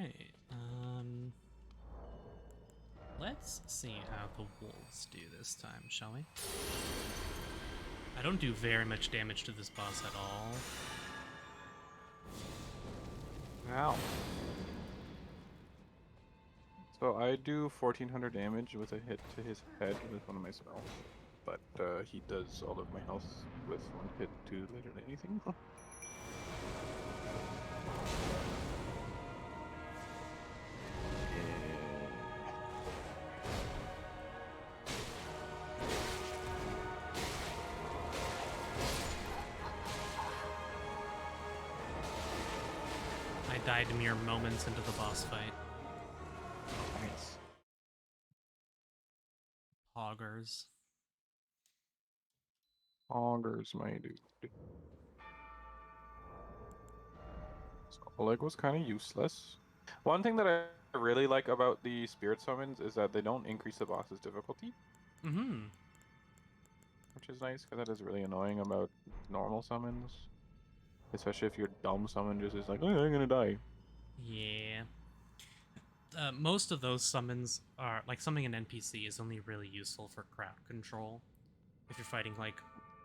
right. Let's see how the wolves do this time, shall we? I don't do very much damage to this boss at all. Ow. So I do 1400 damage with a hit to his head with one of my spells. But he does all of my health with one hit to literally anything. I died mere moments into the boss fight. Nice. Hoggers. Augers, my dude. So Oleg was kind of useless. One thing that I really like about the spirit summons is that they don't increase the boss's difficulty, Mm-hmm. which is nice because that is really annoying about normal summons. Especially if your dumb summon just is like, oh, I'm gonna die. Yeah. Most of those summons are like summoning an NPC is only really useful for crowd control. If you're fighting like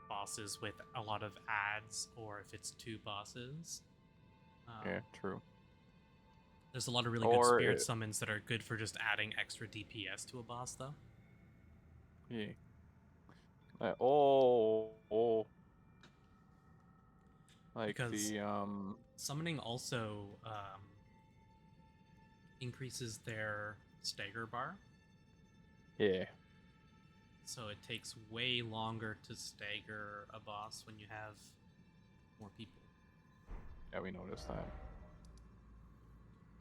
bosses with a lot of ads, or if it's two bosses. Yeah, true. There's a lot of really good Or, spirit summons that are good for just adding extra DPS to a boss, though. yeah. Oh. Like Because the, summoning also increases their stagger bar, yeah. so it takes way longer to stagger a boss when you have more people. Yeah, we noticed that.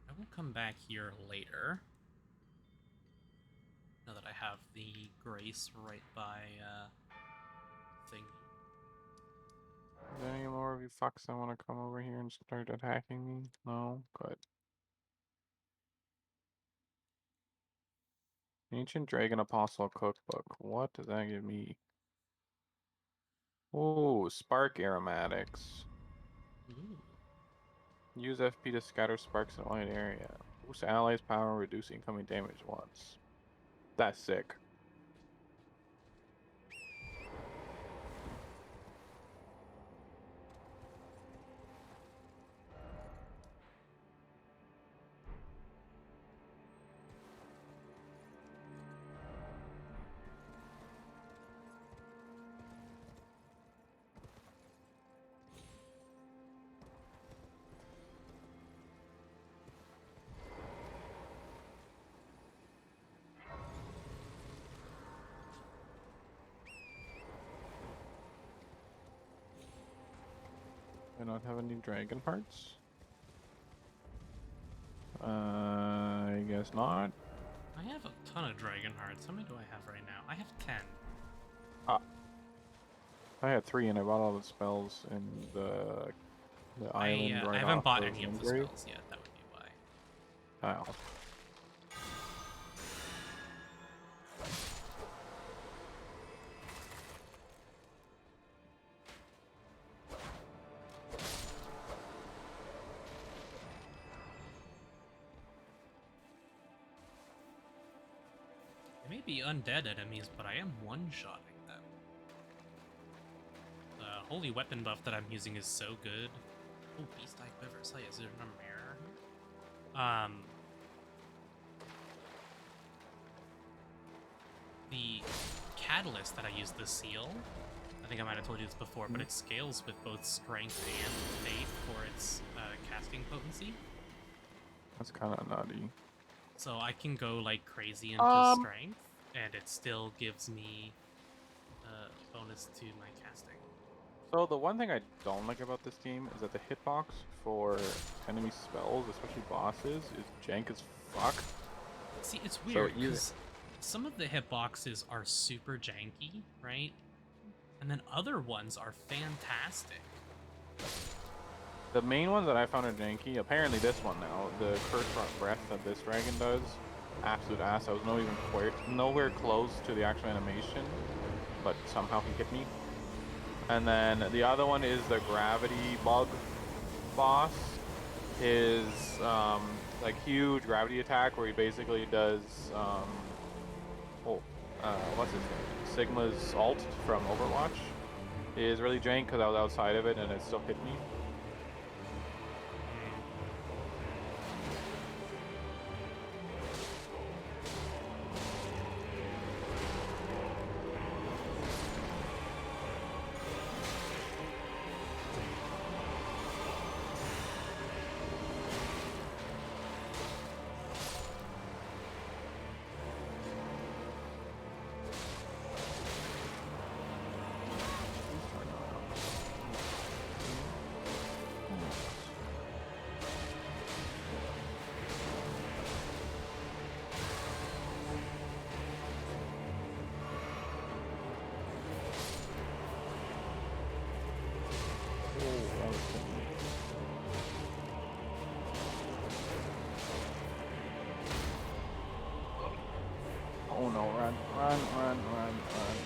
I will come back here later. Now that I have the grace right by thing. Is there any more of you fucks that want to come over here and start attacking me? No? Good. Ancient Dragon Apostle Cookbook. What does that give me? Oh, Spark Aromatics. Ooh. Use FP to scatter sparks in a wide area. Boost allies' power, reduce incoming damage once. That's sick. I not have any dragon hearts? I guess not. I have a ton of dragon hearts. How many do I have right now? I have 10. Ah, I had 3 and I bought all the spells in the island I right haven't off bought of any of the Wingrave. spells yet. That would be why. Oh. They may be undead enemies, but I am one-shotting them. The holy weapon buff that I'm using is so good. Oh, Beast-Eye Quivers. Oh, yeah, is there a mirror here? The catalyst that I use, the seal, I think I might have told you this before, but it scales with both strength and faith for its casting potency. That's kind of nutty. So I can go like crazy into Um, strength, and it still gives me bonus to my casting. so the one thing I don't like about this game is that the hitbox for enemy spells, especially bosses, is jank as fuck. See, it's So weird because some of the hitboxes are super janky, right? And then other ones are fantastic. the main ones that I found are janky, apparently this one now, the Curse Breath that this dragon does, absolute ass. I was nowhere close to the actual animation, but somehow he hit me. And then the other one is the Gravity Bug boss. his like huge gravity attack where he basically does oh what's his name? Sigma's ult from Overwatch is really jank because I was outside of it and it still hit me. Oh no, run, run, run, run, run.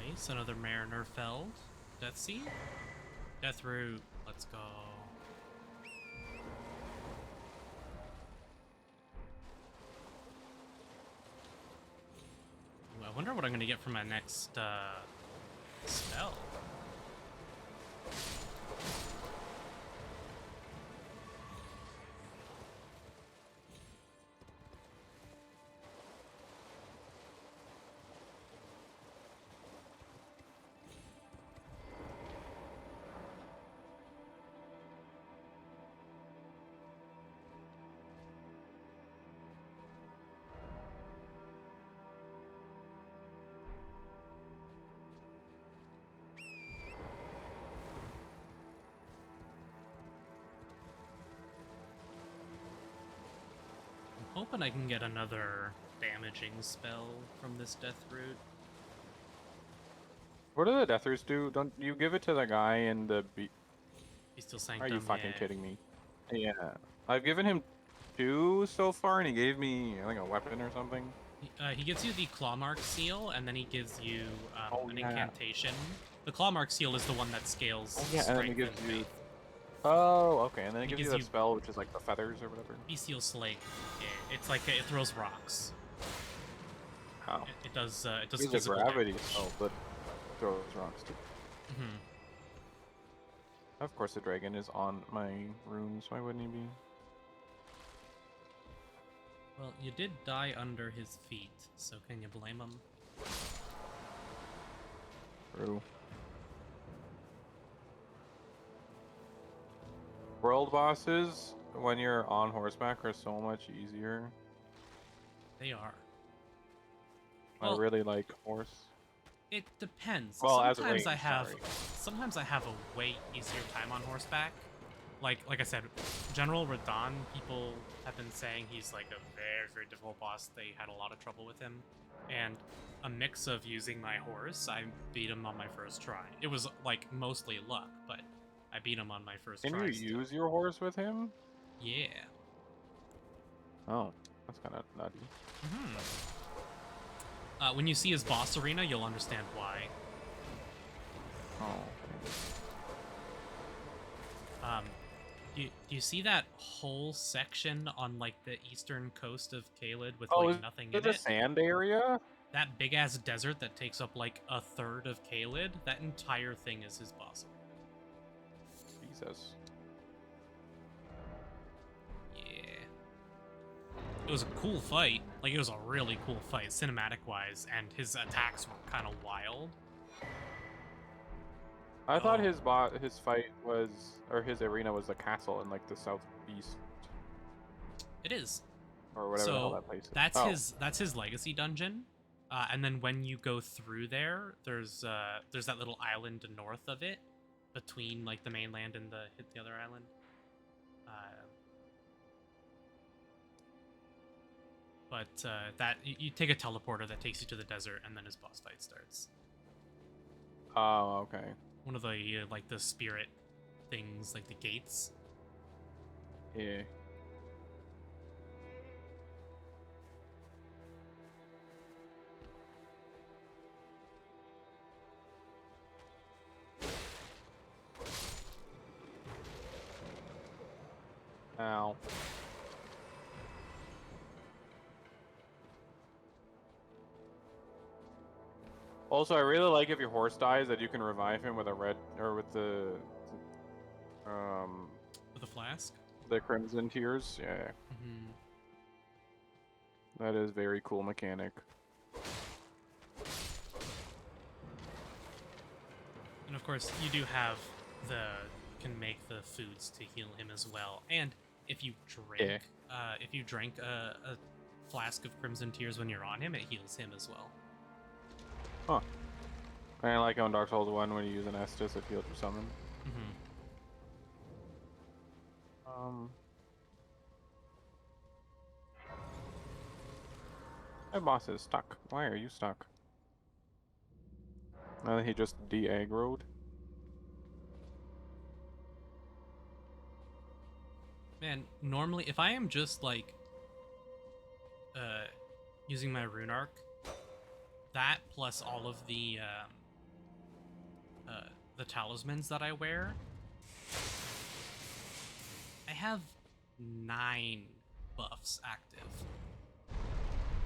Nice, another Mariner felled. Death Seed? Death Root, let's go. Ooh, I wonder what I'm gonna get from my next spell. I'm hoping I can get another damaging spell from this Death Root. What do the Deathers do? Don't you give it to the guy in the He's still Are you Sanctum, fucking yeah. kidding me? Yeah. I've given him 2 so far and he gave me I think a weapon or something. He gives you the Clawmark Seal, and then he gives you Oh an yeah. incantation. The Clawmark Seal is the one that scales Oh yeah, and then he Strength gives and you Faith. Oh, okay, and then it He gives you gives that you spell which is like the feathers or whatever. Bestial Sling. It's like it throws rocks. Oh. It does He's a physical gravity damage. spell, but throws rocks too. Hmm. Of course the dragon is on my runes, why wouldn't he be? Well, you did die under his feet, so can you blame him? True. World bosses, when you're on horseback, are so much easier. They are. I Well, really like horse. it depends. Well, as a range, sorry. Sometimes I have a way easier time on horseback. Like I said, General Radon, people have been saying he's like a very, very difficult boss. They had a lot of trouble with him. And a mix of using my horse, I beat him on my first try. It was like mostly luck, but I beat him on my first Can try you still. use your horse with him? Yeah. Oh, that's kind of nutty. When you see his boss arena, you'll understand why. Oh, okay. Do you see that whole section on like the eastern coast of Caelid with Oh, like is nothing it in a it? sand area? That big ass desert that takes up like a third of Caelid, that entire thing is his boss. Jesus. Yeah. It was a cool fight. Like, it was a really cool fight, cinematic-wise, and his attacks were kind of wild. I thought Oh. his fight was, or his arena was the castle in like the southeast, It is. or whatever the hell So that place is. that's his legacy dungeon. And then when you go through there, there's that little island north of it, between like the mainland and the other island. But that you take a teleporter that takes you to the desert, and then his boss fight starts. Oh, okay. One of the like the spirit things, like the gates. Yeah. Ow. Also, I really like if your horse dies that you can revive him with a red or with um With a flask? the crimson tears. Yeah, Mm-hmm. that is very cool mechanic. And of course, you do have can make the foods to heal him as well. And if you Yeah. drink a flask of Crimson Tears when you're on him, it heals him as well. Huh. I like how in Dark Souls 1 when you use an Estus, it heals your summon. Mm-hmm. My boss is stuck. Why are you stuck? He just de-aggroed. Man, normally if I am just like using my rune arc, that plus all of the talismans that I wear, I have 9 buffs active.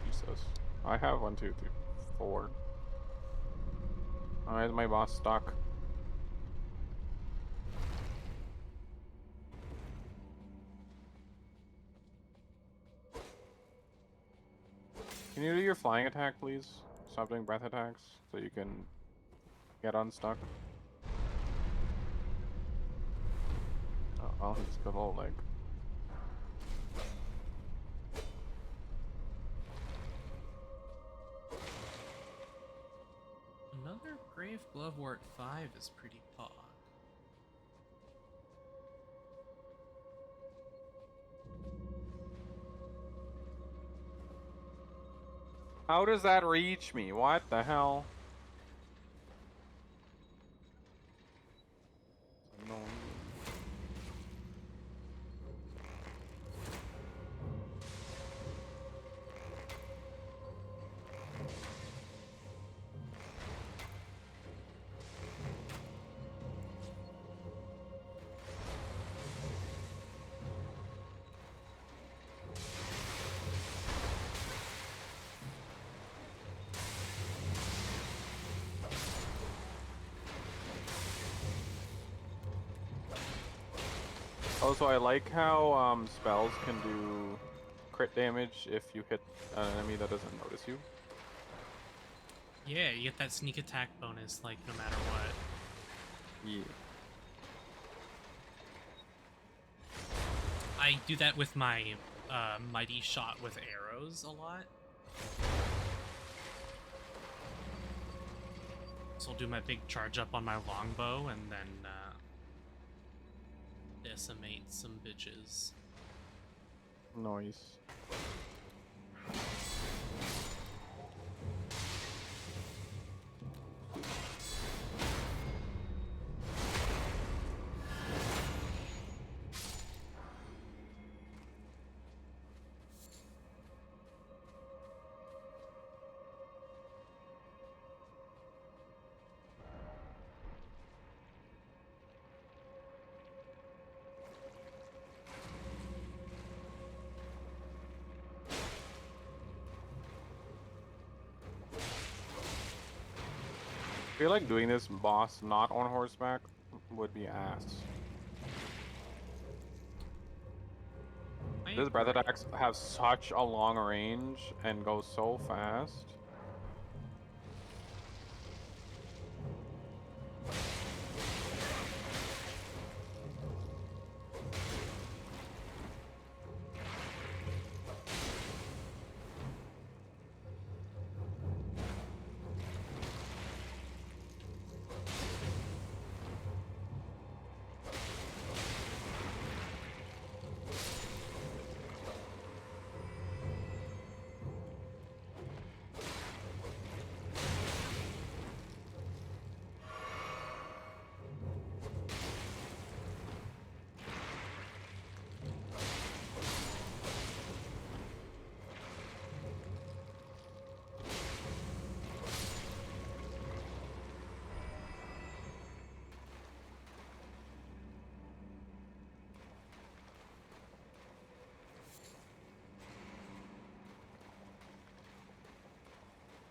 Jesus. I have 1, 2, 3, 4. Why is my boss stuck? Can you do your flying attack, please? Stop doing breath attacks so you can get unstuck. Oh, he's got a little leg. Another Grave Glovewort 5 is pretty pog. How does that reach me? What the hell? Annoying. Also, I like how spells can do crit damage if you hit an enemy that doesn't notice you. Yeah, you get that sneak attack bonus, like, no matter what. Yeah. I do that with my mighty shot with arrows a lot. So I'll do my big charge up on my longbow and then decimate some bitches. Nice. I feel like doing this boss not on horseback would be ass. This breath attacks have such a long range and go so fast.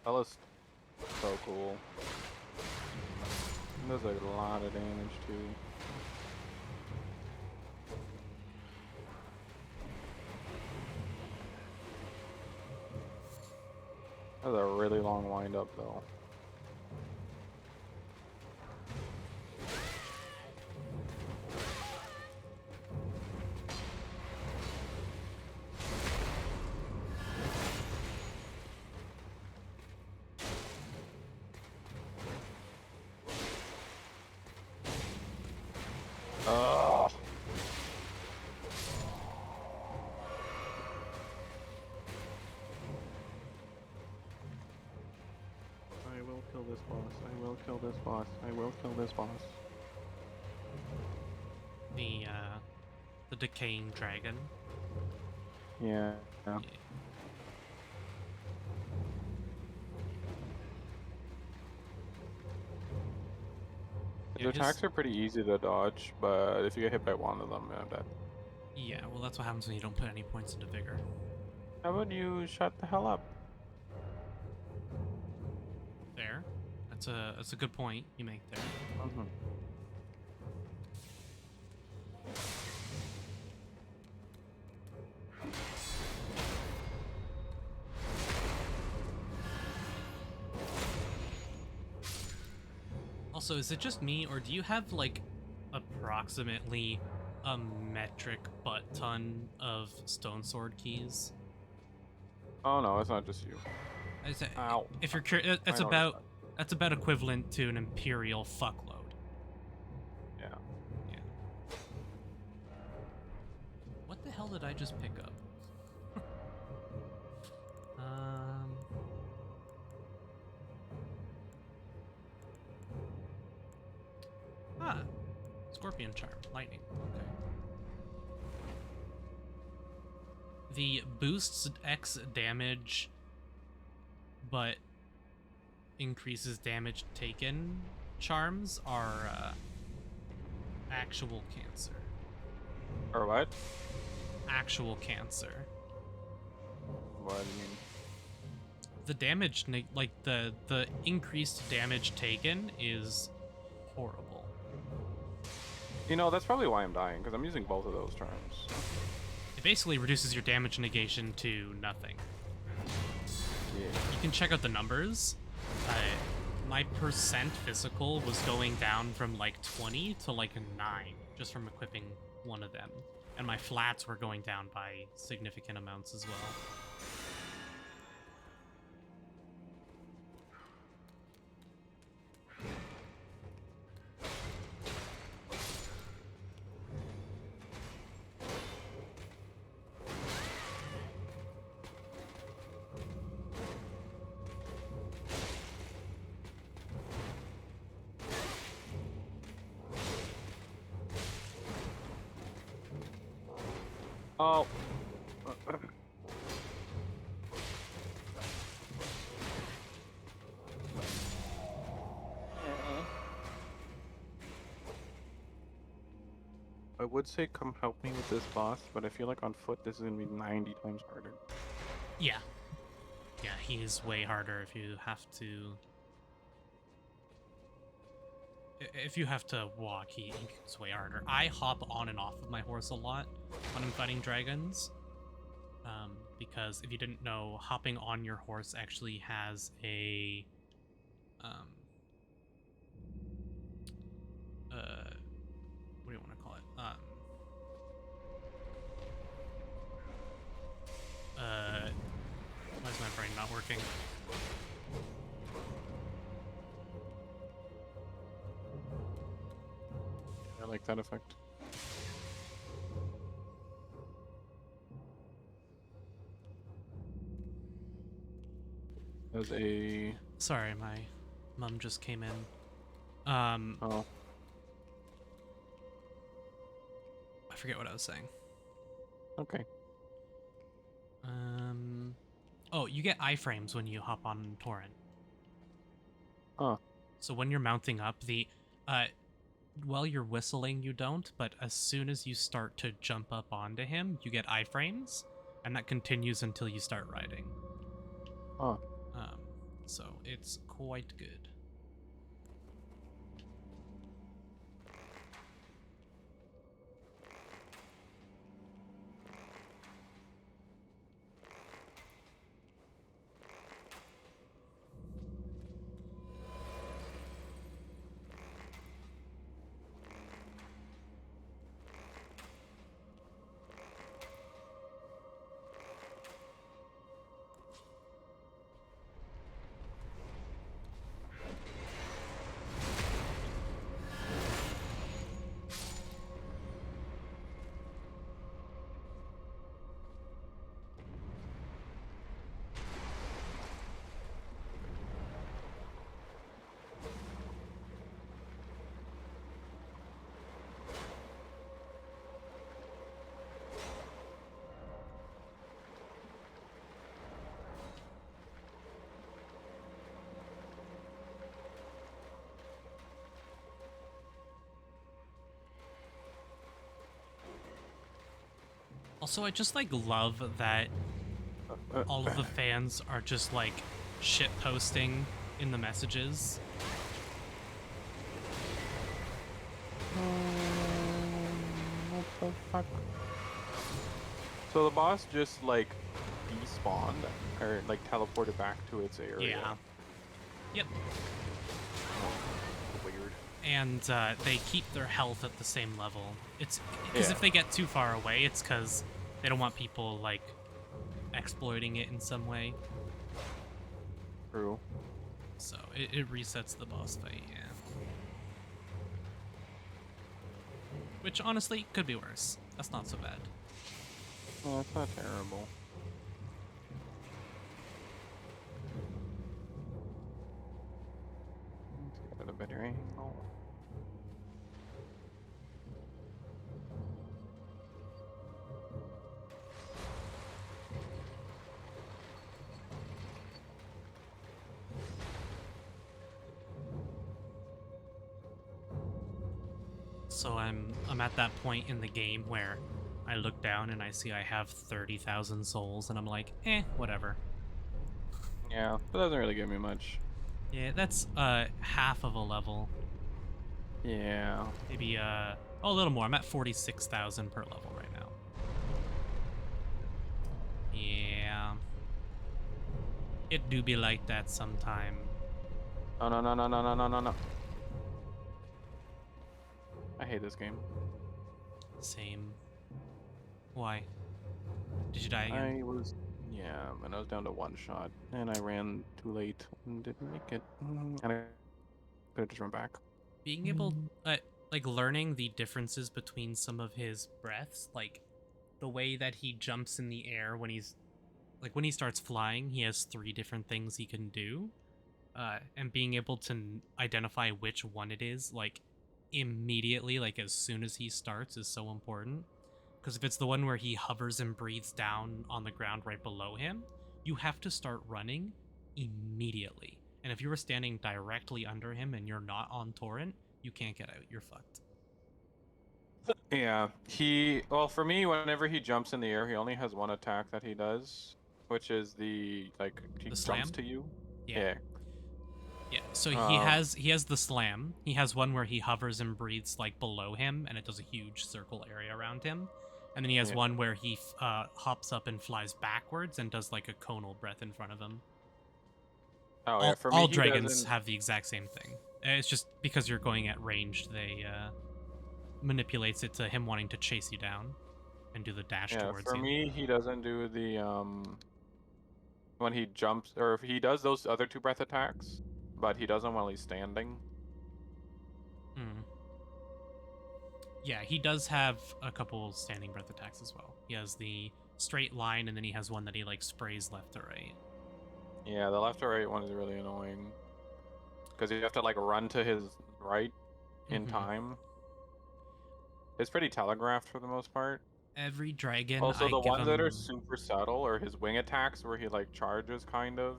That was so cool. It does a lot of damage too. That was a really long wind up though. Ugh. I will kill this boss. I will kill this boss. I will kill this boss. The decaying dragon. Yeah. Yeah. The attacks are pretty easy to dodge, but if you get hit by one of them, you're dead. Yeah, well, that's what happens when you don't put any points into vigor. How about you shut the hell up? There. That's a good point you make there. Mm-hmm. Also, is it just me, or do you have, like, approximately a metric butt ton of stone sword keys? Oh no, it's not just you. I say, Ow. if you're curious, I noticed that's about equivalent to an imperial fuckload. that. Yeah. Yeah. What the hell did I just pick up? Ah, Scorpion Charm, lightning. Okay. The boosts X damage, but increases damage taken charms are actual cancer. Or what? Actual cancer. What do you mean? The damage, like the increased damage taken, is horrible. You know, that's probably why I'm dying, because I'm using both of those charms. It basically reduces your damage negation to nothing. Yeah. You can check out the numbers. My percent physical was going down from like 20 to like 9 just from equipping one of them. And my flats were going down by significant amounts as well. Oh. I would say come help me with this boss, but I feel like on foot this is gonna be 90 times harder. Yeah. Yeah, he is way harder if you have to... If you have to walk, he's way harder. I hop on and off of my horse a lot when I'm fighting dragons. Because if you didn't know, hopping on your horse actually has a... what do you want to call it? Why is my brain not working? I like that effect. As a... Sorry, my mom just came in. Oh. I forget what I was saying. Okay. Oh, you get iframes when you hop on Torrent. Huh. So when you're mounting up, while you're whistling, you don't, but as soon as you start to jump up onto him, you get iframes, and that continues until you start riding. Huh. So it's quite good. Also, I just like love that all of the fans are just like shit posting in the messages. What the fuck? So the boss just like despawned or like teleported back to its area. Yeah. Yep. Weird. And they keep their health at the same level. It's because Yeah. if they get too far away, it's because they don't want people like exploiting it in some way. True. So it resets the boss fight, yeah. Which honestly could be worse. That's not so bad. Oh, that's not terrible. Let's get a better angle. So I'm at that point in the game where I look down and I see I have 30,000 souls, and I'm like, whatever. Yeah, that doesn't really give me much. Yeah, that's half of a level. Yeah. Maybe a little more. I'm at 46,000 per level right now. Yeah. It do be like that sometime. Oh no no no no no no no no. I hate this game. Same. Why? Did you die again? Yeah, and I was down to one shot, and I ran too late and didn't make it. And I could have just run back. Being able, like learning the differences between some of his breaths, like the way that he jumps in the air when he's, like when he starts flying, he has 3 different things he can do. And being able to identify which one it is, like immediately, like as soon as he starts, is so important. Because if it's the one where he hovers and breathes down on the ground right below him, you have to start running immediately. And if you were standing directly under him and you're not on torrent, you can't get out. You're fucked. Yeah, well, for me, whenever he jumps in the air, he only has one attack that he does, which is he The jumps slam? to you. Yeah. Yeah. Yeah. So Um, he has the slam. He has one where he hovers and breathes like below him, and it does a huge circle area around him. And then he has yeah. one where he hops up and flies backwards and does like a conal breath in front of him. Oh yeah, all for me, all he dragons doesn't. have the exact same thing. It's just because you're going at range, they manipulates it to him wanting to chase you down and do the dash Yeah, towards for you. me, he doesn't do the when he jumps, or if he does those other two breath attacks, but he doesn't while he's standing. Hmm. Yeah, he does have a couple standing breath attacks as well. He has the straight line, and then he has one that he like sprays left to right. Yeah, the left or right one is really annoying because you have to like run to his right in Mm-hmm. time. It's pretty telegraphed for the most part. Every dragon, Also, I the give ones that are him. super subtle are his wing attacks where he like charges kind of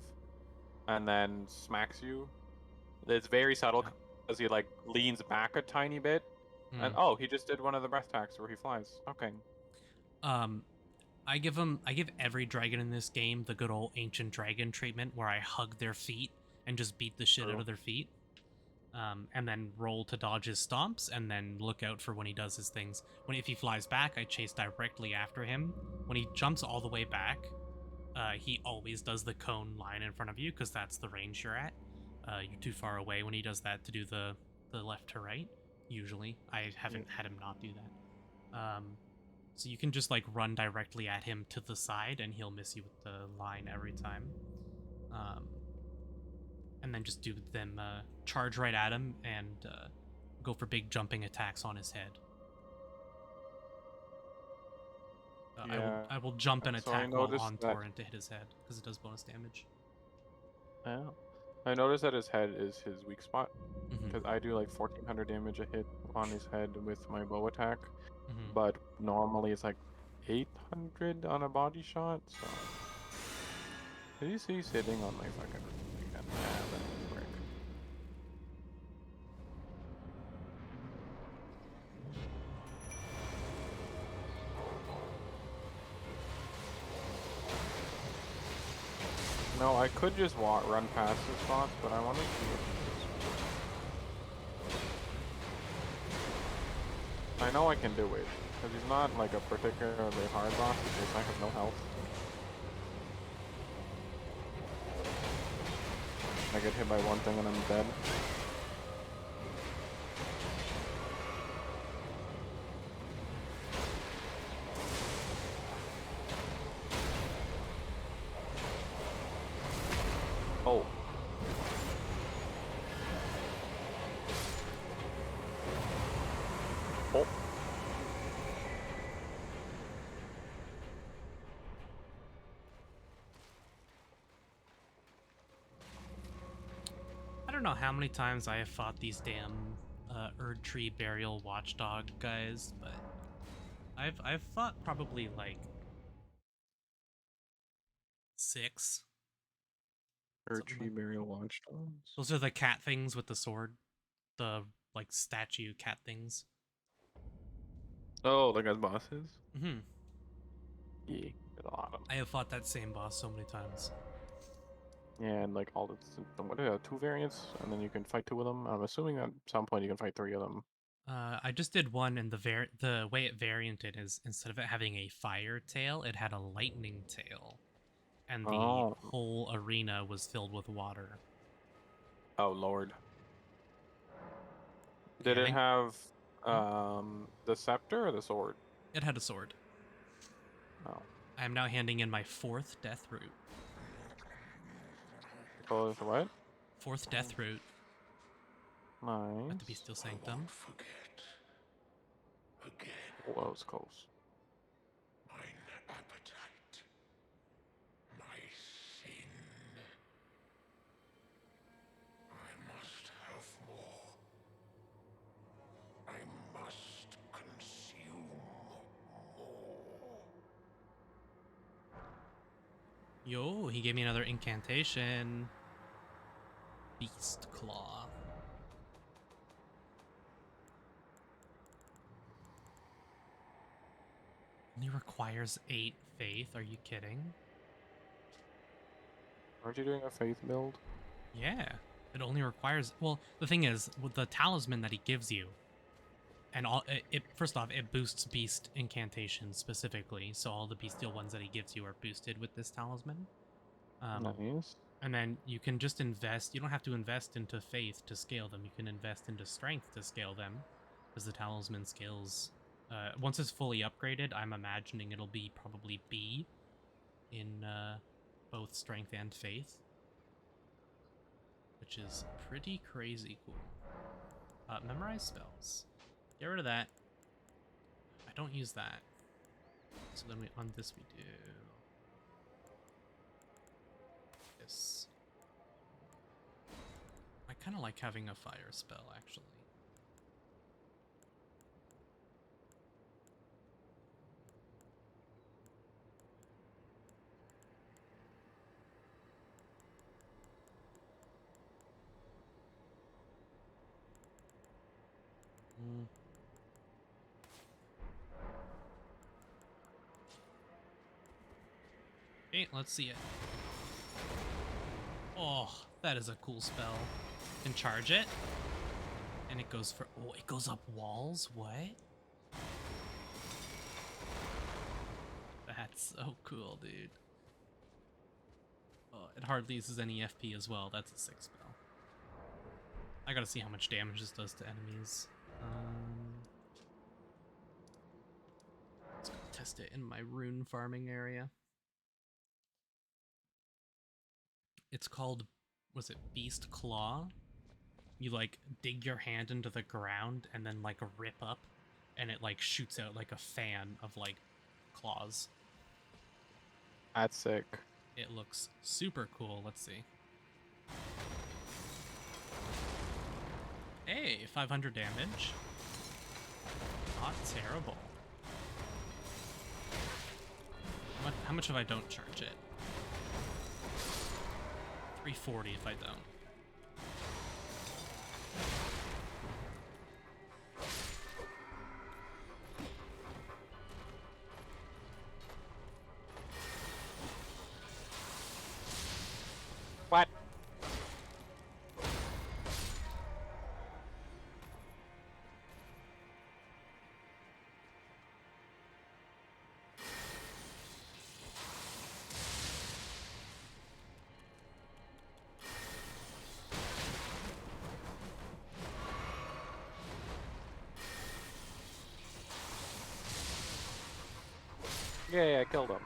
and then smacks you. It's very subtle because he like leans back a tiny bit and Mm. oh, he just did one of the breath attacks where he flies. Okay. Um, I give every dragon in this game the good old ancient dragon treatment where I hug their feet and just beat the shit out True. of their feet. And then roll to dodge his stomps, and then look out for when he does his things. If he flies back, I chase directly after him. When he jumps all the way back, he always does the cone line in front of you because that's the range you're at. You're too far away when he does that to do the left to right. Usually, I haven't had him not do that. So you can just like run directly at him to the side, and he'll miss you with the line every time. And then just do them charge right at him and go for big jumping attacks on his head. Yeah. I will jump and So I attack while noticed on that. torrent to hit his head because it does bonus damage. Yeah. I noticed that his head is his weak spot Mm-hmm. because I do like 1400 damage a hit on his head with my bow attack, Mm-hmm. but normally it's like 800 on a body shot. So he's sitting on my fucking. Yeah, that's brick. No, I could just run past the spots, but I want to see if I know I can do it, because he's not like a particularly hard boss, it's just I have no health. I get hit by one thing and I'm dead. Oh. Oh. I don't know how many times I have fought these damn Erd Tree Burial Watchdog guys, but I've fought probably like 6. Urchi Burial Watchdogs. Those are the cat things with the sword, the like statue cat things. Oh, like as bosses? Mm-hmm. Yeah, there's a lot of them. I have fought that same boss so many times. Yeah, and like all the what are 2 variants, and then you can fight 2 of them. I'm assuming at some point you can fight 3 of them. I just did one, and the way it varianted is instead of it having a fire tail, it had a lightning tail, and the Oh. whole arena was filled with water. Oh lord. Okay, Did I it think have the scepter or the sword? it had a sword. Oh. I am now handing in my 4th death root. Oh, it's what? 4th death root at the Nice. Bestial Sanctum. Forget again Oh, that was close. mine appetite, my sin. I must have more. I must consume more. Yo, he gave me another incantation. Beast Claw. Only requires 8 faith. Are you kidding? Aren't you doing a faith build? Yeah. It only requires. Well, the thing is, with the talisman that he gives you, and first off, it boosts beast incantations specifically, so all the bestial ones that he gives you are boosted with this talisman. Nice. And then you can just invest. You don't have to invest into faith to scale them. You can invest into strength to scale them, because the talisman scales. Once it's fully upgraded, I'm imagining it'll be probably B in both strength and faith, which is pretty crazy cool. Memorize spells. Get rid of that. I don't use that. So then on this we do this. I kind of like having a fire spell, actually. Okay, let's see it. Oh, that is a cool spell. Can charge it. And it goes for... Oh, it goes up walls? What? That's so cool, dude. Oh, it hardly uses any FP as well. That's a sick spell. I gotta see how much damage this does to enemies. Let's go test it in my rune farming area. It's called... Was it Beast Claw? You, like, dig your hand into the ground and then, like, rip up. And it, like, shoots out, like, a fan of, like, claws. That's sick. It looks super cool. Let's see. Hey, 500 damage. Not terrible. How much if I don't charge it? 340 if I don't. What? Yeah, I killed him.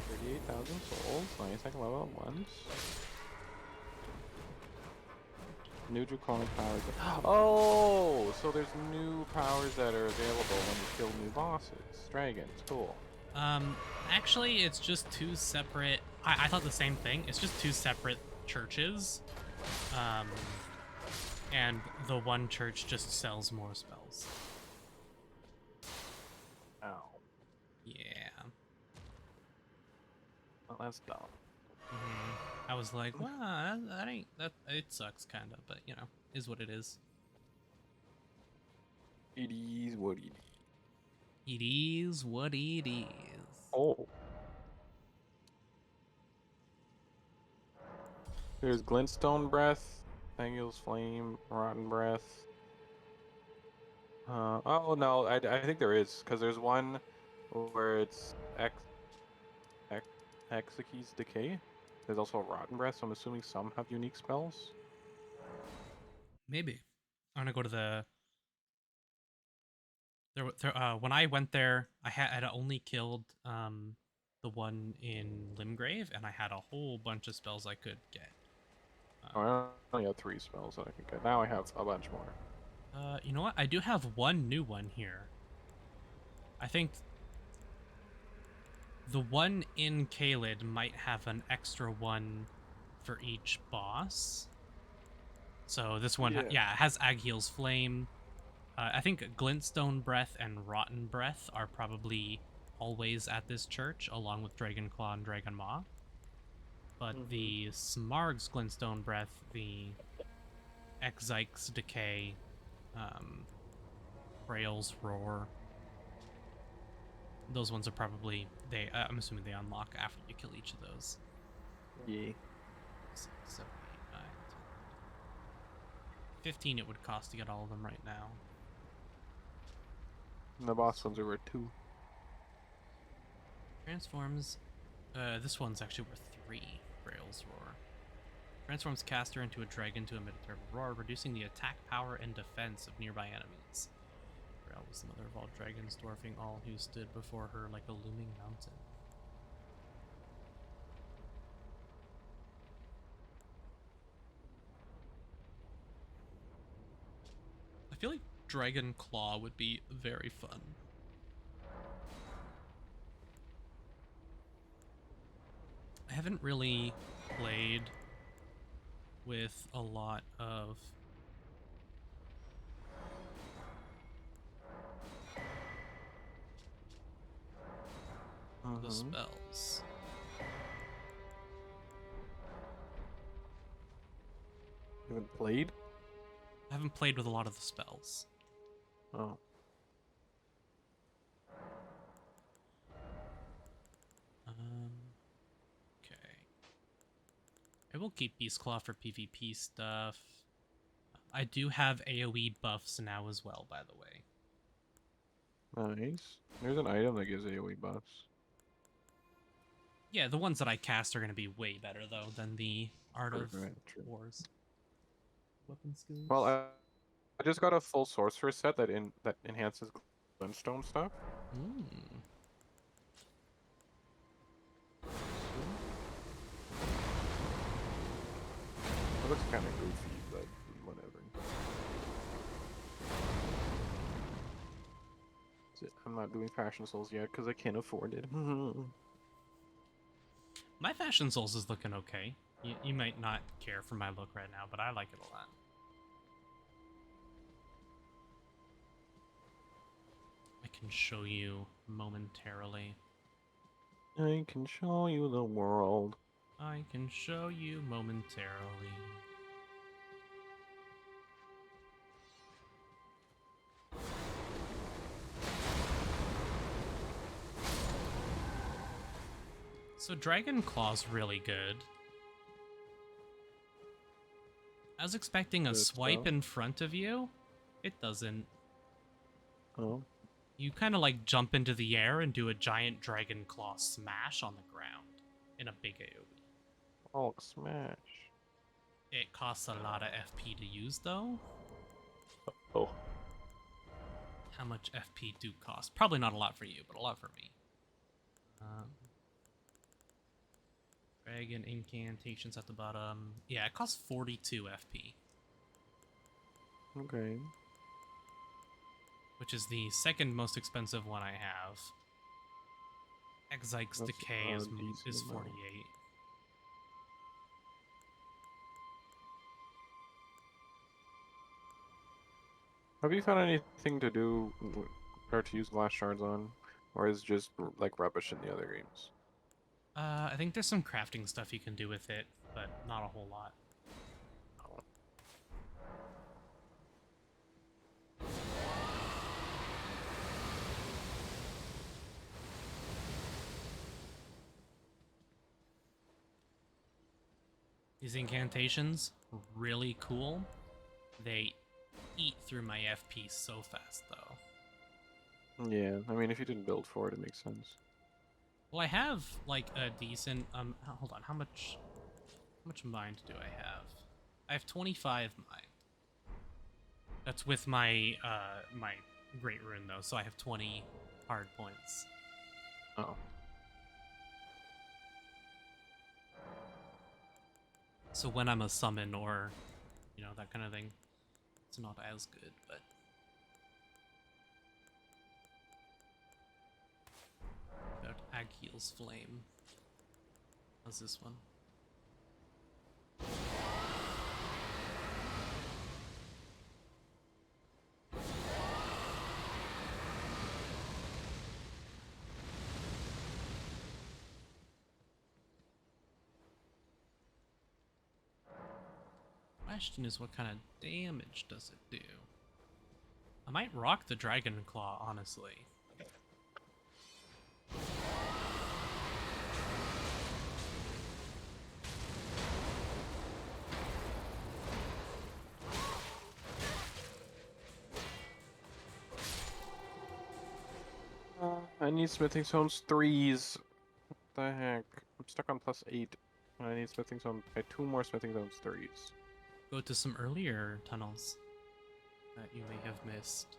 38,000 souls. Nice, I can level at once. New draconic powers. Oh, so there's new powers that are available when you kill new bosses. Dragons, cool. Actually, it's just two separate... I thought the same thing. It's just two separate churches. And the one church just sells more spells. Oh. Yeah. Well, that's dumb. I was like, well, that ain't... That, it sucks, kind of, but, you know, is what it is. It is what it is. It is what it is. Oh. There's Glintstone Breath, Angel's Flame, Rotten Breath. Oh no, I think there is, because there's one where it's Execute's Decay. There's also a Rotten Breath, so I'm assuming some have unique spells. Maybe. I'm gonna go to the... when I went there, I had only killed the one in Limgrave, and I had a whole bunch of spells I could get. Oh, I only have 3 spells that I can get. Now I have a bunch more. You know what? I do have one new one here. I think the one in Caelid might have an extra one for each boss. So this one, it has Aghiel's Flame. I think Glintstone Breath and Rotten Breath are probably always at this church, along with Dragon Claw and Dragon Maw. But the Smarg's Glintstone Breath, the Exike's Decay, Braille's Roar, those ones are probably... I'm assuming they unlock after you kill each of those. Yeah. 6, 7, 8, 9, 10. 15 it would cost to get all of them right now. And the boss ones are worth 2. Transforms... this one's actually worth 3, Braille's Roar. Transforms caster into a dragon to emit a terrible roar, reducing the attack power and defense of nearby enemies. Braille was the mother of all dragons, dwarfing all who stood before her like a looming mountain. I feel like Dragon Claw would be very fun. I haven't really played with a lot of the spells. You haven't played? I haven't played with a lot of the spells. Oh. I will keep Beast Claw for PvP stuff. I do have AoE buffs now as well, by the way. Nice. There's an item that gives AoE buffs. Yeah, the ones that I cast are going to be way better, though, than the Art of Right, true. Wars weapon skills. Well, I just got a full sorcerer set that enhances glintstone stuff. Mm. It looks kind of goofy, but whatever. I'm not doing Fashion Souls yet because I can't afford it. My Fashion Souls is looking okay. You might not care for my look right now, but I like it a lot. I can show you momentarily. I can show you the world. I can show you momentarily. So Dragon Claw's really good. I was expecting a Good swipe stuff. in front of you. It doesn't. Oh, You kind of like jump into the air and do a giant Dragon Claw smash on the ground in a big AoE. Hulk smash. It costs a lot of FP to use though. Oh, How much FP do cost? Probably not a lot for you, but a lot for me. Dragon incantations at the bottom. Yeah, it costs 42 FP, okay. which is the second most expensive one I have. Exike's That's Decay a is decent amount. 48. Have you found anything to do or to use glass shards on, or is it just like rubbish in the other games? I think there's some crafting stuff you can do with it, but not a whole lot. Oh. These incantations, really cool. They eat through my FP so fast, though. Yeah, I mean, if you didn't build for it, it makes sense. Well, I have like a decent hold on, how much mind do I have? I have 25 mind. That's with my my great rune though, so I have 20 hard points. Oh. So when I'm a summon or that kind of thing, it's not as good, but about Agheel's Flame. How's this one? Question is, what kind of damage does it do? I might rock the Dragon Claw, honestly. I need smithing stones 3s. What the heck? I'm stuck on +8. I need smithing stones. I 2 more smithing stones 3s. Go to some earlier tunnels that you may have missed.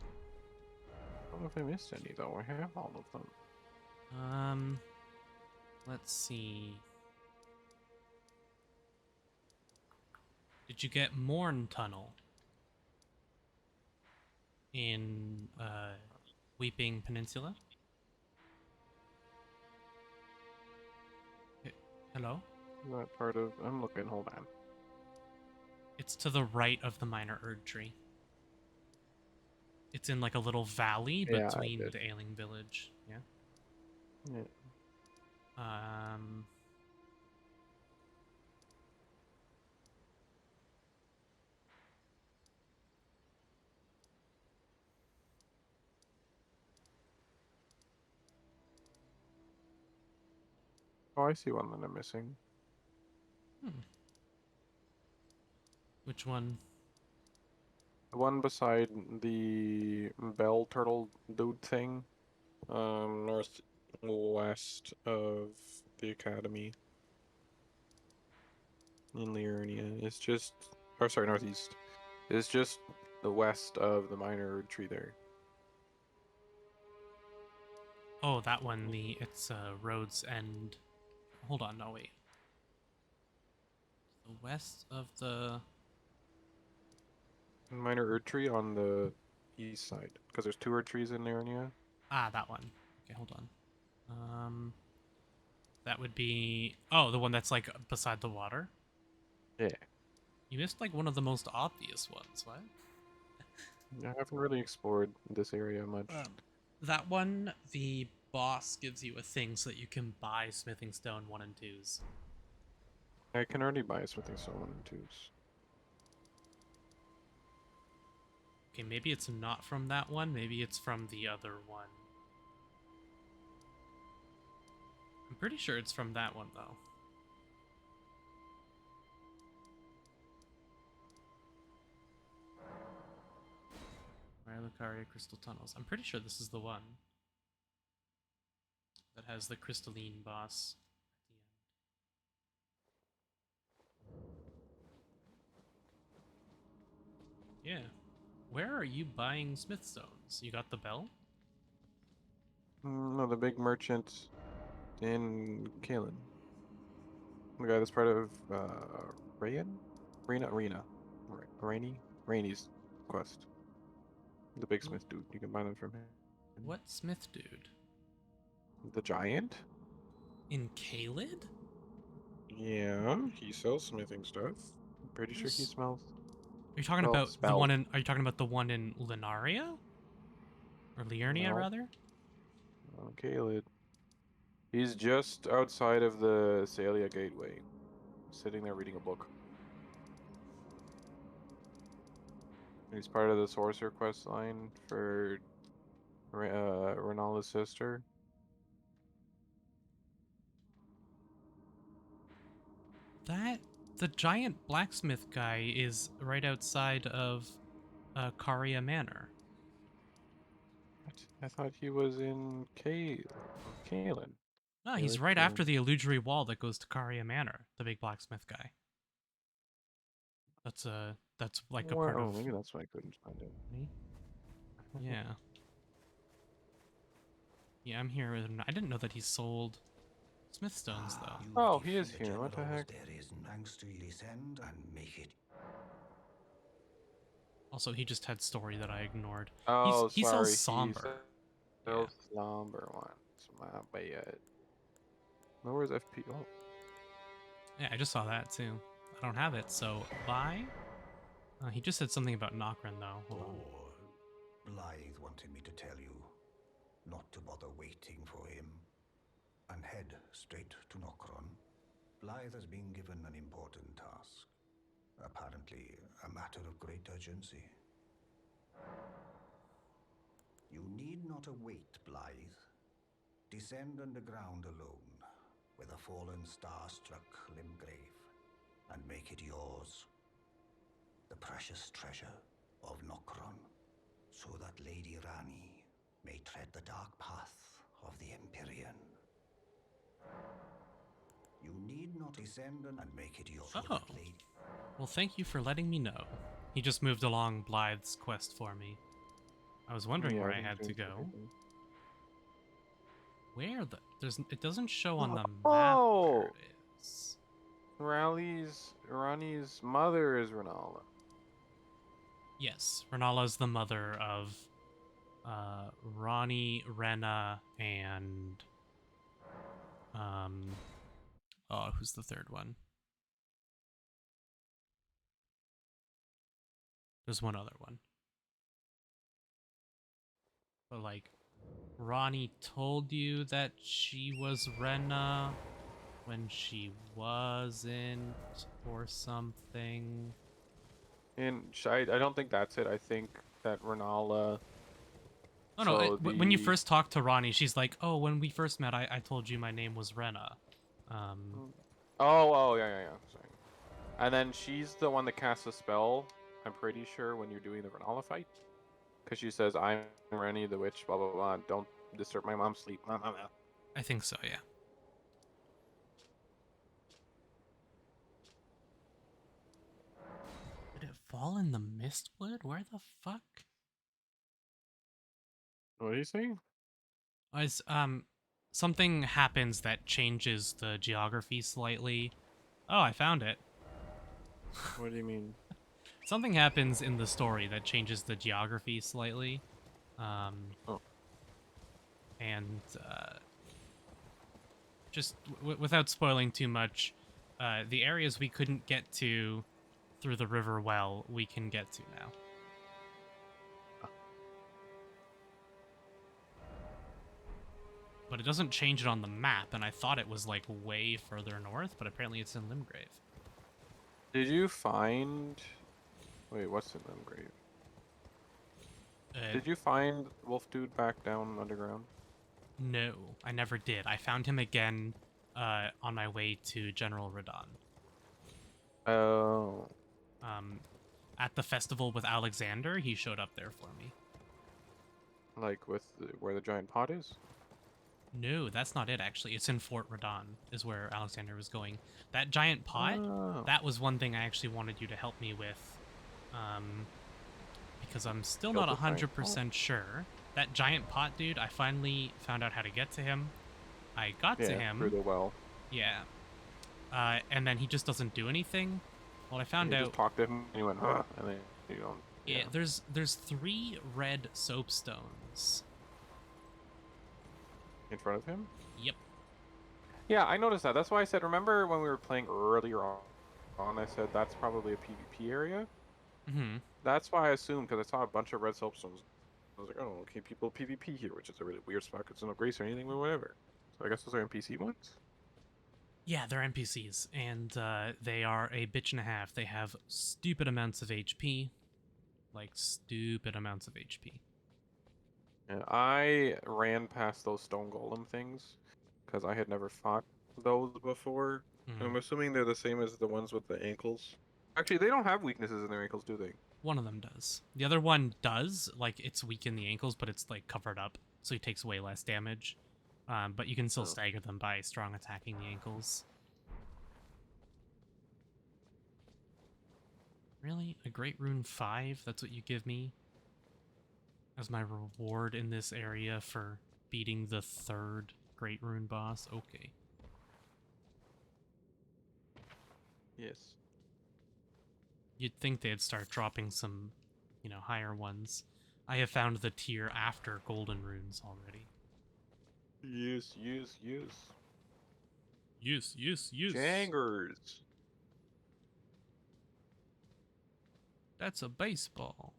I don't know if I missed any though. I have all of them. Let's see. Did you get Morn Tunnel in Weeping Peninsula? Hello? Not part of. I'm looking. Hold on. It's to the right of the Minor Erd Tree. It's in like a little valley Yeah, I between did. the Ailing Village. Yeah. Yeah. Um. Oh, I see one that I'm missing. Hmm. Which one? The one beside the bell turtle dude thing, northwest of the academy in Liurnia. It's just, or sorry, northeast. It's just the west of the minor tree there. Oh, that one. It's Rhodes End. Hold on, no wait. The west of the. Minor Erd tree on the east side, because there's two Erd trees in Liurnia. Ah, that one. Okay, hold on. That would be. Oh, the one that's like beside the water. Yeah, You missed like one of the most obvious ones. What? I haven't really explored this area much. That one, the boss gives you a thing so that you can buy smithing stone 1 and 2s. I can already buy a smithing stone 1 and 2s. Okay, maybe it's not from that one. Maybe it's from the other one. I'm pretty sure it's from that one, though. Lucaria Crystal Tunnels. I'm pretty sure this is the one that has the crystalline boss at the end. Yeah. Where are you buying smithstones? You got the bell? No, the big merchant in Kalen. The guy that's part of Rayan? Rena. Rainy's quest. The big smith dude. You can buy them from him. What smith dude? The giant? In Kaled? Yeah, he sells smithing stuff. I'm pretty sure he Where's- smells. Are you talking Well, about the spell. one in? Are you talking about the one in Lunaria? Or Liurnia, No. rather? Caled. He's just outside of the Salia Gateway, sitting there reading a book. He's part of the Sorcerer quest line for Ronaldo's sister. The giant blacksmith guy is right outside of Karia Manor. What? I thought he was in Kalen. No, he's Caled, right Kalen. after the illusory wall that goes to Karia Manor. The big blacksmith guy. That's like a part Oh, of. maybe that's why I couldn't find it. Me? Yeah. Yeah, I'm here with him. I didn't know that he sold smithstones though. Oh, he is here. What the heck? There is thanks to descend and make it. Also, he just had story that I ignored. Oh, He sorry. sells He somber. sells slumber ones. My bad. No, where's FP? Oh, Yeah, I just saw that too. I don't have it, so buy. He just said something about Nokran though. Hold on. Blythe wanted me to tell you not to bother waiting for him and head straight to Nokron. Blythe has been given an important task. Apparently, a matter of great urgency. You need not await Blythe. Descend underground alone, with a fallen star-struck Limgrave, and make it yours. The precious treasure of Nokron, so that Lady Rani may tread the dark path of the Empyrean. You need not descend and make it yours. So Oh. that Lady... Well, thank you for letting me know. He just moved along Blythe's quest for me. I was wondering yeah, where I he's had to doing go. everything. Where the it doesn't show on the map Oh! where it is. Rani's mother is Renala. Yes, Renala's the mother of Rani, Rena, and oh, who's the third one? There's one other one. But like Ronnie told you that she was Rena when she wasn't or something. And I don't think that's it. I think that Renala. Oh no, So when you first talked to Ronnie, she's like, oh, when we first met, I told you my name was Rena. Oh, yeah. Sorry. And then she's the one that casts a spell, I'm pretty sure, when you're doing the Renala fight. Because she says, I'm Rennie the witch, blah, blah, blah, and don't disturb my mom's sleep. Blah, blah, blah. I think so, yeah. Did it fall in the Mistwood? Where the fuck? What are you saying? As something happens that changes the geography slightly. Oh, I found it. What do you mean? Something happens in the story that changes the geography slightly. Oh. And just without spoiling too much, the areas we couldn't get to through the river well, we can get to now. But it doesn't change it on the map, and I thought it was like way further north, but apparently it's in Limgrave. Did you find... Wait, what's in Limgrave? Did you find Wolf Dude back down underground? No, I never did. I found him again on my way to General Radon. Oh. At the festival with Alexander, he showed up there for me. Like with where the giant pot is? No, that's not it, actually. It's in Fort Radon, is where Alexander was going. That giant pot, Oh. that was one thing I actually wanted you to help me with. Because I'm still Killed not the giant 100% sure. That giant pot dude, I finally found out how to get to him. I got to him. Through the well. Yeah. And then he just doesn't do anything. Well, I found You out... just talked to him and he went, huh? And then you don't... Yeah, there's 3 red soapstones. In front of him? Yep. Yeah, I noticed that. That's why I said, remember when we were playing earlier on, I said that's probably a PvP area? Mm-hmm. That's why I assumed, because I saw a bunch of red soapstones. I was like, oh, okay, people PvP here, which is a really weird spot because there's no grace or anything, but whatever. So I guess those are NPC ones? Yeah, they're NPCs, and they are a bitch and a half. They have stupid amounts of HP. Like, stupid amounts of HP. Yeah, I ran past those stone golem things because I had never fought those before. Mhm. I'm assuming they're the same as the ones with the ankles. Actually, they don't have weaknesses in their ankles, do they? One of them does. The other one does. Like, it's weak in the ankles, but it's, like, covered up, so he takes way less damage. But you can still stagger them by strong attacking the ankles. Really? A Great Rune 5? That's what you give me? As my reward in this area for beating the 3rd Great Rune boss? Okay. Yes. You'd think they'd start dropping some, you know, higher ones. I have found the tier after Golden Runes already. Yes. Yes. Jangers. That's a baseball.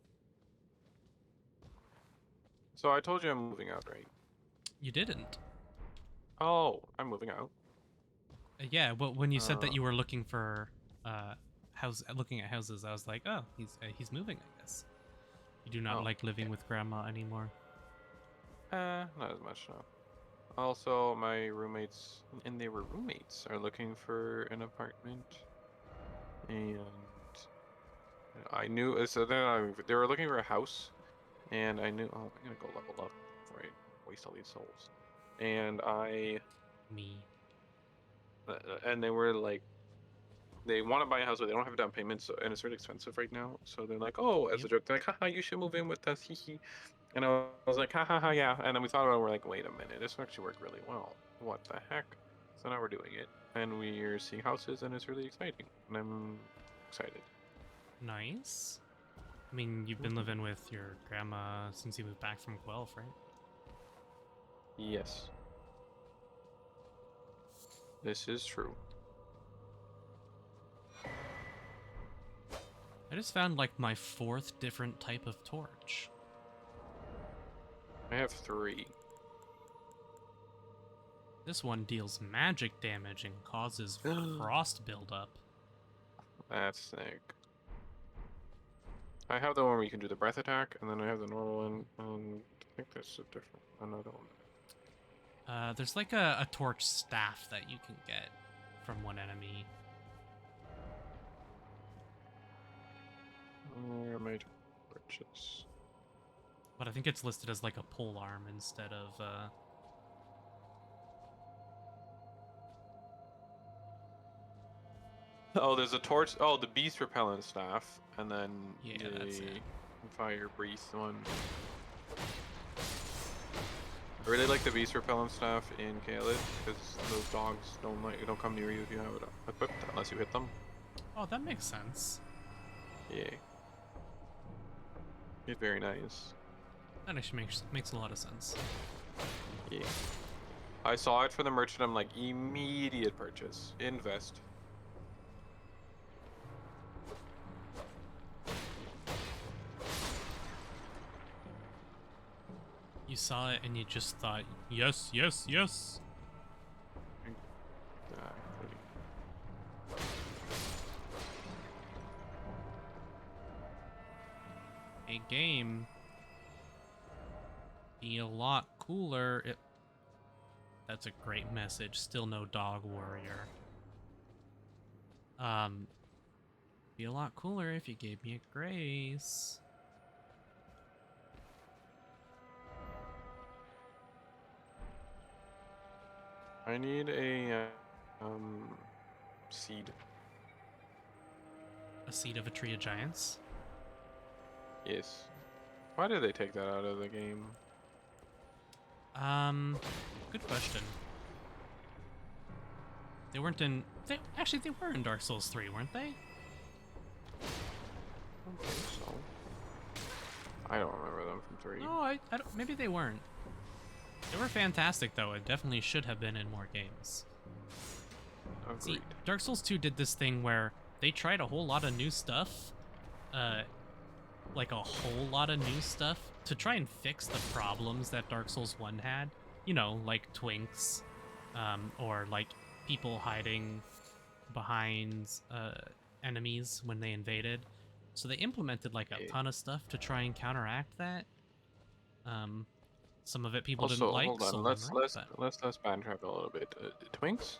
So I told you I'm moving out, right? You didn't. Oh, I'm moving out. Yeah, but when you said that you were looking for looking at houses, I was like, oh, he's moving, I guess. You do not like living with grandma anymore. Not as much, no. Also, my roommates, and they were roommates, are looking for an apartment. And I knew, so then they were looking for a house. And I knew, oh, I'm gonna go level up before I waste all these souls. And Me. and they were like, they want to buy a house, but they don't have a down payment, so and it's really expensive right now. So they're like, oh, as a joke, they're like, haha, you should move in with us, hee hee. And I was like, ha ha ha, yeah. And then we thought about it, and we're like, wait a minute, this actually worked really well. What the heck? So now we're doing it, and we're seeing houses, and it's really exciting, and I'm excited. Nice. I mean, you've been living with your grandma since you moved back from Guelph, right? Yes. This is true. I just found, like, my 4th different type of torch. I have 3. This one deals magic damage and causes frost buildup. That's sick. I have the one where you can do the breath attack, and then I have the normal one, and I think there's a different another one. There's like a torch staff that you can get from one enemy. purchase. But I think it's listed as like a pole arm instead of Oh, there's a torch. Oh, the beast repellent staff, and then Yeah, the that's it. fire breeze one. I really like the beast repellent staff in Caelid because those dogs don't come near you if you have it equipped unless you hit them. Oh, that makes sense. Yeah, it's very nice. That actually makes a lot of sense. Yeah, I saw it for the merchant. I'm like, immediate purchase, invest. You saw it and you just thought, yes, yes, yes. A game be a lot cooler. That's a great message. Still no dog warrior. Be a lot cooler if you gave me a grace. I need a seed. A seed of a tree of giants. Yes. Why did they take that out of the game? Good question. They weren't in. Actually, they were in Dark Souls 3, weren't they? I don't think so. I don't remember them from 3. No, I don't. Maybe they weren't. They were fantastic, though. It definitely should have been in more games. Agreed. See, Dark Souls 2 did this thing where they tried a whole lot of new stuff, like a whole lot of new stuff, to try and fix the problems that Dark Souls 1 had. You know, like twinks, or like people hiding behind enemies when they invaded. So they implemented like a ton of stuff to try and counteract that. Some of it people didn't Also, like. hold on. Soul Let's Memory, let's backtrack a little bit. Twinks?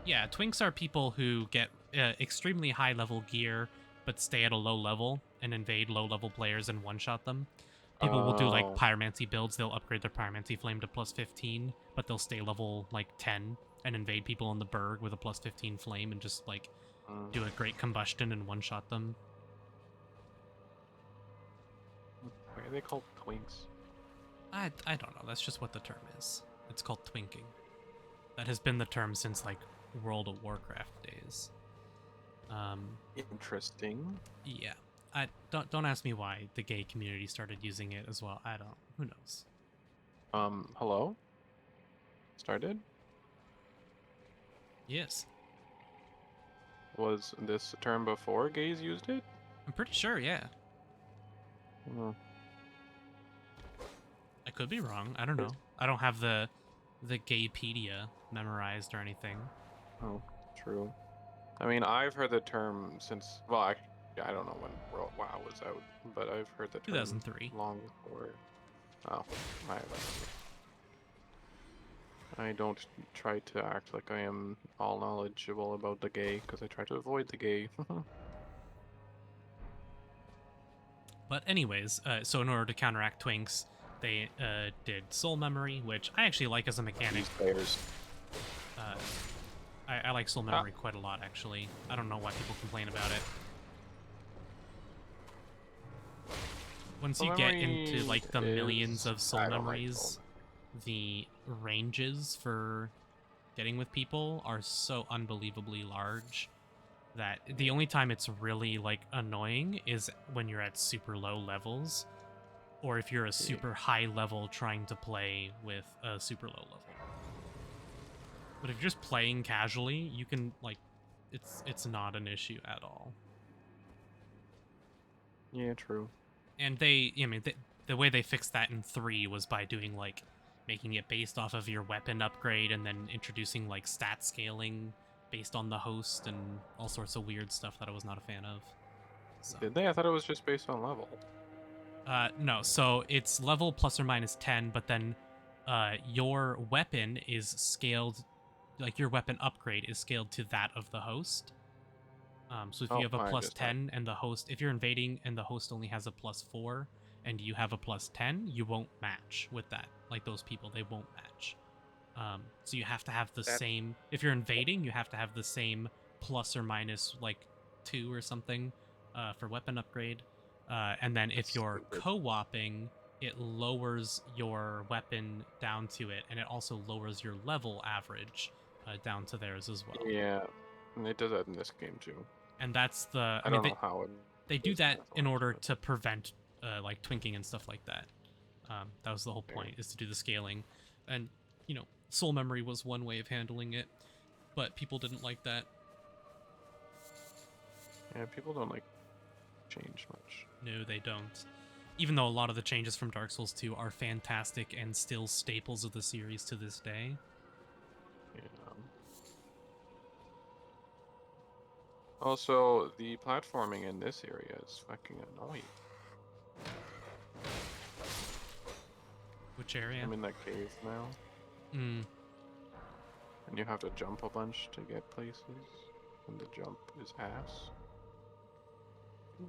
Yeah, twinks are people who get extremely high level gear but stay at a low level and invade low level players and one shot them. People will do like Oh. pyromancy builds. They'll upgrade their pyromancy flame to plus 15, but they'll stay level like 10 and invade people in the Berg with a plus 15 flame and just like do a great combustion and one shot them. Why are they called twinks? I don't know. That's just what the term is. It's called twinking. That has been the term since like World of Warcraft days. Interesting. Yeah. I don't ask me why the gay community started using it as well. I don't. Who knows? Hello? Started? Yes. Was this term before gays used it? I'm pretty sure, yeah. Hmm. I could be wrong. I don't know. I don't have the Gaypedia memorized or anything. Oh, true. I mean, I've heard the term since, well, I don't know when WoW was out, but I've heard the term 2003. long before. Oh, I don't try to act like I am all knowledgeable about the gay, because I try to avoid the gay. But anyways, so in order to counteract twinks, they did soul memory, which I actually like as a mechanic. These players. I like soul memory quite a lot, actually. I don't know why people complain about it. Once you get into like the millions of soul memories, the ranges for getting with people are so unbelievably large that the only time it's really like annoying is when you're at super low levels, or if you're a super high level trying to play with a super low level. But if you're just playing casually, you can like, it's not an issue at all. Yeah, true. And the way they fixed that in 3 was by doing like making it based off of your weapon upgrade and then introducing like stat scaling based on the host and all sorts of weird stuff that I was not a fan of. So. Did they? I thought it was just based on level. No, so it's level plus or minus 10, but then your weapon is scaled, like your weapon upgrade is scaled to that of the host. So if Oh, you have a I plus understand. 10 and the host, if you're invading and the host only has a plus 4 and you have a plus 10, you won't match with that. Like those people, they won't match. So you have to have the That same. If you're invading, you have to have the same plus or minus like 2 or something for weapon upgrade. And then if that's you're stupid. co-oping, it lowers your weapon down to it, and it also lowers your level average down to theirs as well. Yeah, and it does that in this game too. And that's the. I I mean, don't know how it they do is that in math-wise, order but to prevent like twinking and stuff like that. That was the whole okay. point, is to do the scaling. And soul memory was one way of handling it, but people didn't like that. Yeah, people don't like change much. No, they don't. Even though a lot of the changes from Dark Souls 2 are fantastic and still staples of the series to this day. Yeah. Also, the platforming in this area is fucking annoying. Which area? I'm in that cave now, Mm. and you have to jump a bunch to get places, and the jump is ass.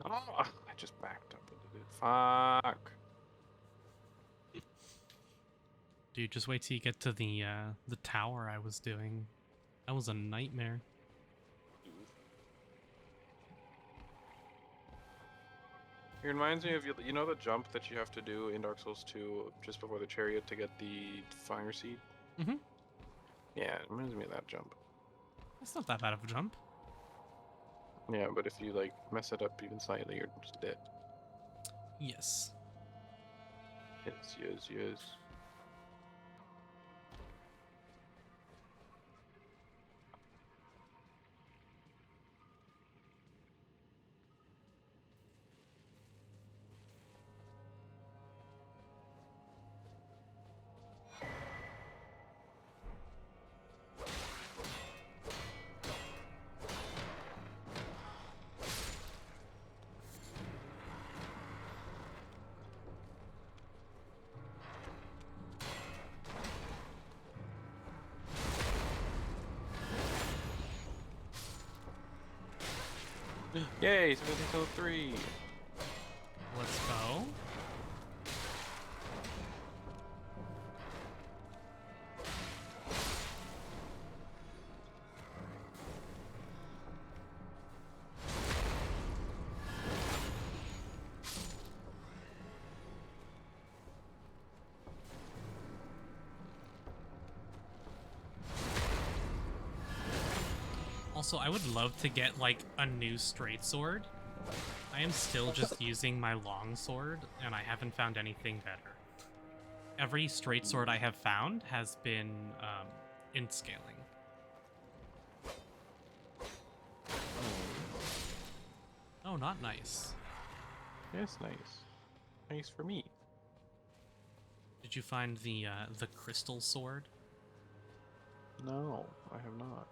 Oh, I just backed up into it. Fuck. Dude, just wait till you get to the tower I was doing. That was a nightmare. It reminds me of you know the jump that you have to do in Dark Souls 2 just before the chariot to get the fire seed? Mm-hmm. Yeah, it reminds me of that jump. That's not that bad of a jump. Yeah, but if you like mess it up even slightly, you're just dead. Yes. Yes. Yay, 1703! Let's go. Also, I would love to get like a new straight sword. I am still just using my long sword, and I haven't found anything better. Every straight sword I have found has been in scaling. Oh, not nice. Yes, nice. Nice for me. Did you find the crystal sword? No, I have not.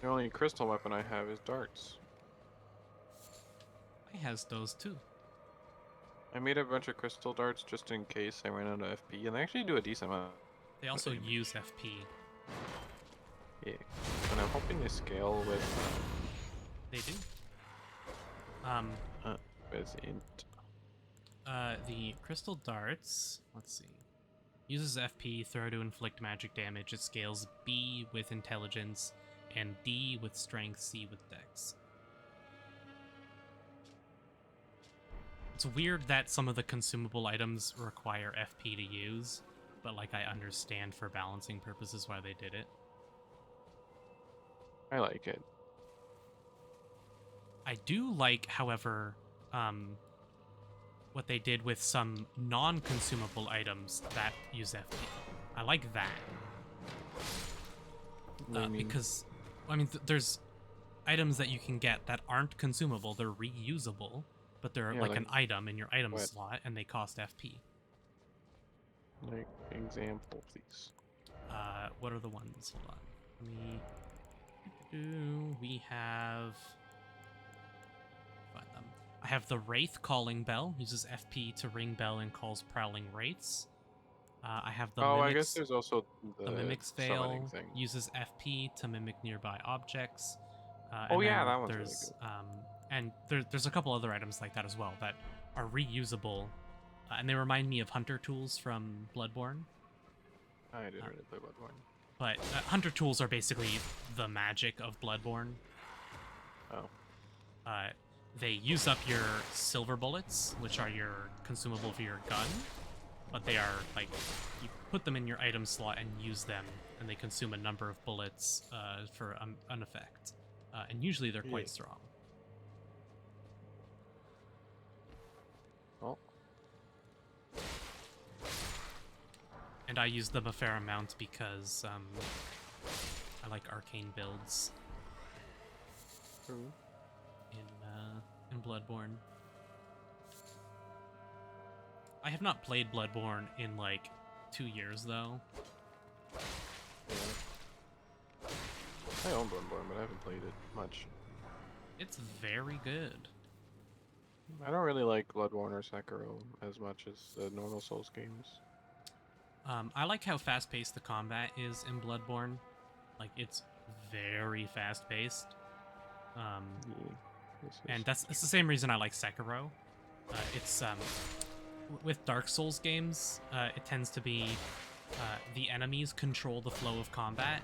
The only crystal weapon I have is darts. I has those too. I made a bunch of crystal darts just in case I ran out of FP, and they actually do a decent amount They of also damage. use FP. Yeah. And I'm hoping they scale They do. with int. The crystal darts. Let's see. Uses FP, throw to inflict magic damage. It scales B with intelligence, and D with strength, C with dex. It's weird that some of the consumable items require FP to use, but like I understand for balancing purposes why they did it. I like it. I do like, however, what they did with some non-consumable items that use FP. I like that. What do you mean? Because, I mean, there's items that you can get that aren't consumable. They're reusable, but they're Yeah, like like an item in your item what? slot, and they cost FP. Like, example, please. What are the ones? Hold on. We have... Find them. I have the Wraith Calling Bell. Uses FP to ring bell and calls prowling wraiths. I have the Oh, I guess mimics. there's also The the mimics summoning veil thing. uses FP to mimic nearby objects, Oh and yeah, then that one's really there's good. there's a couple other items like that as well that are reusable, and they remind me of hunter tools from Bloodborne. I didn't Uh, really play Bloodborne. but hunter tools are basically the magic of Bloodborne. Oh. Uh, they use up your silver bullets, which are your consumable for your gun, but they are like you put them in your item slot and use them, and they consume a number of bullets for an effect, and usually they're Yeah. quite strong. Oh. And I use them a fair amount because I like arcane builds True. in Bloodborne. I have not played Bloodborne in like 2 years though. Yeah. I own Bloodborne, but I haven't played it much. It's very good. I don't really like Bloodborne or Sekiro as much as the normal Souls games. I like how fast-paced the combat is in Bloodborne. Like, it's very fast-paced. Yeah, And it's the same reason I like Sekiro. It's with Dark Souls games, it tends to be the enemies control the flow of combat.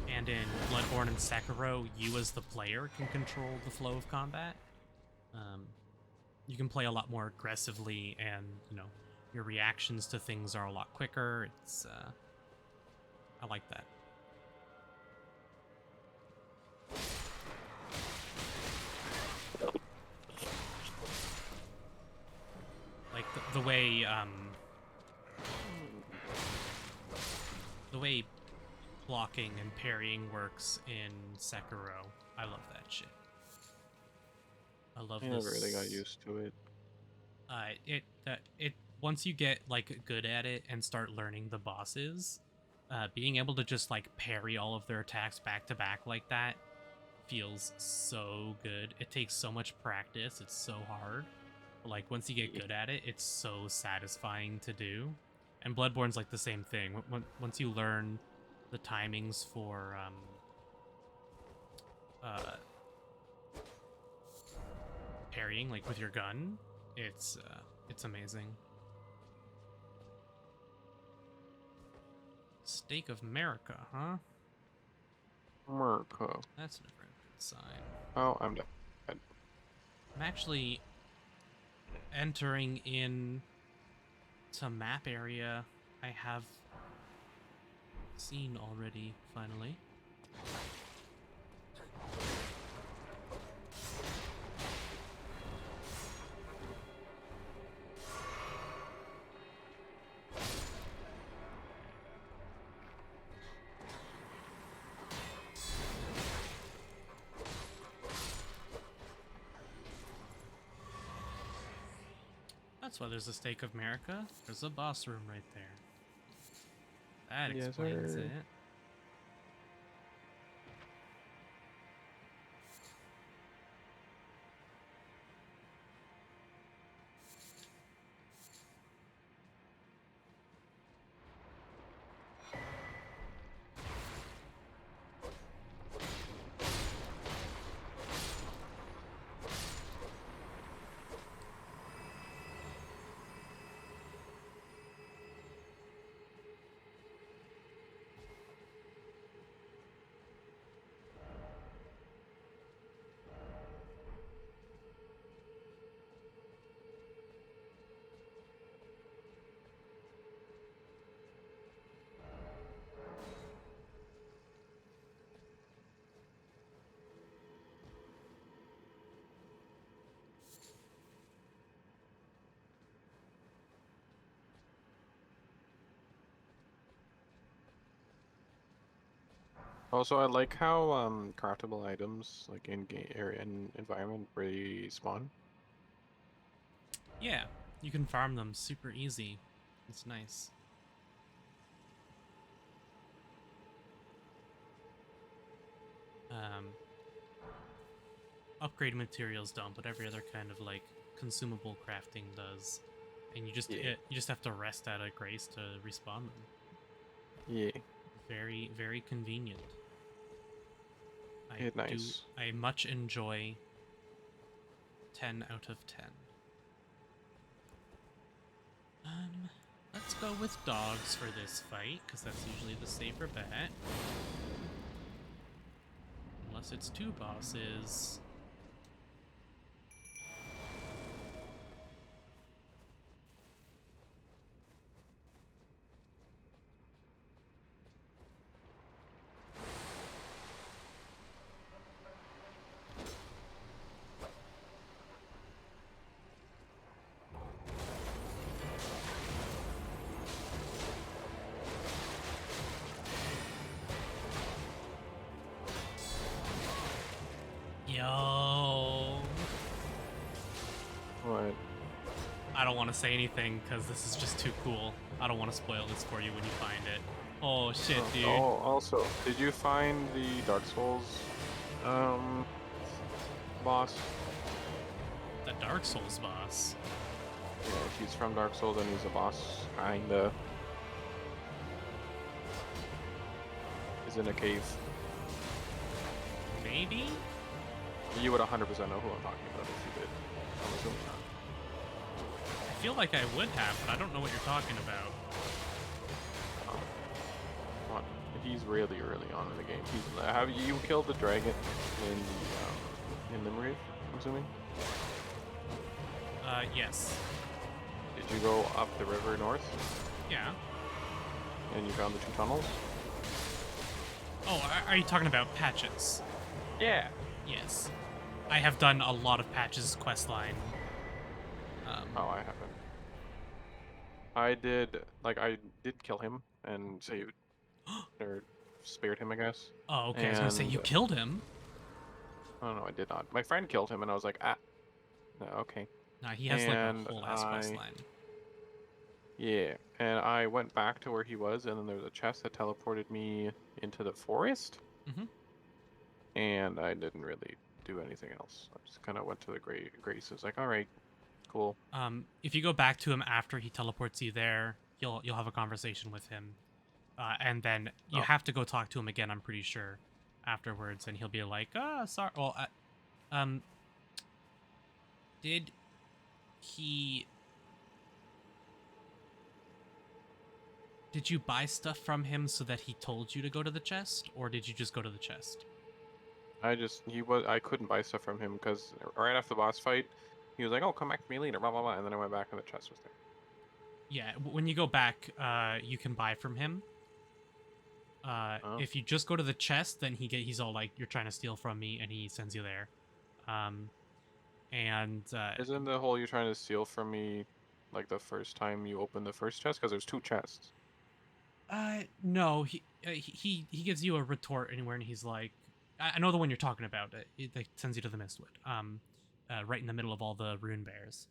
And in Bloodborne and Sekiro, you as the player can control the flow of combat. You can play a lot more aggressively, and your reactions to things are a lot quicker. It's I like that. Like the way blocking and parrying works in Sekiro. I love that shit. I love I this. never really got used to it. It once you get like good at it and start learning the bosses, being able to just like parry all of their attacks back to back like that feels so good. It takes so much practice. It's so hard. But like once you get good at it, it's so satisfying to do. And Bloodborne's like the same thing. Once you learn the timings for parrying, like with your gun, it's amazing. Stake of America, huh? America. That's never a good sign. Oh, I'm dead. I'm actually entering in to map area I have seen already, finally. That's why there's a Stake of America. There's a boss room right there. That Yes, explains sir. it. Also, I like how craftable items like in game area and environment really spawn. Yeah, you can farm them super easy. It's nice. Upgrade materials don't, but every other kind of like consumable crafting does. and you Yeah. just have to rest out of grace to respawn them. Yeah. Very, very convenient. Yeah, nice. I much enjoy 10 out of 10. Let's go with dogs for this fight, because that's usually the safer bet. Unless it's two bosses. Yo. What? I don't want to say anything because this is just too cool. I don't want to spoil this for you when you find it. Oh shit, dude. Oh, also, did you find the Dark Souls boss? The Dark Souls boss. Yeah, he's from Dark Souls and he's a boss, kinda. He's in a cave. Maybe? You would 100% know who I'm talking about if you did. I'm assuming not. I feel like I would have, but I don't know what you're talking about. What? He's really early on in the game. Have you killed the dragon in Limgrave, I'm assuming? Yes. Did you go up the river north Yeah. and you found the two tunnels? Oh, are you talking about Patches? Yeah. Yes. I have done a lot of Patches questline. Oh, I haven't. I did kill him and saved, or spared him, I guess. Oh, okay. I was gonna say you And killed him. oh no, I did not. My friend killed him, and I was like, ah, no, okay. Nah, he has like a And whole ass questline. yeah, and I went back to where he was, and then there was a chest that teleported me into the forest, Mm-hmm. and I didn't really do anything else. I just kind of went to the Grace. I was like, all right, cool. If you go back to him after he teleports you there, you'll have a conversation with him, and then you Oh, have to go talk to him again. I'm pretty sure afterwards, and he'll be like, sorry." Well, did he? Did you buy stuff from him so that he told you to go to the chest, or did you just go to the chest? I couldn't buy stuff from him because right after the boss fight, he was like, oh, come back to me later, blah blah blah, and then I went back and the chest was there. Yeah, when you go back, you can buy from him. Oh. If you just go to the chest, then he's all like, "You're trying to steal from me," and he sends you there. And Isn't the whole you're trying to steal from me like the first time you open the first chest? Because there's two chests. no, he gives you a retort anywhere, and he's like, I know the one you're talking about. It sends you to the Mistwood. Right in the middle of all the rune bears.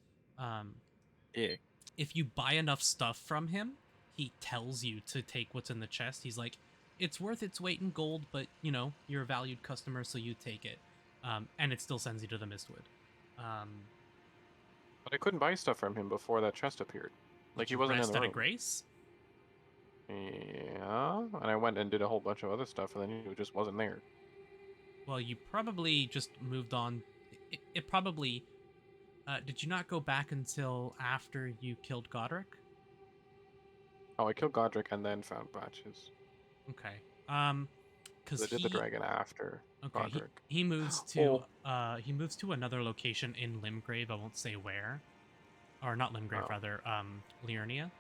Yeah. If you buy enough stuff from him, he tells you to take what's in the chest. He's like, it's worth its weight in gold, but you're a valued customer, so you take it. And it still sends you to the Mistwood. But I couldn't buy stuff from him before that chest appeared. Like he Did you wasn't in rest the out of room. grace? Yeah, and I went and did a whole bunch of other stuff, and then he just wasn't there. Well, you probably just moved on. It probably. Did you not go back until after you killed Godric? Oh, I killed Godric and then found Batches. Okay. I Because did the dragon after Godric. he moves to another location in Limgrave. I won't say where, or not Limgrave, Oh. rather Liurnia.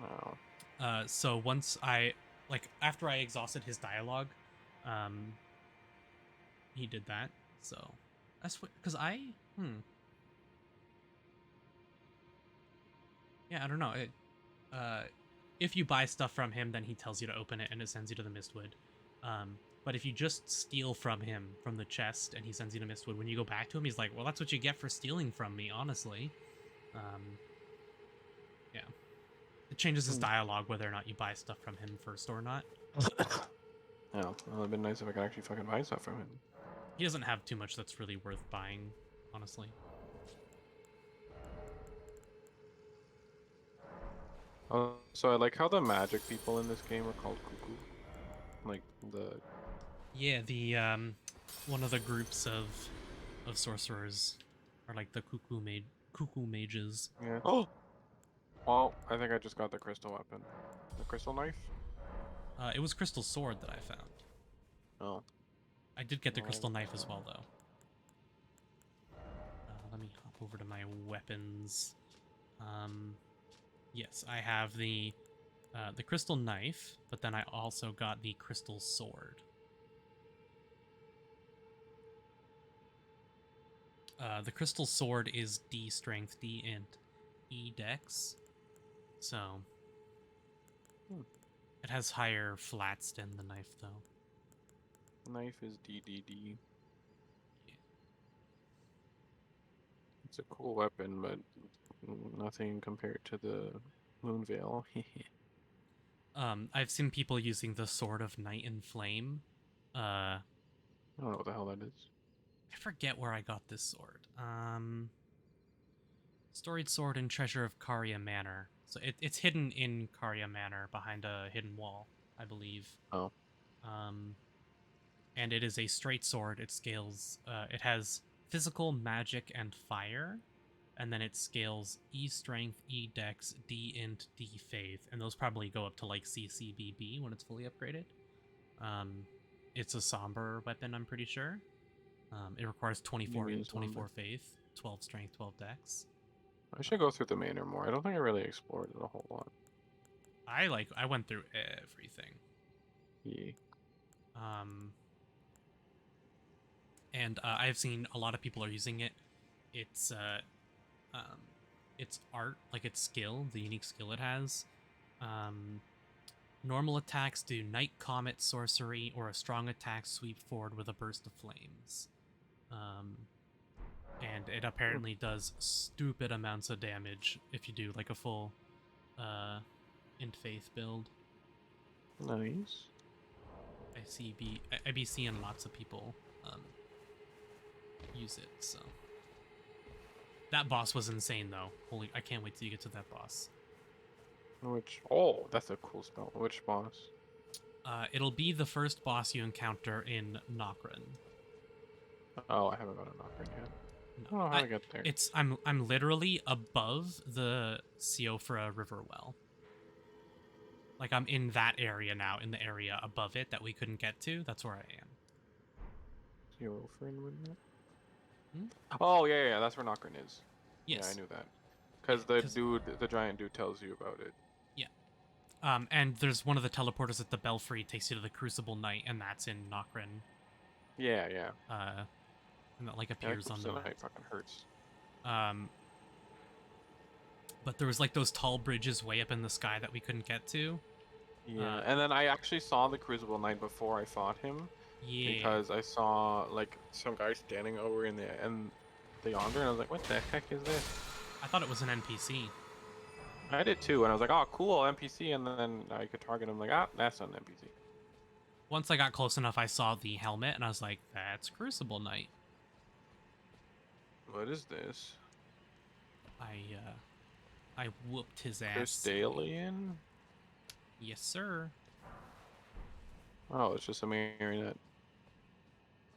Oh. So once after I exhausted his dialogue, he did that. So that's what, because yeah, I don't know. If you buy stuff from him, then he tells you to open it and it sends you to the Mistwood. But if you just steal from him from the chest and he sends you to Mistwood, when you go back to him, he's like, well, that's what you get for stealing from me, honestly. Yeah. It changes his dialogue whether or not you buy stuff from him first or not. Yeah, well, it'd been nice if I could actually fucking buy stuff from him. He doesn't have too much that's really worth buying, honestly. So I like how the magic people in this game are called cuckoo. Like the Yeah, the one of the groups of sorcerers are like the cuckoo mages. yeah. Oh, well, I think I just got the crystal weapon, the crystal knife. It was crystal sword that I found. Oh, I did get the well, I crystal haven't knife got as that. well, though. Let me hop over to my weapons. Um, yes, I have the crystal knife, but then I also got the crystal sword. The crystal sword is D strength, D int, E dex, so Hmm. it has higher flats than the knife, though. Knife is DDD. Yeah. It's a cool weapon, but nothing compared to the Moonveil. I've seen people using the sword of night and flame. Uh, I don't know what the hell that is. I forget where I got this sword. Storied sword and treasure of Karya Manor. So it's hidden in Karya Manor behind a hidden wall, I believe. Oh, Um, and it is a straight sword. It scales. It has physical, magic, and fire, and then it scales E strength, E dex, D int, D faith, and those probably go up to like CCBB when it's fully upgraded. Um, it's a somber weapon, I'm pretty sure. It requires you 24, mean something. 24 faith, 12 strength, 12 dex. I should go through the manor more. I don't think I really explored it a whole lot. I went through everything. Yeah. Um, and I've seen a lot of people are using it. It's um, its art, like its skill, the unique skill it has. Um, Normal attacks do night comet sorcery, or a strong attack sweep forward with a burst of flames. Um, and it Hmm. apparently does stupid amounts of damage if you do like a full int faith build. Nice. I be seeing lots of people use it. So that boss was insane though. Holy, I can't wait till you get to that boss. Which? Oh, that's a cool spell. Which boss? It'll be the first boss you encounter in Nokrin. Oh, I haven't got a knocker yet. No, I don't know how to get there. I'm literally above the Siofra River well. Like I'm in that area now, in the area above it that we couldn't get to. That's where I am. Zero friend with that. Hmm? Oh yeah, that's where Knockern is. Yeah, I Yes. knew that. Yeah, Cause the because dude, the giant dude, tells you about it. yeah. And there's one of the teleporters at the Belfry takes you to the Crucible Knight, and that's in Nokrin. Yeah. Uh, and that like Yeah, that appears on the Crucible map. Knight fucking hurts. Um, but there was like those tall bridges way up in the sky that we couldn't get to. Yeah, and then I actually saw the Crucible Knight before I fought him, Yeah. because I saw like some guy standing over in the yonder, and I was like, what the heck is this? I thought it was an NPC. I did too, and I was like, oh, cool, NPC, and then I could target him, like, ah, that's not an NPC. Once I got close enough, I saw the helmet, and I was like, that's Crucible Knight. What is this? I whooped his ass. Crystalian? Yes, sir. Oh, it's just a marionette.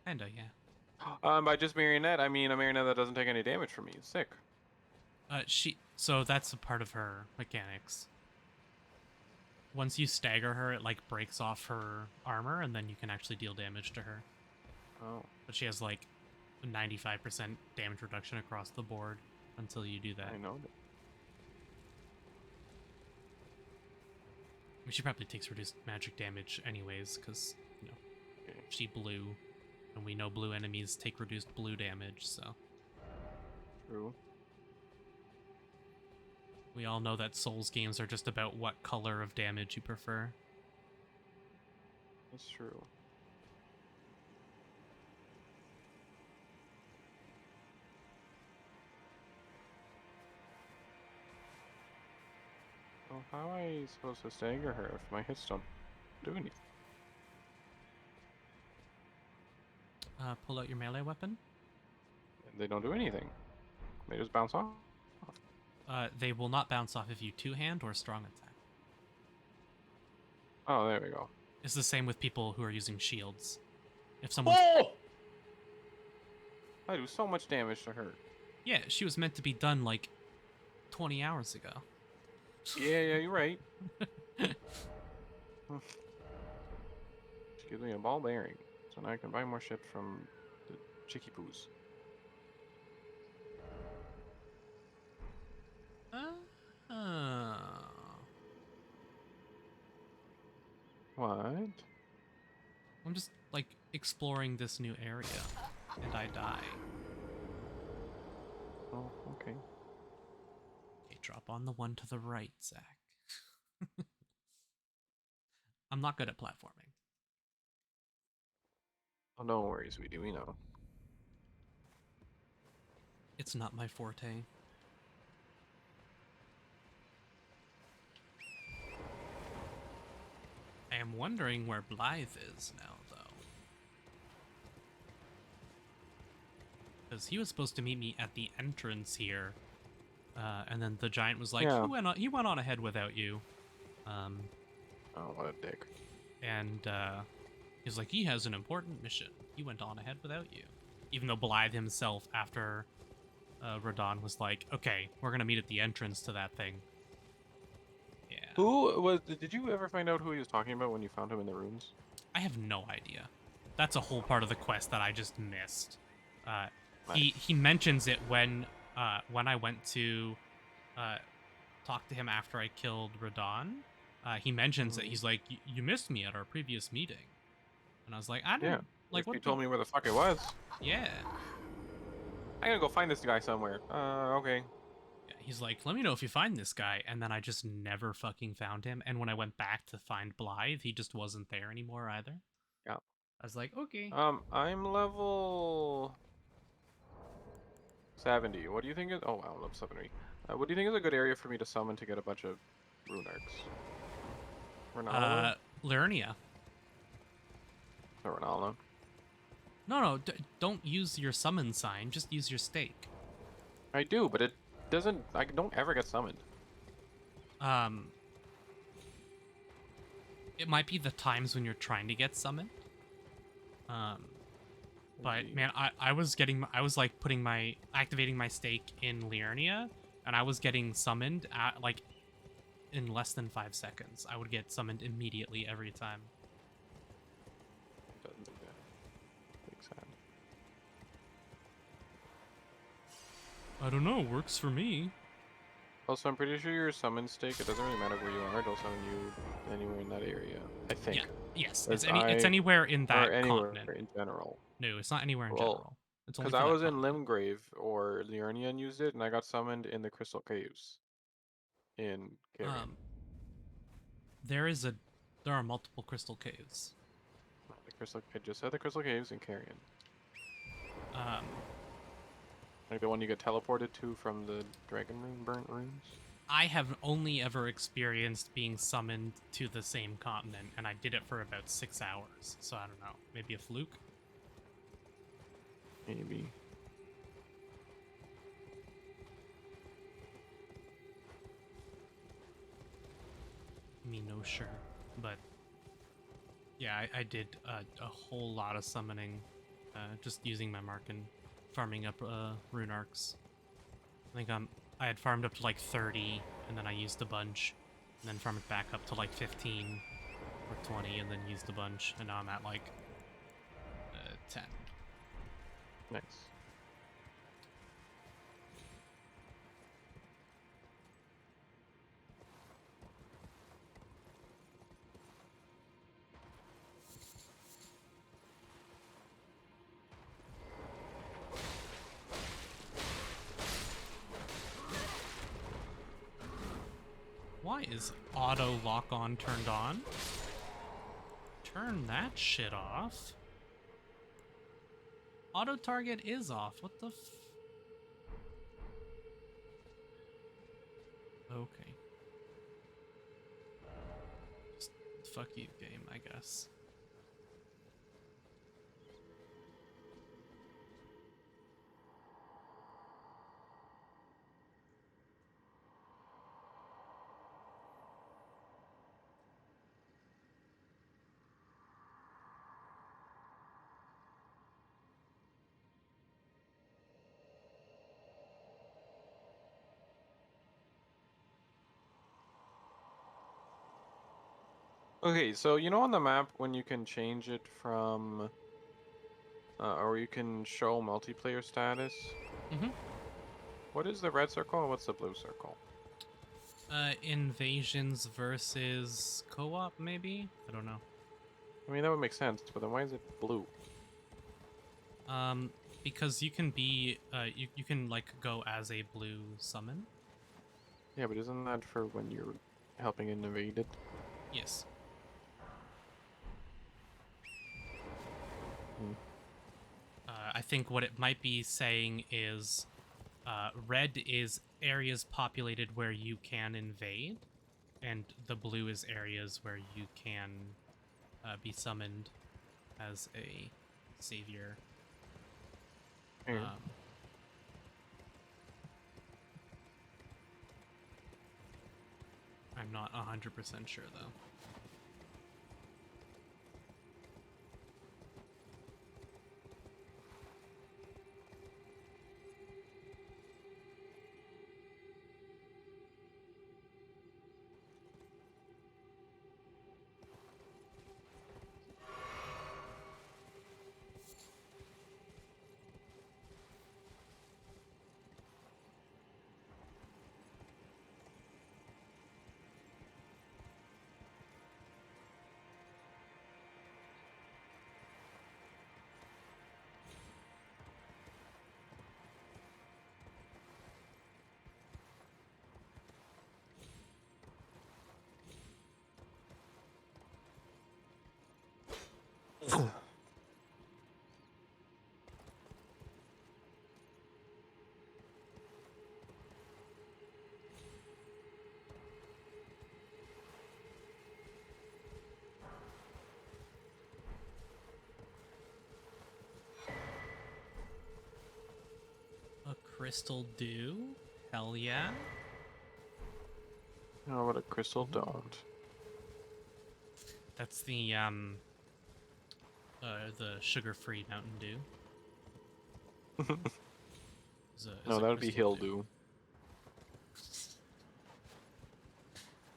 Kinda, yeah. By just marionette, I mean a marionette that doesn't take any damage from me. It's sick. So that's a part of her mechanics. Once you stagger her, it like breaks off her armor, and then you can actually deal damage to her. Oh, But she has like a 95% damage reduction across the board until you do that. I know that. I mean, she probably takes reduced magic damage anyways, because, you know, Okay. she blue, and we know blue enemies take reduced blue damage, so. True. We all know that Souls games are just about what color of damage you prefer. That's true. Well, how am I supposed to stagger her if my hits don't do anything? Pull out your melee weapon. And they don't do anything. They just bounce off. They will not bounce off if you two-hand or strong attack. Oh, there we go. It's the same with people who are using shields. If someone, Oh! I do so much damage to her. yeah, she was meant to be done like 20 hours ago. Yeah, you're right. She gives me a ball bearing, so now I can buy more shit from the Chicky Poos. Uh, What? I'm just like exploring this new area, and I die. Oh, okay. Okay, drop on the one to the right, Zach. I'm not good at platforming. Oh, no worries, we know. It's not my forte. I am wondering where Blythe is now, though. Because he was supposed to meet me at the entrance here, and then the giant was like, Yeah. he went on ahead without you. Oh, what a dick. And he's like, he has an important mission. He went on ahead without you. Even though Blythe himself, after Radon, was like, okay, we're going to meet at the entrance to that thing. Yeah. Who was... Did you ever find out who he was talking about when you found him in the ruins? I have no idea. That's a whole part of the quest that I just missed. He mentions it when I went to talk to him after I killed Radon. He mentions that he's like, you missed me at our previous meeting. And I was like, I don't... Yeah. Like, You what told me where the fuck it was. Yeah. I gotta go find this guy somewhere. Okay. Yeah, he's like, let me know if you find this guy. And then I just never fucking found him. And when I went back to find Blythe, he just wasn't there anymore either. Yeah. I was like, okay. I'm level 70. What do you think is... Oh, wow, level 70. What do you think is a good area for me to summon to get a bunch of rune arcs? Ronaldo? Liurnia. No, Ronaldo. No, don't use your summon sign. Just use your stake. I do, but it doesn't... I don't ever get summoned. It might be the times when you're trying to get summoned. But man, I was like activating my stake in Liurnia, and I was getting summoned at like in less than 5 seconds. I would get summoned immediately every time. Doesn't do that. Big sad. I don't know, works for me. Also, I'm pretty sure your summon stake, it doesn't really matter where you are, it'll summon you anywhere in that area. I think. Yeah. Yes, As it's anywhere in that or anywhere continent. in general. No, it's not anywhere in Well, general. It's only because for I that was in continent. Limgrave or Liurnia and used it, and I got summoned in the Crystal Caves in Carrion. There are multiple crystal caves. I just said the Crystal Caves in Carrion. Um, Like the one you get teleported to from the Dragon Rune burnt runes. I have only ever experienced being summoned to the same continent, and I did it for about 6 hours. So I don't know, maybe a fluke. Maybe. Me no sure, but yeah, I did a whole lot of summoning, just using my mark and farming up rune arcs. I think I had farmed up to like 30, and then I used a bunch, and then farmed back up to like 15 or 20, and then used a bunch, and now I'm at like 10. Nice. Why is auto lock on turned on? Turn that shit off. Auto target is off. What the Okay. Just fuck you, game, I guess. Okay, so you know on the map when you can change it from, or you can show multiplayer status. Mm-hmm. What is the red circle and what's the blue circle? Invasions versus co-op, maybe? I don't know. I mean that would make sense, but then why is it blue? Because you can be, you can like go as a blue summon. Yeah, but isn't that for when you're helping invade it? Yes. Hmm. I think what it might be saying is, red is areas populated where you can invade, and the blue is areas where you can be summoned as a savior. Here. I'm not 100% sure though. A crystal dew? Hell yeah. Oh, what a crystal dot. That's the sugar-free Mountain Dew. Is No, a that would be crystal hill dew. dew.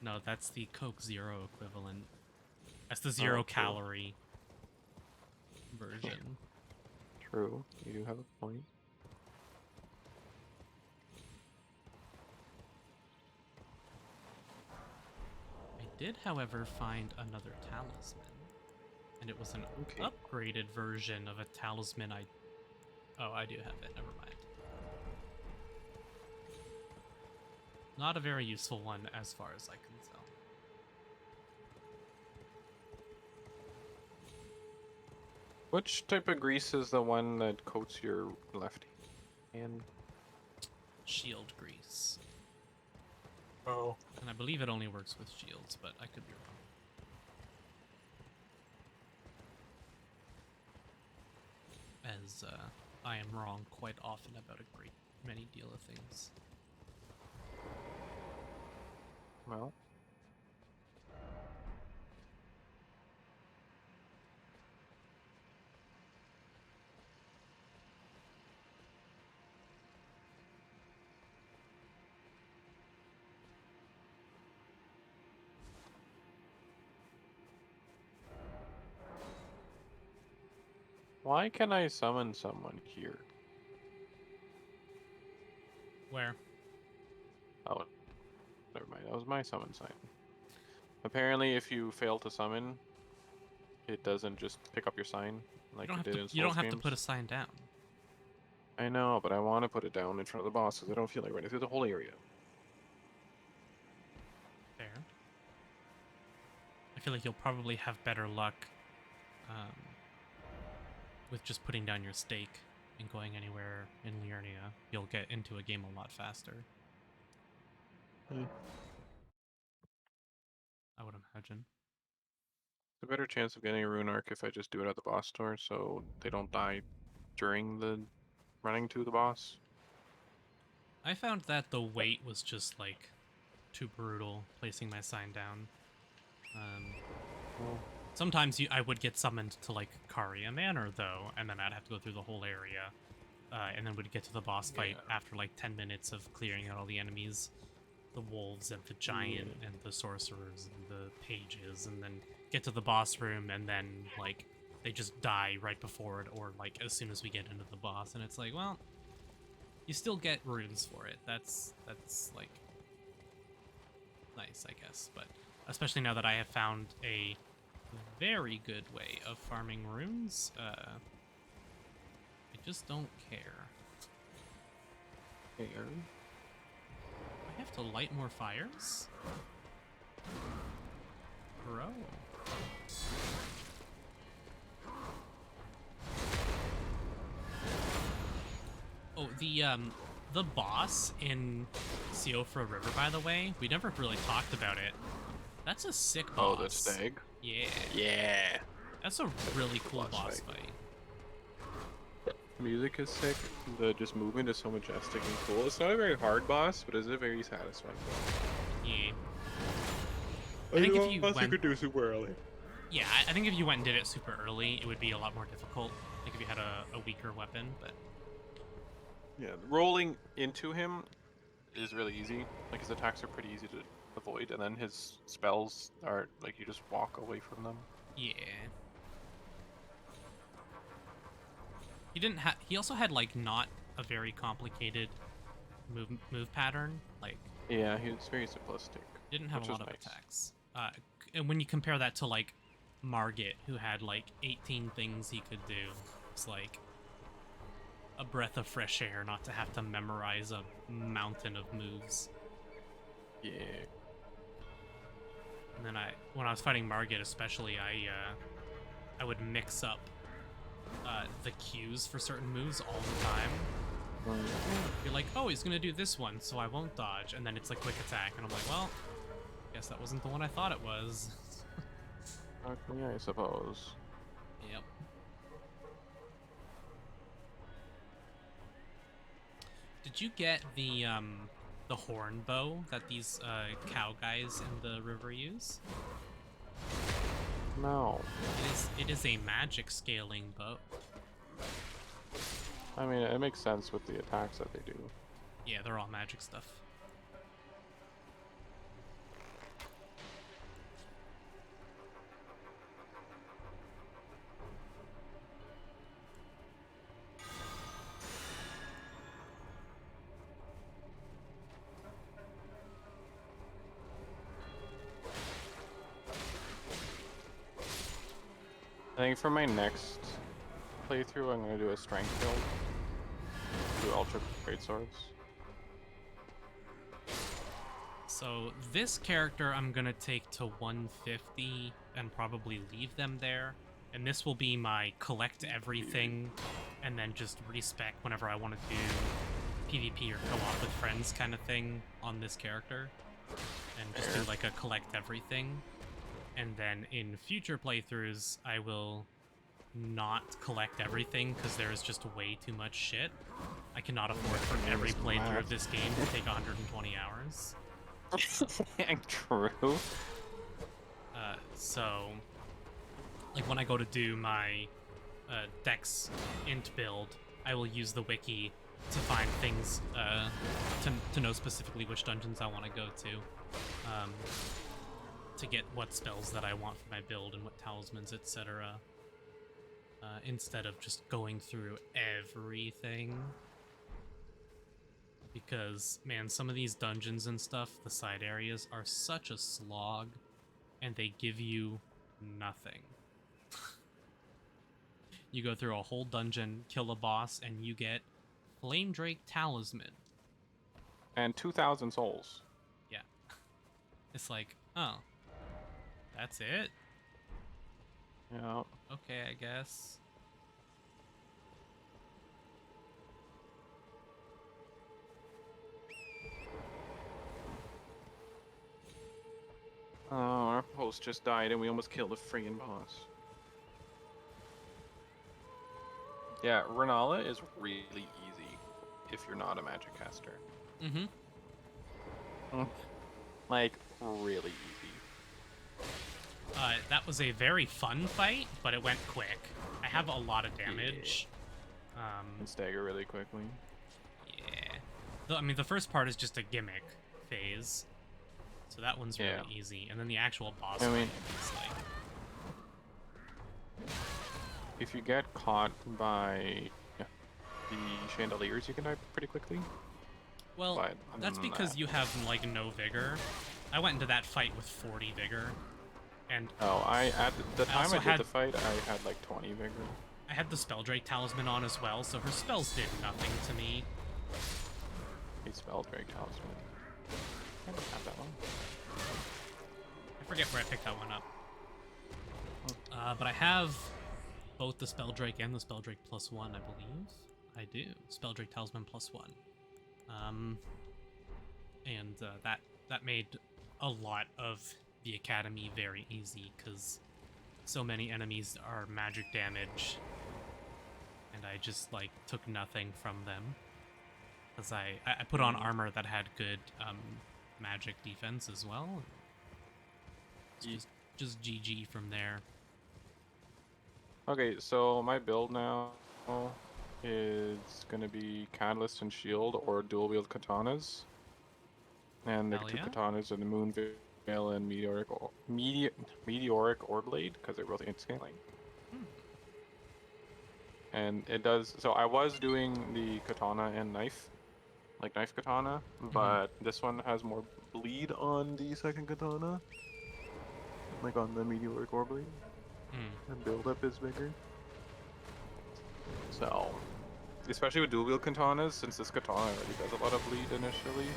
No, that's the Coke Zero equivalent. That's the Oh, true. 0-calorie version. True. You do have a point. I did, however, find another talisman. And it was an Okay. upgraded version of a talisman I... Oh, I do have it. Never mind. Not a very useful one as far as I can tell. Which type of grease is the one that coats your left hand? Shield grease. Oh. And I believe it only works with shields, but I could be wrong. As I am wrong quite often about a great many deal of things. Well. Why can I summon someone here? Where? Oh, never mind. That was my summon sign. Apparently, if you fail to summon, it doesn't just pick up your sign like it did in You don't Souls have to games. put a sign down. I know, but I want to put it down in front of the boss because I don't feel like running through the whole area. Fair. I feel like you'll probably have better luck with just putting down your stake and going anywhere in Liurnia. You'll get into a game a lot faster. I would imagine. It's a better chance of getting a rune arc if I just do it at the boss store, so they don't die during the running to the boss. I found that the wait was just like too brutal placing my sign down. Well, Sometimes I would get summoned to like Karia Manor though, and then I'd have to go through the whole area, and then would get to the boss fight Yeah. after like 10 minutes of clearing out all the enemies. the wolves and the giant and the sorcerers and the pages, and then get to the boss room, and then like they just die right before it, or like as soon as we get into the boss, and it's like, well, you still get runes for it. That's like nice, I guess. But especially now that I have found a very good way of farming runes, I just don't care. Here. I have to light more fires? Bro. Oh, the boss in Siofra River, by the way, we never really talked about it. That's a sick boss. Oh, the stag? Yeah. Yeah. That's a really cool Boss boss fight. fight. The music is sick. The just movement is so majestic and cool. It's not a very hard boss, but it's a very satisfying boss. Yeah. I think if you boss went, could do super early. yeah, I think if you went and did it super early, it would be a lot more difficult. Like if you had a weaker weapon, but Yeah, Rolling into him is really easy. Like his attacks are pretty easy to avoid, and then his spells are like you just walk away from them. yeah. He didn't have. He also had like not a very complicated move pattern. Like Yeah, he's very simplistic. didn't have which a is lot of nice. attacks. And when you compare that to like Margit, who had like 18 things he could do, it's like a breath of fresh air not to have to memorize a mountain of moves. Yeah. And then when I was fighting Margit, especially, I would mix up the cues for certain moves all the time. You're like, oh, he's gonna do this one, so I won't dodge, and then it's a quick attack, and I'm like, well, guess that wasn't the one I thought it was. Yeah, I suppose. Yep. Did you get the horn bow that these cow guys in the river use? No. It is a magic scaling bow. I mean, it makes sense with the attacks that they do. Yeah, they're all magic stuff. I think for my next playthrough, I'm gonna do a strength build. Do ultra great swords. So this character I'm gonna take to 150 and probably leave them there. And this will be my collect everything and then just respec whenever I want to do PvP or co-op with friends kind of thing on this character. And just do like a collect everything. And then in future playthroughs, I will not collect everything because there is just way too much shit. I cannot afford for every playthrough of this game to take 120 hours. True. So, like when I go to do my Dex int build, I will use the wiki to find things to know specifically which dungeons I want to go to get what spells that I want for my build and what talismans, etc. Instead of just going through everything. Because, man, some of these dungeons and stuff, the side areas, are such a slog, and they give you nothing. You go through a whole dungeon, kill a boss, and you get Flame Drake Talisman. And 2,000 souls. Yeah. It's like, oh, that's it? Yeah. Okay, I guess. Oh, our host just died and we almost killed a friggin' boss. Yeah, Renala is really easy if you're not a magic caster. Mm-hmm. Like, really easy. That was a very fun fight, but it went quick. I have a lot of damage. And stagger really quickly. Yeah. I mean, the first part is just a gimmick. phase. So that one's Yeah. really easy. And then the actual boss I mean- fight is like... If you get caught by the chandeliers, you can die pretty quickly. Well, But that's because you have, like, no vigor. I went into that fight with 40 vigor. And Oh, at the time also I did had- the fight, I had like 20 vigor. I had the Spelldrake Talisman on as well, so her spells did nothing to me. A Spelldrake Talisman. I don't have that one. I forget where I picked that one up. But I have both the Spelldrake and the Spelldrake +1, I believe. I do. Spelldrake Talisman +1. And that made a lot of the Academy very easy, because so many enemies are magic damage, and I just, like, took nothing from them. Because I put on armor that had good magic defense as well. It's just GG from there. Okay, so my build now is gonna be Catalyst and Shield or dual wield katanas. And the Hell two yeah. katanas are the Moon Veil and Meteoric Orblade, because they're both in scaling. And it does, so I was doing the katana and knife, like knife katana, but this one has more bleed on the second katana, like on the Meteoric Orblade. The build-up is bigger. So, especially with dual wield katanas, since this katana already does a lot of bleed initially,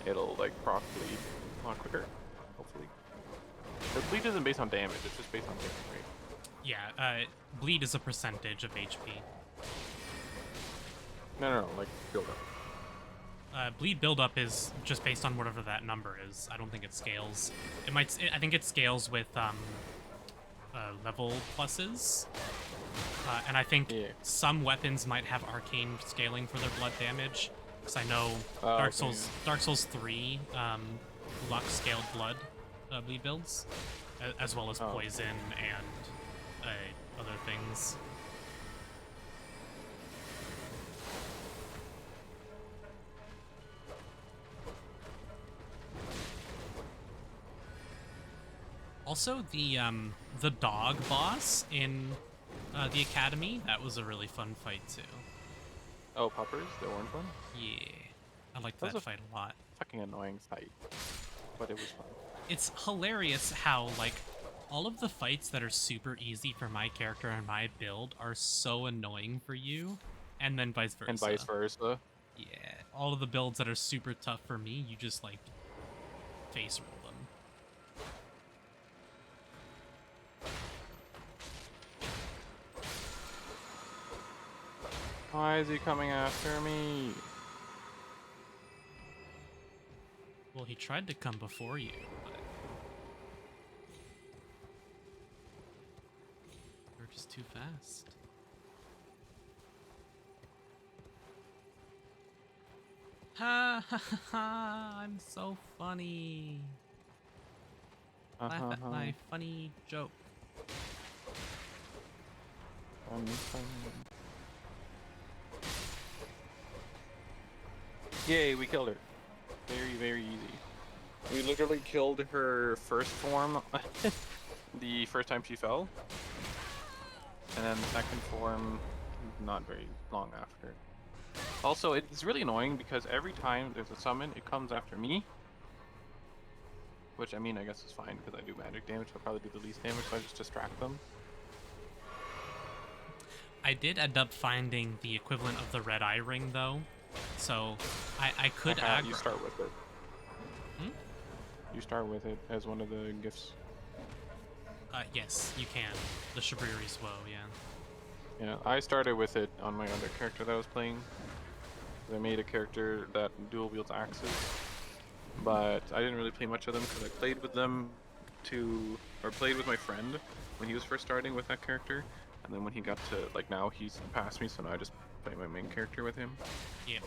it'll like proc bleed a lot quicker, hopefully. The bleed isn't based on damage, it's just based on damage rate. Yeah, bleed is a percentage of HP. No, like build-up. Bleed buildup is just based on whatever that number is. I don't think it scales. I think it scales with level pluses. And I think Yeah. some weapons might have arcane scaling for their blood damage. Because I know Oh, Dark okay, Souls 3 luck scaled blood bleed builds, as well as Oh. poison and other things. Also, the dog boss in the Academy, that was a really fun fight too. Oh, Puppers, the orange one? Yeah, I liked That that was a fight a lot. Fucking annoying fight. But it was fun. It's hilarious how, like, all of the fights that are super easy for my character and my build are so annoying for you, and then vice versa. And vice versa. Yeah, all of the builds that are super tough for me, you just, like, face roll them. Why is he coming after me? Well, he tried to come before you, but you're just too fast. Ha ha ha ha! I'm so funny. Laugh at my funny joke. Yay, we killed her. Very, very easy. We literally killed her first form the first time she fell. And then the second form not very long after. Also, it's really annoying because every time there's a summon, it comes after me. Which, I mean, I guess is fine because I do magic damage. I'll probably do the least damage, so I just distract them. I did end up finding the equivalent of the red eye ring, though. So, I could aggro. You start with it. Hmm? You start with it as one of the gifts. Yes, you can. The Shabriri's Woe, yeah. Yeah, I started with it on my other character that I was playing. I made a character that dual wields axes, but I didn't really play much of them because I played with them played with my friend when he was first starting with that character, and then when he got to, like, now he's past me, so now I just play my main character with him. Yeah.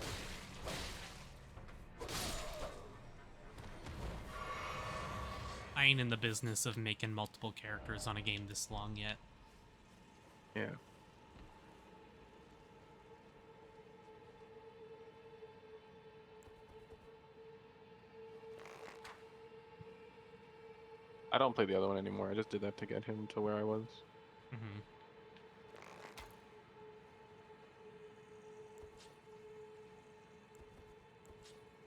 I ain't in the business of making multiple characters on a game this long yet. Yeah. I don't play the other one anymore. I just did that to get him to where I was. Mm-hmm.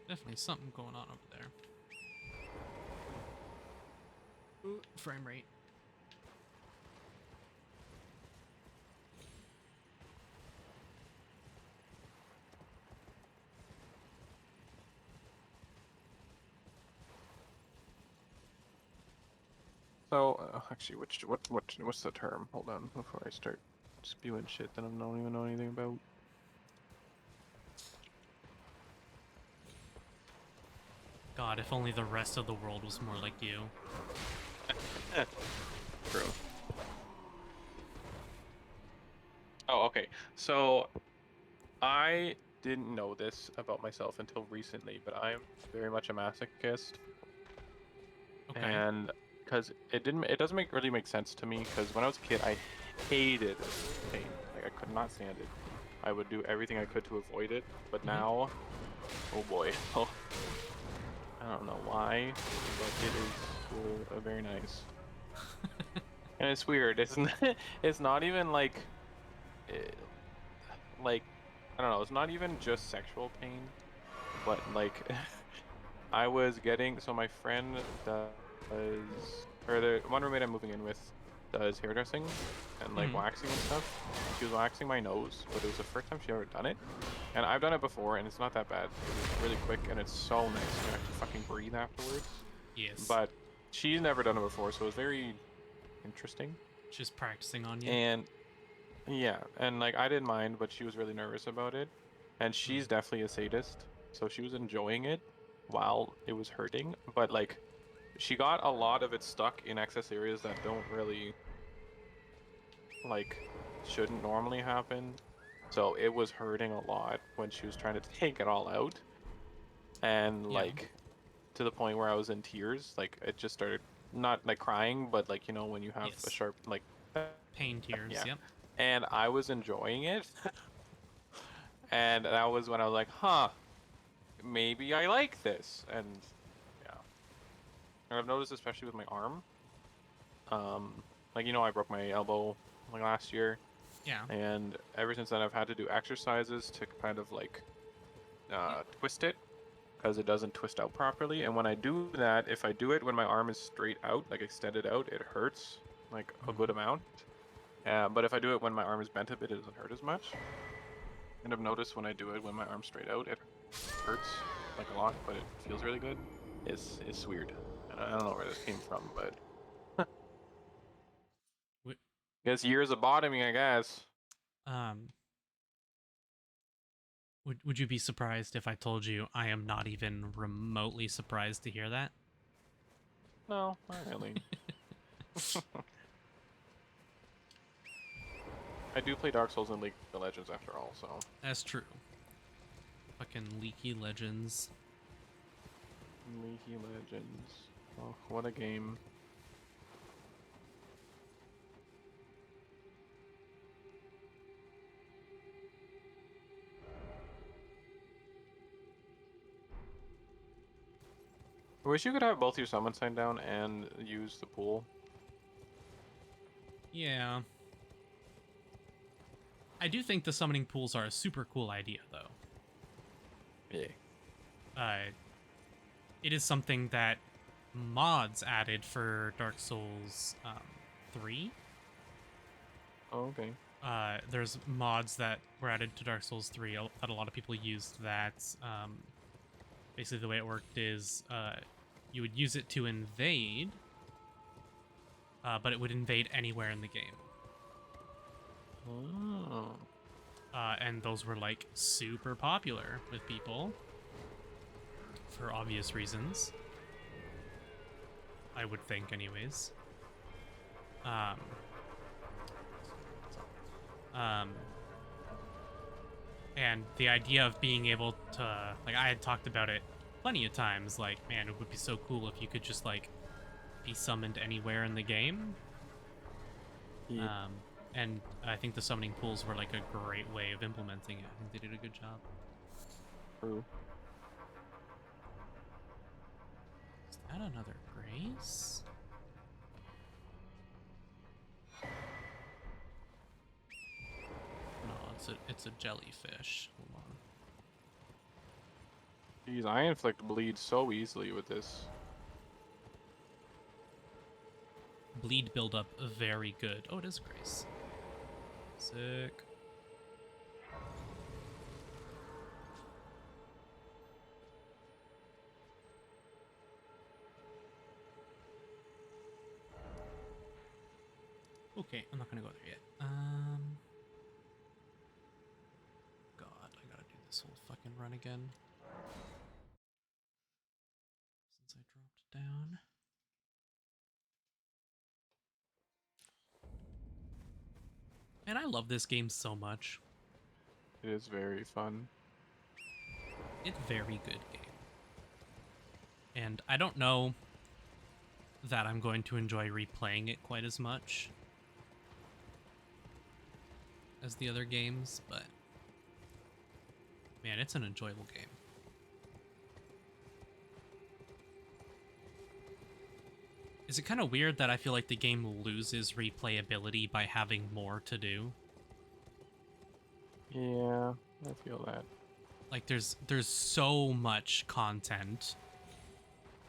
Definitely something going on over there. Ooh, frame rate. So actually, what's the term? Hold on, before I start spewing shit that I don't even know anything about. God, if only the rest of the world was more like you. True. Oh, okay. So I didn't know this about myself until recently, but I'm very much a masochist, Okay. and because it doesn't really make sense to me. Because when I was a kid, I hated pain. Like I could not stand it. I would do everything I could to avoid it. But Mhm. now, oh boy, oh, I don't know why, but it is very nice. And it's weird. It's not, it's not even like, eh, like I don't know. It's not even just sexual pain, but like I was getting, so my friend does, or the one roommate I'm moving in with does hairdressing and like Mhm. waxing and stuff. She was waxing my nose, but it was the first time she ever done it. And I've done it before, and it's not that bad. It's really quick, and it's so nice. You can actually fucking breathe afterwards. Yes. But she's never done it before, so it was very interesting. Just practicing on you. And yeah, and like I didn't mind, but she was really nervous about it. And she's definitely a sadist, so she was enjoying it while it was hurting. But like she got a lot of it stuck in excess areas that don't really like shouldn't normally happen. So it was hurting a lot when she was trying to take it all out. And Yeah. like to the point where I was in tears. Like it just started not like crying, but like you know when you have a Yes. sharp like Pain tears. yeah. Yep. And I was enjoying it. And that was when I was like, huh, maybe I like this. And yeah. And I've noticed especially with my arm. Like you know I broke my elbow like last year. Yeah. And ever since then I've had to do exercises to kind of like twist it because it doesn't twist out properly. And when I do that, if I do it when my arm is straight out, like extended out, it hurts like a good Mhm. amount. But if I do it when my arm is bent a bit, it doesn't hurt as much. And I've noticed when I do it when my arm's straight out, it hurts like a lot, but it feels really good. It's weird. I don't know where this came from, but Wi- guess years of bottoming, I guess. Um. Would you be surprised if I told you I am not even remotely surprised to hear that? No, not really. I do play Dark Souls and League of Legends after all, so. That's true. Fucking leaky legends. League of Legends. Oh, what a game. I wish you could have both your summon sign down and use the pool. Yeah. I do think the summoning pools are a super cool idea, though. Yeah. It is something that mods added for Dark Souls 3. Oh, okay. There's mods that were added to Dark Souls 3 that a lot of people used that basically the way it worked is you would use it to invade, but it would invade anywhere in the game. Oh. And those were like super popular with people for obvious reasons. I would think, anyways. Um, um, and the idea of being able to, like, I had talked about it plenty of times. Like, man, it would be so cool if you could just like be summoned anywhere in the game. Yeah. And I think the summoning pools were like a great way of implementing it. I think they did a good job. True. Is that another grace? it's a jellyfish. Hold on. Jeez, I inflict bleed so easily with this. Bleed buildup very good. Oh, it is Grace. Sick. Okay, I'm not gonna go there yet. God, I gotta do this whole fucking run again. Since I dropped down. And I love this game so much. It is very fun. It's a very good game. And I don't know that I'm going to enjoy replaying it quite as much as the other games, but man, it's an enjoyable game. Is it kind of weird that I feel like the game loses replayability by having more to do? Yeah, I feel that. Like there's so much content,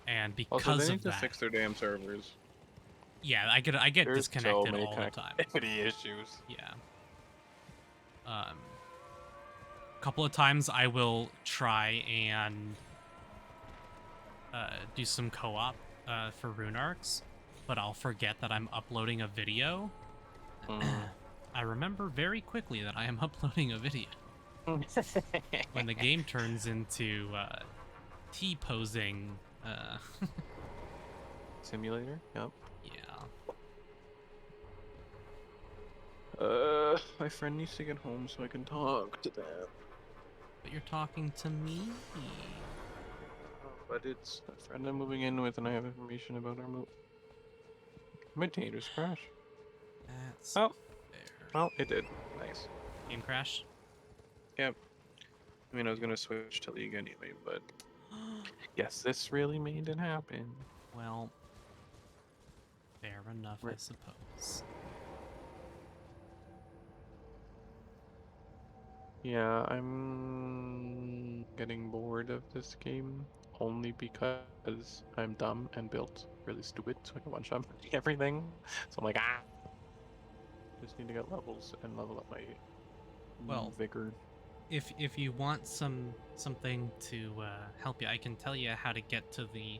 and Also, because they of need to that, fix their damn servers. yeah, I get There's so disconnected many all the time. connectivity issues. Yeah. A couple of times I will try and do some co-op for Rune Arcs, but I'll forget that I'm uploading a video. I remember very quickly that I am uploading a video. When the game turns into T-posing, Simulator? Yep. yeah. My friend needs to get home so I can talk to them. But you're talking to me. But it's a friend I'm moving in with, and I have information about our move. My taters crash. That's Oh. fair. Well, it did. Nice. Game crash? Yep. I mean, I was gonna switch to League anyway, but guess this really made it happen. Well, fair enough, I Right. suppose. Yeah, I'm getting bored of this game only because I'm dumb and built really stupid, so I can one-shot everything. So I'm like, just need to get levels and level up my Well, vigor. if you want something to help you, I can tell you how to get to the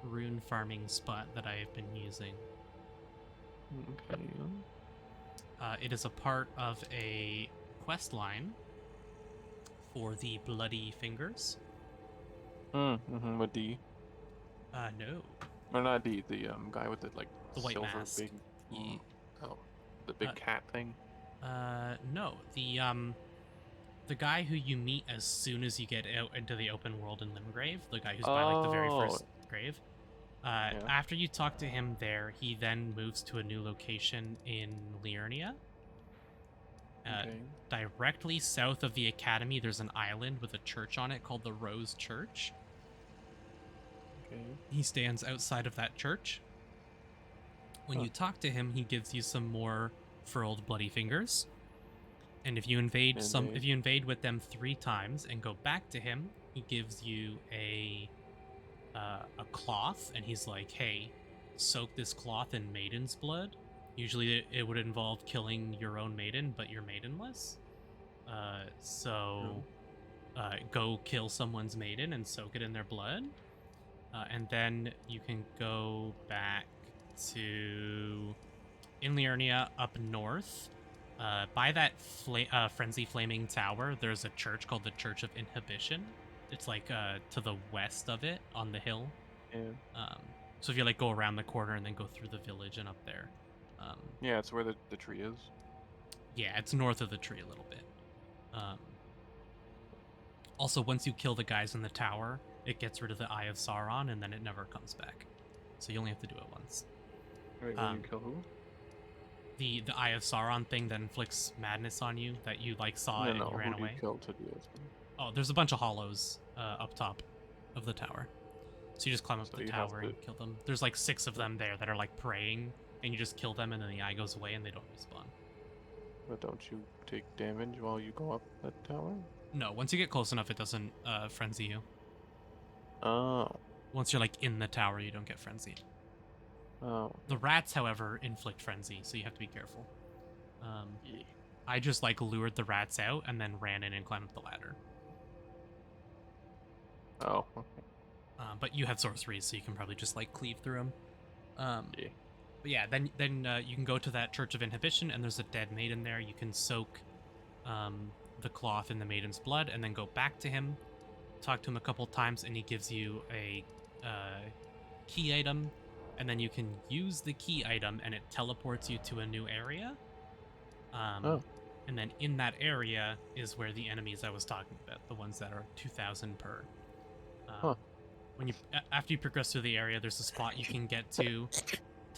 rune farming spot that I have been using. Okay. It is a part of a quest line for the Bloody Fingers. With D. No. Or not D, the guy with the like The white silver mask. big Yeah. oh, the big cat thing. No. The guy who you meet as soon as you get out into the open world in Limgrave, the guy who's by like the very first grave. After you talk to him there, he then moves to a new location in Liurnia. Okay. Directly south of the academy, there's an island with a church on it called the Rose Church. Okay. He stands outside of that church. When you talk to him, he gives you some more furled bloody fingers. And if you invade with them 3 times and go back to him, he gives you a cloth, and he's like, "Hey, soak this cloth in maiden's blood." Usually, it would involve killing your own maiden, but you're maidenless. Go kill someone's maiden and soak it in their blood. And then you can go back to in Liurnia up north. By that Frenzy Flaming Tower, there's a church called the Church of Inhibition. It's like to the west of it on the hill. Yeah. So if you like go around the corner and then go through the village and up there. Yeah, it's where the tree is. Yeah, it's north of the tree a little bit. Also, once you kill the guys in the tower, it gets rid of the Eye of Sauron, and then it never comes back. So you only have to do it once. Wait, when you kill who? The Eye of Sauron thing that inflicts madness on you that you like saw it and you ran who do away. you kill to do this? Oh, there's a bunch of hollows up top of the tower. So you just climb up So the you have tower to- and kill them. There's like 6 of them there that are like praying, and you just kill them, and then the eye goes away, and they don't respawn. But don't you take damage while you go up that tower? No, once you get close enough, it doesn't frenzy you. Oh. Once you're like in the tower, you don't get frenzied. Oh. The rats, however, inflict frenzy, so you have to be careful. Yeah. I just like lured the rats out and then ran in and climbed up the ladder. Oh, okay. But you have sorceries, so you can probably just like cleave through them. Yeah. But yeah, then you can go to that Church of Inhibition, and there's a dead maiden there. You can soak the cloth in the maiden's blood, and then go back to him, talk to him a couple times, and he gives you a key item, and then you can use the key item, and it teleports you to a new area. Oh. And then in that area is where the enemies I was talking about, the ones that are 2,000 per. Huh. When you after you progress through the area, there's a spot you can get to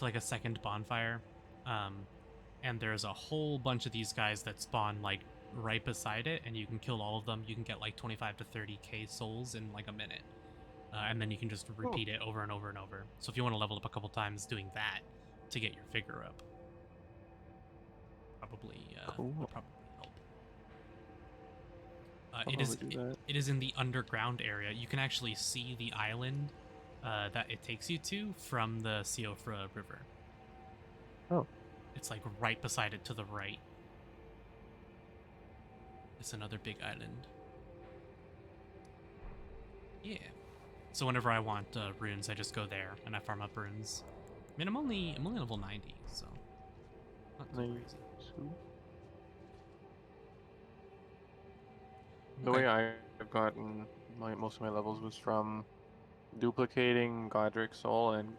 like a second bonfire, and there's a whole bunch of these guys that spawn like right beside it, and you can kill all of them. You can get like 25 to 30k souls in like a minute, and then you can just repeat it over and over and over. So if you want to level up a couple times doing that to get your figure up, probably Cool. would probably help. I'll It is probably do that. it is in the underground area. You can actually see the island that it takes you to from the Siofra River. Oh. It's like right beside it to the right. It's another big island. Yeah. So whenever I want runes, I just go there and I farm up runes. I mean, I'm only level 90, so not too Nice. crazy. The Okay. way I've gotten most of my levels was from duplicating Godric's soul and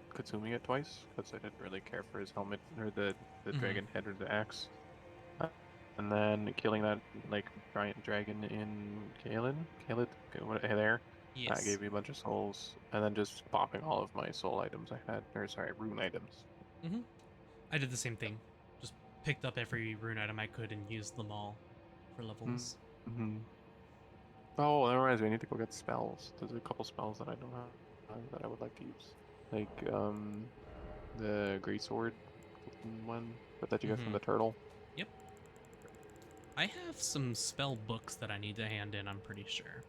consuming it twice, because I didn't really care for his helmet or the Mhm. dragon head or the axe. And then killing that like giant dragon in Kaled, there. Yes. That gave me a bunch of souls, and then just popping all of my soul items I had, or sorry, rune items. I did the same thing. Just picked up every rune item I could and used them all for levels. Mm-hmm. Oh, that reminds me, I need to go get spells. There's a couple spells that I don't have that I would like to use. Like, the Great Sword one, but that you get from the turtle. Yep. I have some spell books that I need to hand in, I'm pretty sure.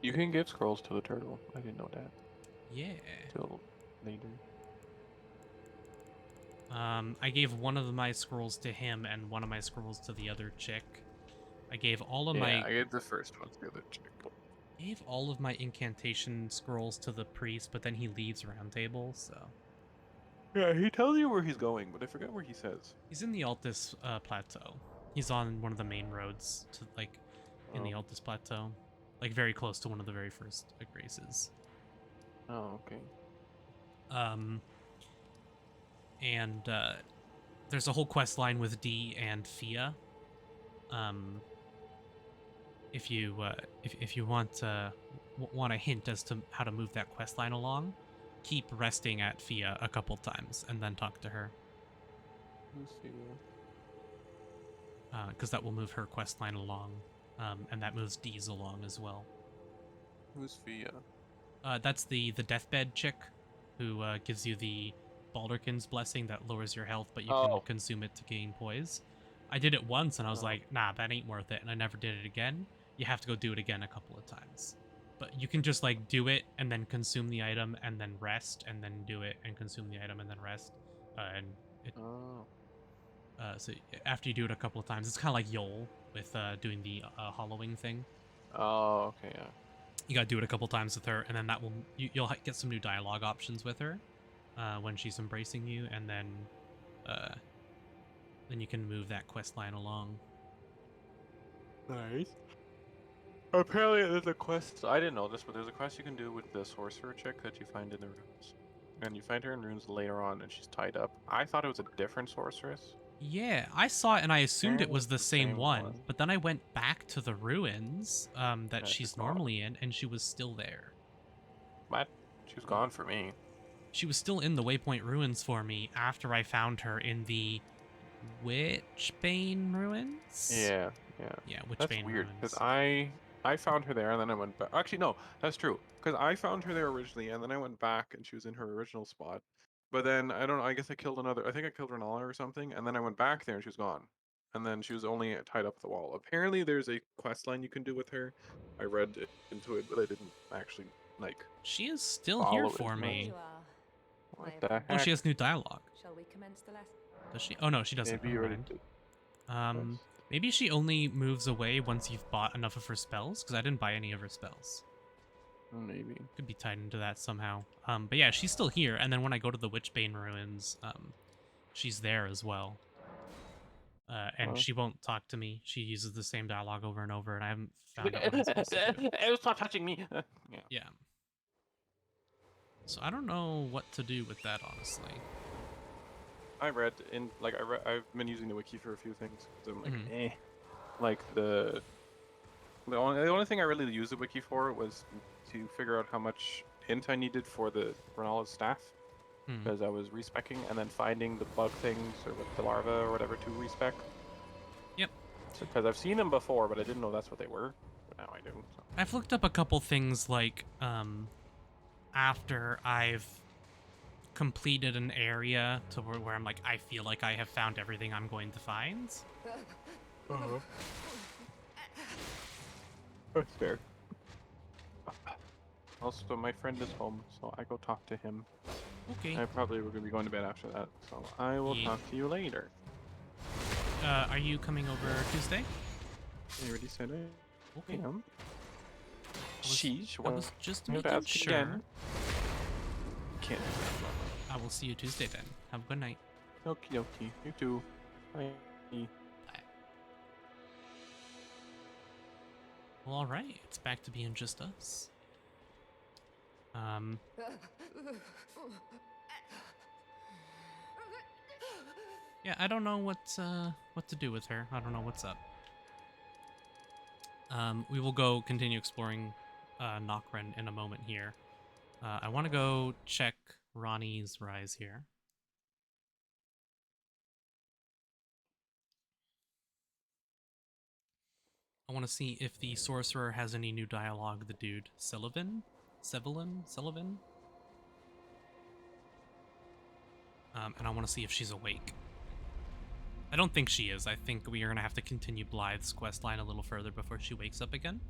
You can give scrolls to the turtle. I didn't know that Yeah. till later. I gave one of my scrolls to him and one of my scrolls to the other chick. I gave all of I gave the first one to the other chick. my incantation scrolls to the priest, but then he leaves round table, so Yeah, he tells you where he's going, but I forget where he says. he's in the Altus plateau. He's on one of the main roads to like in the Oh. Altus plateau, like very close to one of the very first graces. Oh, okay. And there's a whole quest line with D and Fia. If you want want a hint as to how to move that quest line along, keep resting at Fia a couple times and then talk to her, Let's see. because that will move her quest line along, and that moves D's along as well. Who's Fia? That's the deathbed chick who gives you the Baldurkin's blessing that lowers your health, but you can consume it to gain poise. I did it once and I was like, nah, that ain't worth it, and I never did it again. You have to go do it again a couple of times. But you can just like do it and then consume the item and then rest and then do it and consume the item and then rest. So after you do it a couple of times, it's kind of like Yol with doing the hollowing thing. Oh, okay, yeah. You gotta do it a couple times with her, and then that will you'll get some new dialogue options with her when she's embracing you, and then you can move that quest line along. Nice. Apparently there's a quest, I didn't know this, but there's a quest you can do with the sorcerer chick that you find in the runes. And you find her in runes later on and she's tied up. I thought it was a different sorceress. Yeah, I saw it and I assumed it Apparently was the it's the same same one, one. but then I went back to the ruins that Yeah, she's she's gone. normally in, and she was still there. What? She was gone for me. She was still in the Waypoint ruins for me after I found her in the Witchbane ruins? Yeah. Yeah, That's Witchbane weird, ruins. because I found her there and then I went back. Actually, no, that's true. Because I found her there originally and then I went back and she was in her original spot. But then I don't know. I guess I killed another. I think I killed Renala or something, and then I went back there and she was gone. And then she was only tied up at the wall. Apparently, there's a quest line you can do with her. I read into it, but I didn't actually like She is still here follow it for as much. me. You are. What My the apologies. Oh, she heck? has new dialogue. Shall we commence the lesson? Does she? Oh no, she doesn't. Maybe you Never already mind. did. Maybe she only moves away once you've bought enough of her spells, because I didn't buy any of her spells. Maybe. Could be tied into that somehow. But yeah, she's still here, and then when I go to the Witchbane Ruins, she's there as well. And she won't talk to me. She uses the same dialogue over and over, and I haven't found out what I'm supposed to do. Stop touching me. Yeah. Yeah. So I don't know what to do with that, honestly. I read in like I've been using the wiki for a few things. So I'm like, Mhm. like the only thing I really used the wiki for was to figure out how much hint I needed for the Renala's staff, Hmm. because I was respecking and then finding the bug things or the larva or whatever to respec. Yep. Because I've seen them before, but I didn't know that's what they were. But now I do. So. I've looked up a couple things like after I've completed an area to where I'm like, I feel like I have found everything I'm going to find. That's fair. Also, my friend is home, so I go talk to him. Okay. I probably will be going to bed after that, so I will Yeah. talk to you later. Are you coming over Tuesday? I already said it. Okay. Am. was- Sheesh. I Well, was just you have to making ask sure. again. Can't do I will see you Tuesday then. Have a good night. that. Okie dokie. You too. Bye. Well, all right. It's back to being just us. Yeah, I don't know what to do with her. I don't know what's up. We will go continue exploring Nokren in a moment here. I want to go check Ronnie's rise here. I want to see if the sorcerer has any new dialogue. The dude Sullivan. And I want to see if she's awake. I don't think she is. I think we are going to have to continue Blythe's quest line a little further before she wakes up again.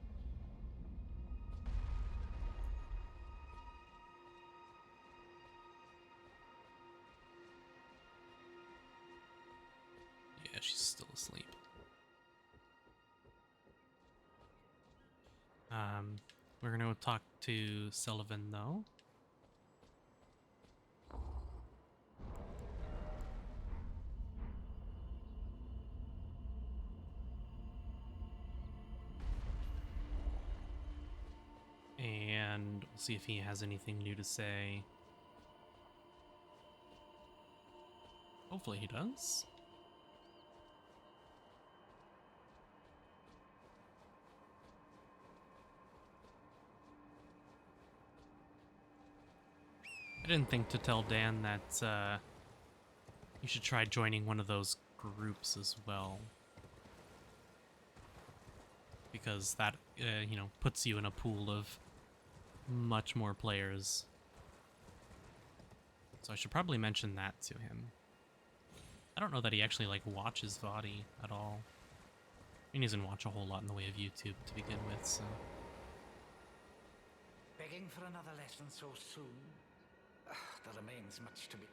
Yeah, she's still asleep. We're going to talk to Sullivan, though. And we'll see if he has anything new to say. Hopefully he does. I didn't think to tell Dan that you should try joining one of those groups as well. Because that, you know, puts you in a pool of much more players. So I should probably mention that to him. I don't know that he actually, like, watches VOD at all. I mean, he doesn't watch a whole lot in the way of YouTube to begin with, so... Begging for another lesson so soon? There remains much to be.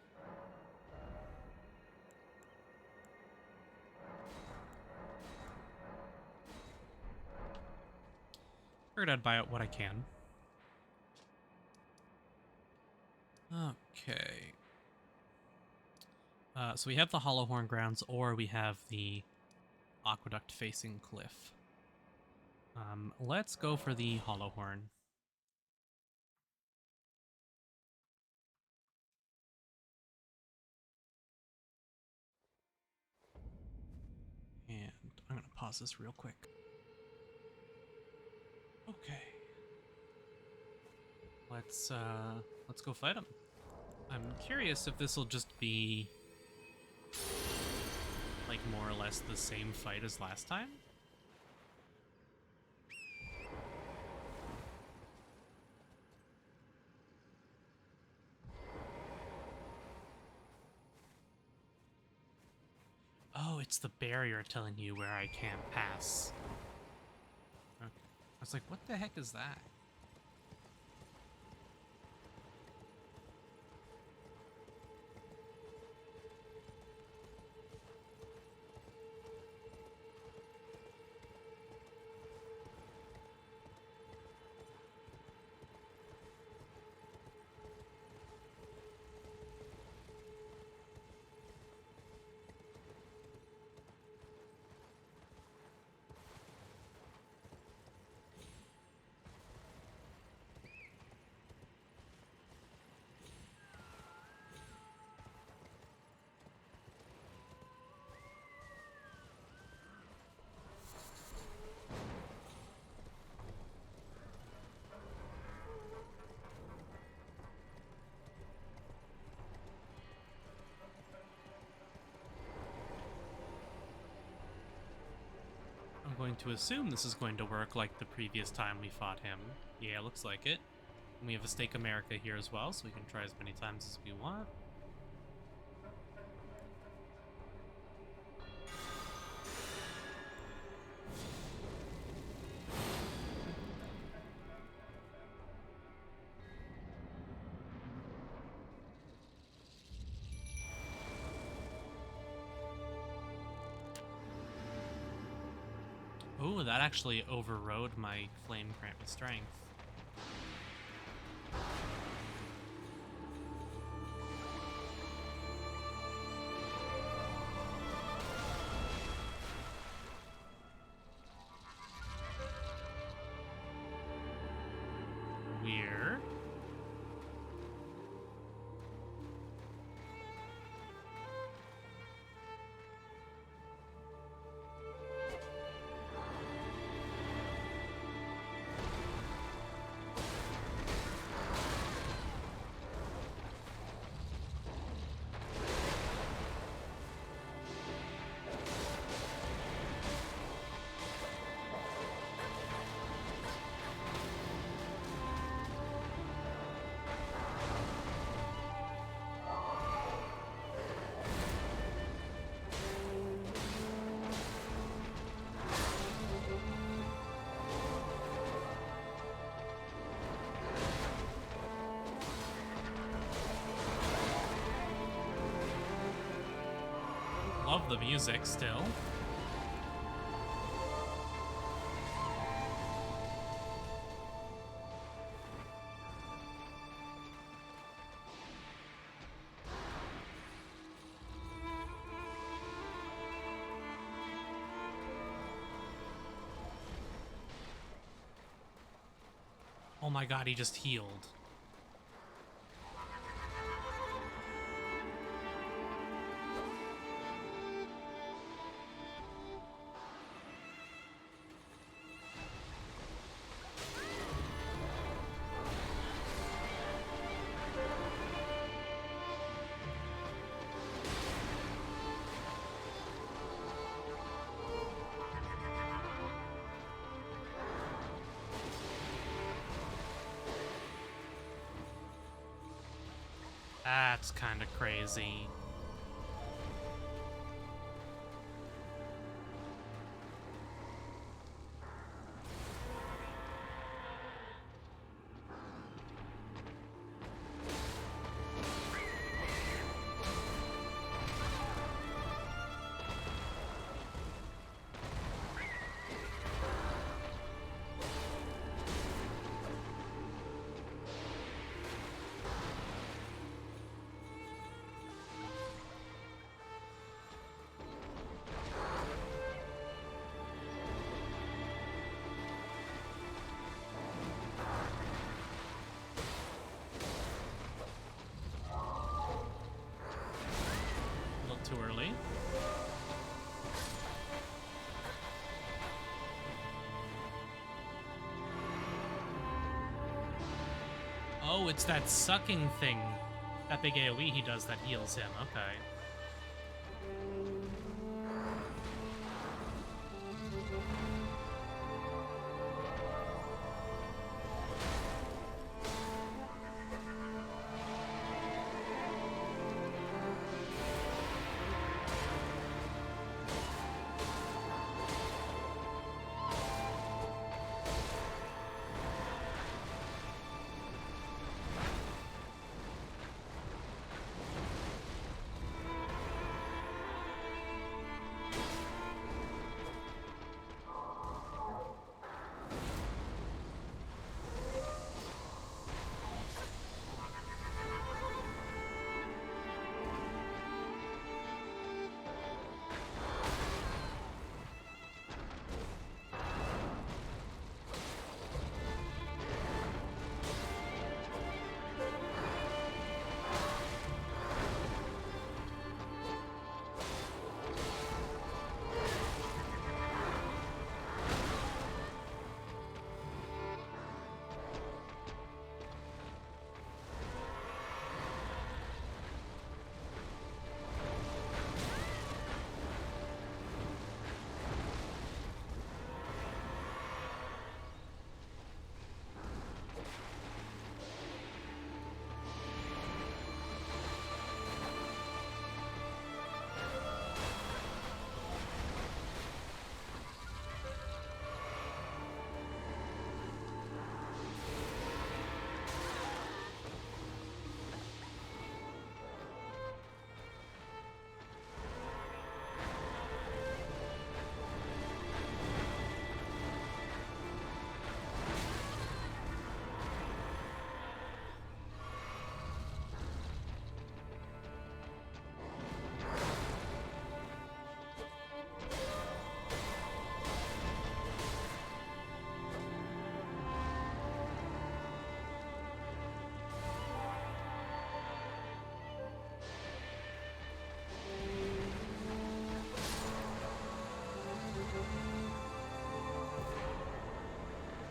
Figured I'd buy out what I can. Okay. So we have the Hollowhorn Grounds, or we have the Aqueduct facing cliff. Let's go for the Hollowhorn. And I'm gonna pause this real quick. Okay. Let's go fight him. I'm curious if this will just be like more or less the same fight as last time. it's the barrier telling you where I can't pass. Okay. I was like, what the heck is that? I'm going to assume this is going to work like the previous time we fought him. Yeah, looks like it. And we have a Stake America here as well, so we can try as many times as we want. Ooh, that actually overrode my Flame Grant with Strength. Weird. Love the music still. Oh my god, he just healed. That's kind of crazy. A little too early. Oh, it's that sucking thing. That big AoE he does that heals him. Okay.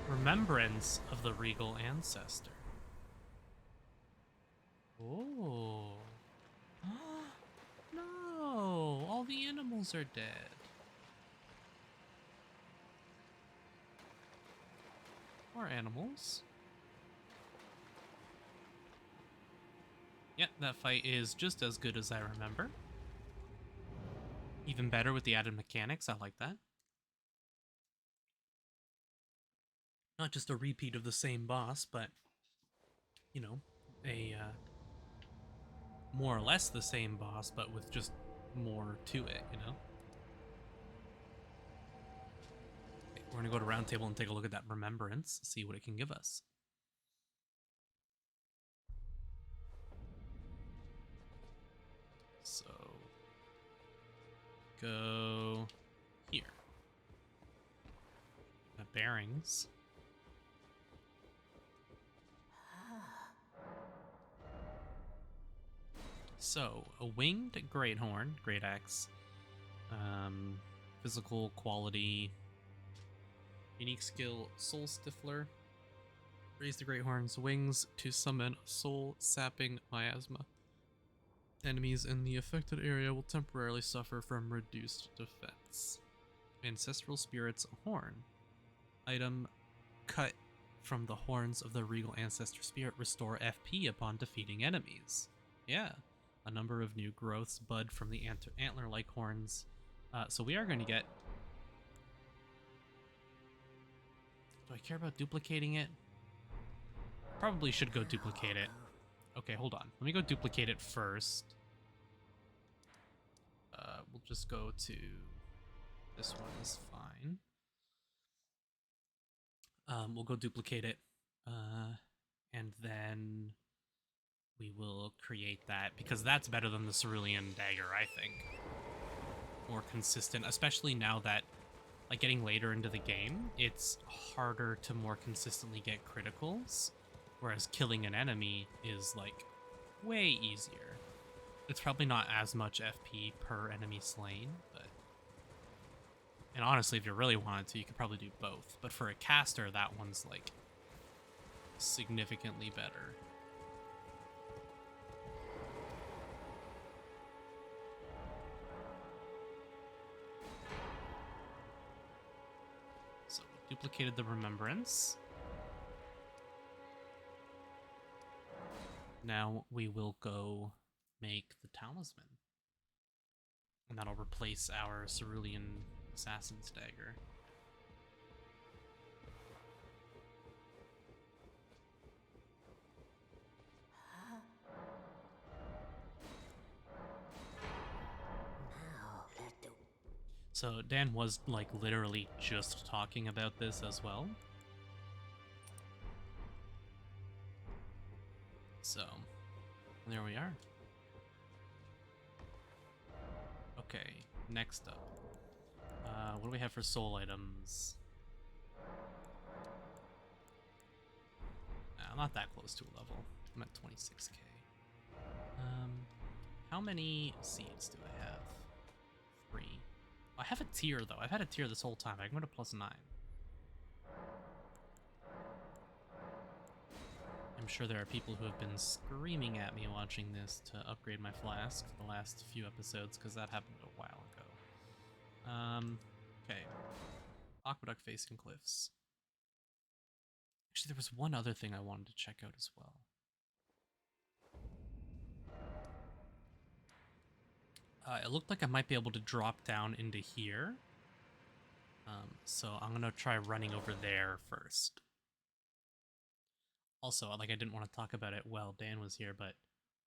Remembrance of the regal ancestor. Oh. No, all the animals are dead. Poor animals. Yep, that fight is just as good as I remember. Even better with the added mechanics, I like that. Not just a repeat of the same boss, but, you know, a more or less the same boss, but with just more to it, you know? Okay, we're gonna go to round table and take a look at that remembrance, see what it can give us. So, go here. The bearings. So, a winged great horn, great axe, physical quality, unique skill, soul stifler. Raise the great horn's wings to summon soul sapping miasma. Enemies in the affected area will temporarily suffer from reduced defense. Ancestral Spirit's horn. Item cut from the horns of the regal ancestor spirit restore FP upon defeating enemies. Yeah. A number of new growths bud from the antler-like horns. So we are going to get... Do I care about duplicating it? Probably should go duplicate it. Okay, hold on. Let me go duplicate it first. We'll just go to... This one is fine. We'll go duplicate it. And then we will create that, because that's better than the Cerulean Dagger, I think. More consistent, especially now that, like, getting later into the game, it's harder to more consistently get criticals, whereas killing an enemy is, like, way easier. It's probably not as much FP per enemy slain, but... And honestly, if you really wanted to, you could probably do both. But for a caster, that one's, like, significantly better. So we duplicated the remembrance. Now we will go make the talisman. And that'll replace our Cerulean Assassin's Dagger. So Dan was, like, literally just talking about this as well. So, there we are. Okay, next up. What do we have for soul items? Nah, I'm not that close to a level. I'm at 26k. How many seeds do I have? 3. I have a tier, though. I've had a tier this whole time. I can go to +9. I'm sure there are people who have been screaming at me watching this to upgrade my flask for the last few episodes, because that happened a while ago. Okay. Aqueduct facing cliffs. Actually, there was one other thing I wanted to check out as well. It looked like I might be able to drop down into here. So I'm gonna try running over there first. Also, like, I didn't want to talk about it while Dan was here, but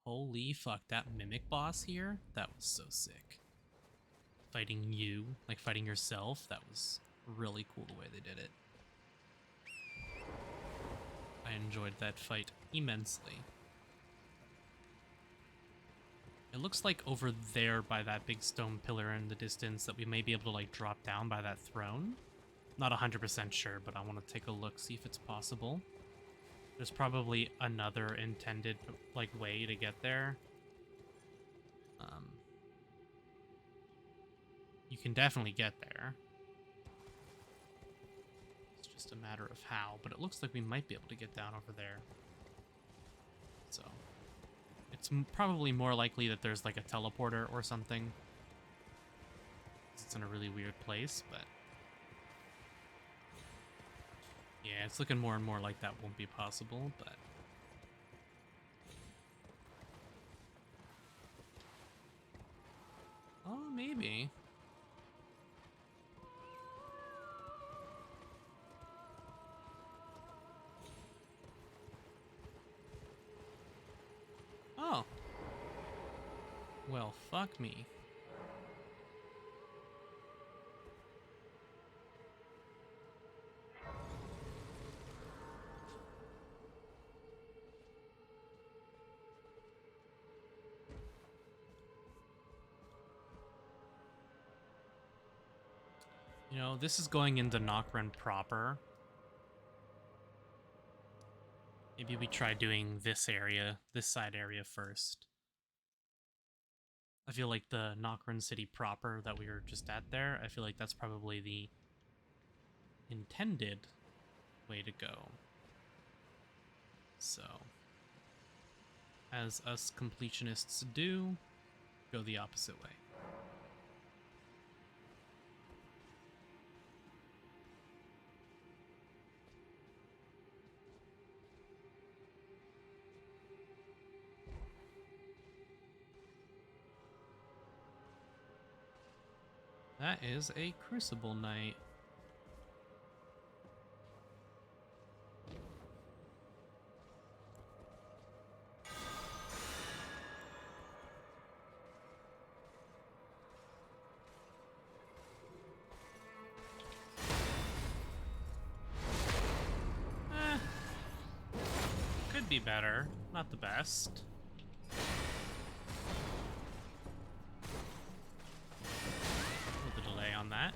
holy fuck, that mimic boss here, that was so sick. Fighting you, like fighting yourself, that was really cool the way they did it. I enjoyed that fight immensely. It looks like over there by that big stone pillar in the distance that we may be able to, like, drop down by that throne. Not 100% sure, but I want to take a look, see if it's possible. There's probably another intended, like, way to get there. You can definitely get there. It's just just a matter of how, but it looks like we might be able to get down over there. So, it's probably more likely that there's like a teleporter or something. It's in a really weird place, but... yeah, it's looking more and more like that won't be possible, but... oh, maybe. Oh. Well, fuck me. You know, this is going into Nokren proper. Maybe we try doing this area, this side area first. I feel like the Nokren city proper that we were just at there, I feel like that's probably the intended way to go. So, as us completionists do, go the opposite way. That is a Crucible Knight. Could be better. Not the best. A little delay on that.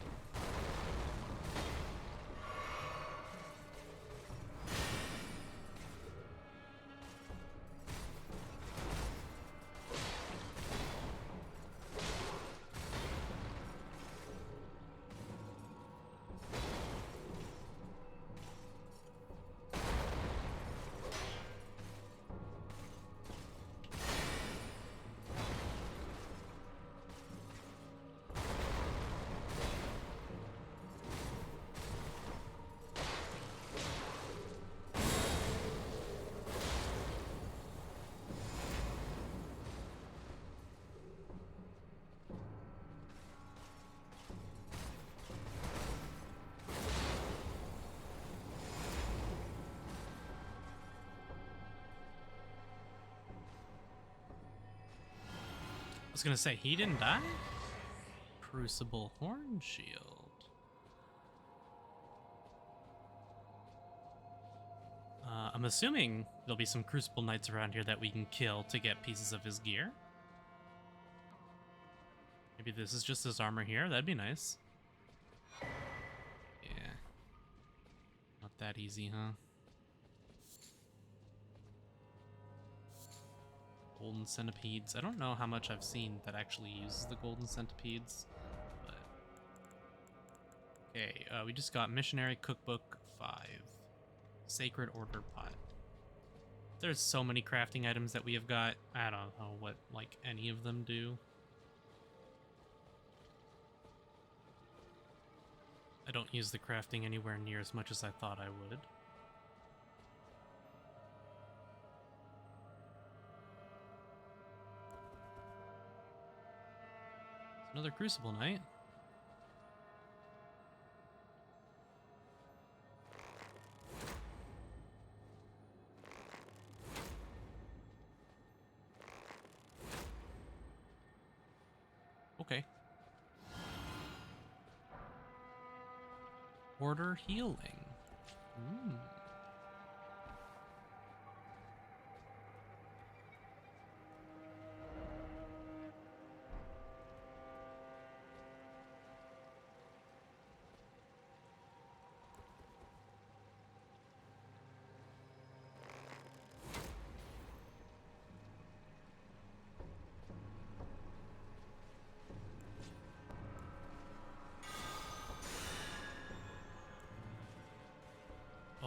I was gonna say, he didn't die? Crucible Horn Shield. I'm assuming there'll be some Crucible Knights around here that we can kill to get pieces of his gear. Maybe this is just his armor here. That'd be nice. Yeah. Not that easy, huh? Golden centipedes. I don't know how much I've seen that actually uses the golden centipedes, but... okay, we just got Missionary Cookbook 5. Sacred Order Pot. There's so many crafting items that we have got. I don't know what, like, any of them do. I don't use the crafting anywhere near as much as I thought I would. Another Crucible Knight. Okay. Order healing. Ooh.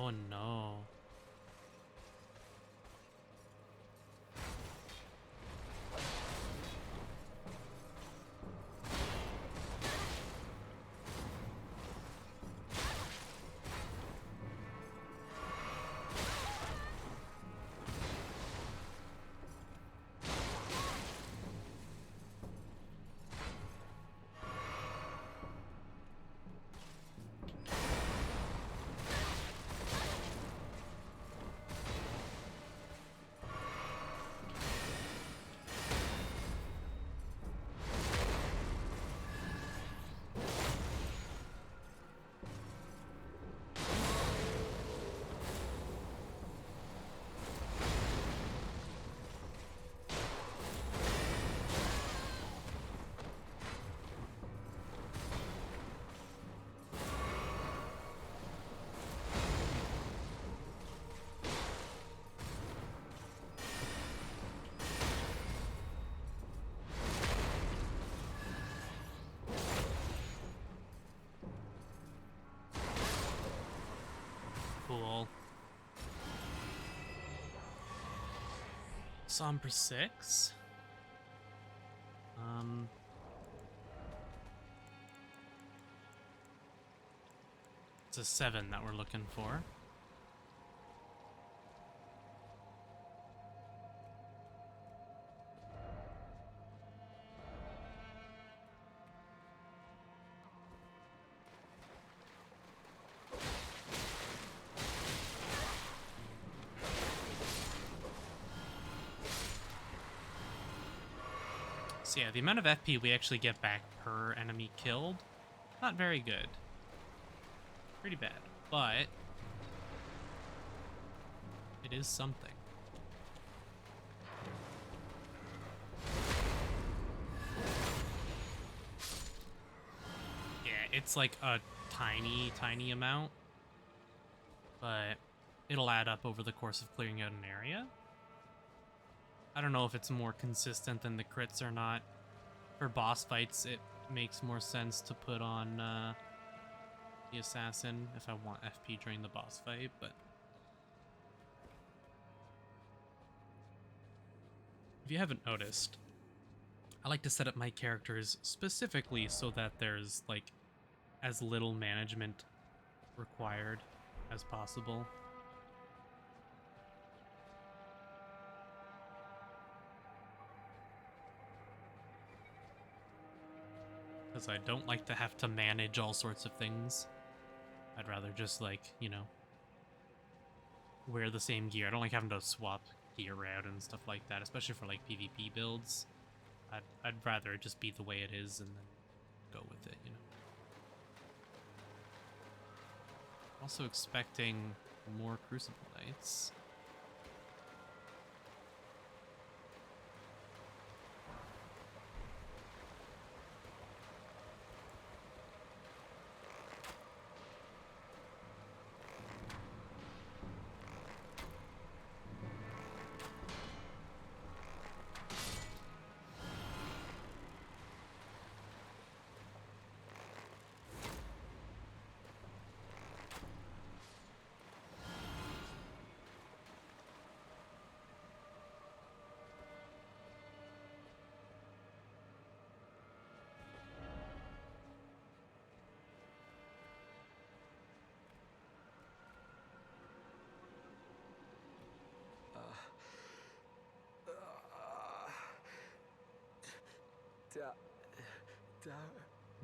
Oh no. Cool. Sombra 6. It's a 7 that we're looking for. So yeah, the amount of FP we actually get back per enemy killed, not very good. Pretty bad, but it is something. Yeah, it's like a tiny amount, but it'll add up over the course of clearing out an area. I don't know if it's more consistent than the crits or not. For boss fights, it makes more sense to put on the assassin if I want FP during the boss fight, but if you haven't noticed, I like to set up my characters specifically so that there's like as little management required as possible. Because I don't like to have to manage all sorts of things. I'd rather just, like, you know, wear the same gear. I don't like having to swap gear out and stuff like that, especially for, like, PvP builds. I'd rather it just be the way it is and then go with it, you know. Also expecting more Crucible Knights.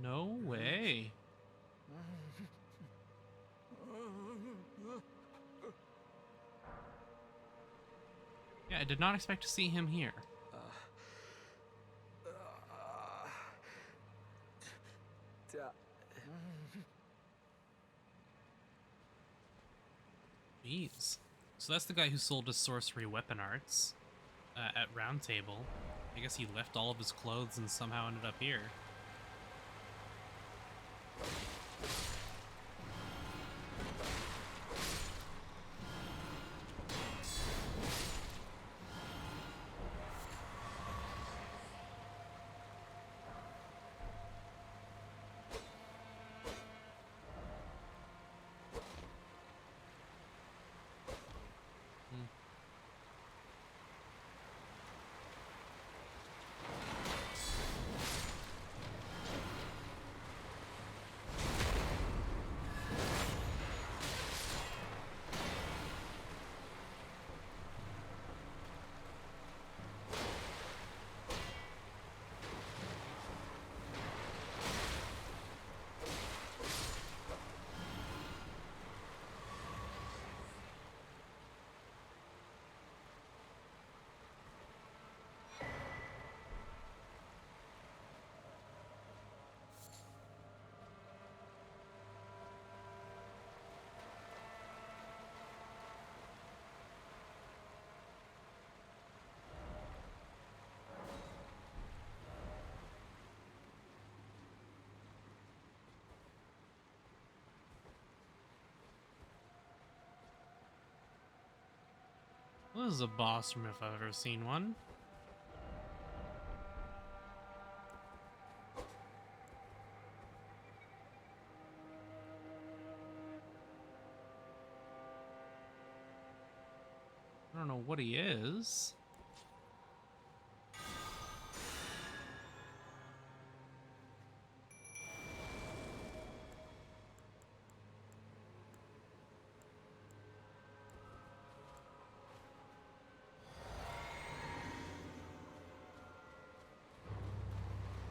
No way. Yeah, I did not expect to see him here. Jeez. So that's the guy who sold his sorcery weapon arts at Round Table. I guess he left all of his clothes and somehow ended up here. This is a boss room if I've ever seen one. I don't know what he is.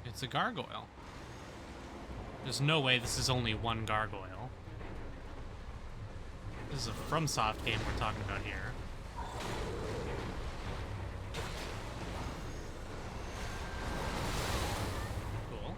It's a gargoyle. There's no way this is only one gargoyle. This is a FromSoft game we're talking about here. Cool.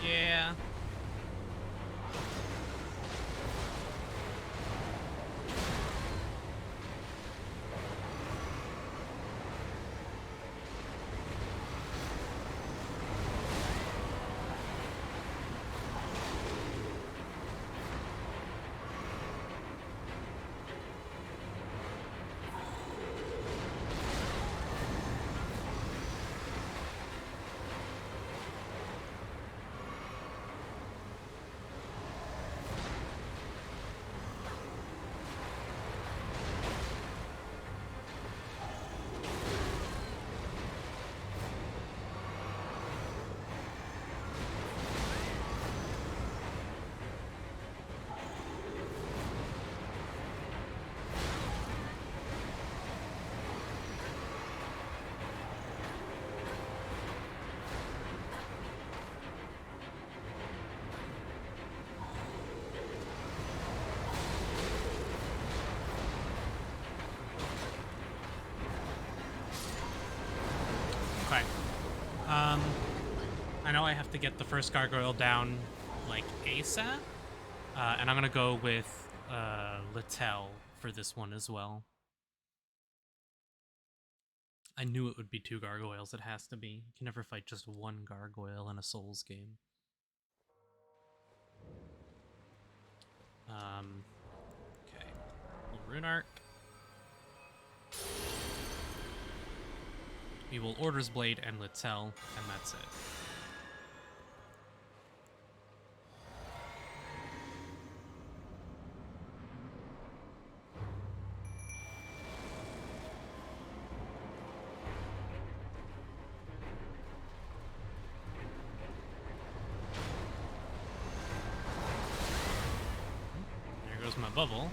Yeah. Okay. I know I have to get the first gargoyle down, like, ASAP. And I'm gonna go with, Littell for this one as well. I knew it would be 2 gargoyles, it has to be. You can never fight just one gargoyle in a Souls game. Okay. Rune Arc. We will Order's Blade and Littell, and that's it. There goes my bubble.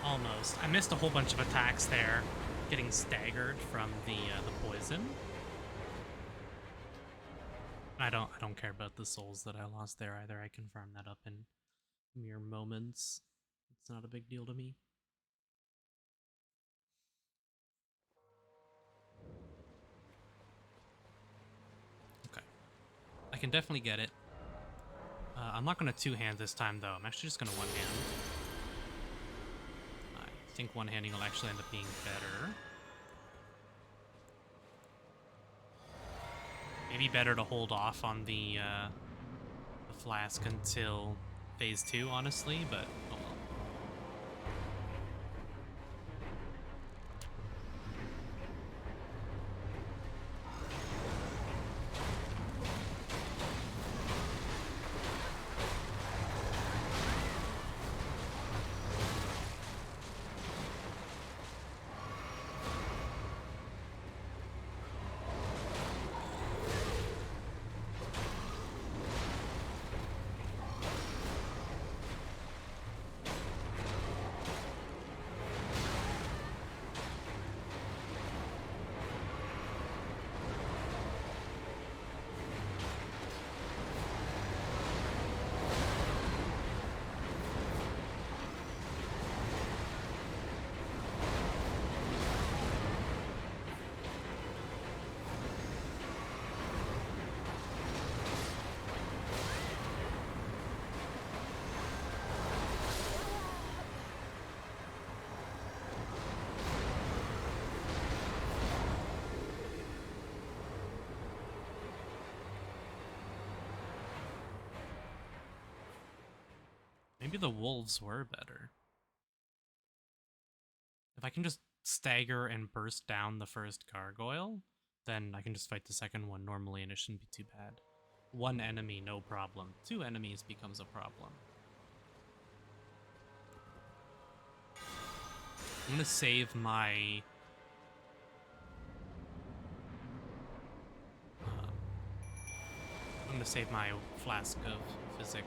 Almost. I missed a whole bunch of attacks there, getting staggered from the poison. I don't care about the souls that I lost there either. I can farm that up in mere moments. It's not a big deal to me. can definitely get it. I'm not going to two-hand this time, though. I'm actually just going to one-hand. I think one-handing will actually end up being better. Maybe better to hold off on the flask until phase 2, honestly, but oh well. Maybe the wolves were better. If I can just stagger and burst down the first gargoyle, then I can just fight the second one normally and it shouldn't be too bad. One enemy, no problem. Two enemies becomes a problem. I'm gonna save my... I'm gonna save my flask of physic.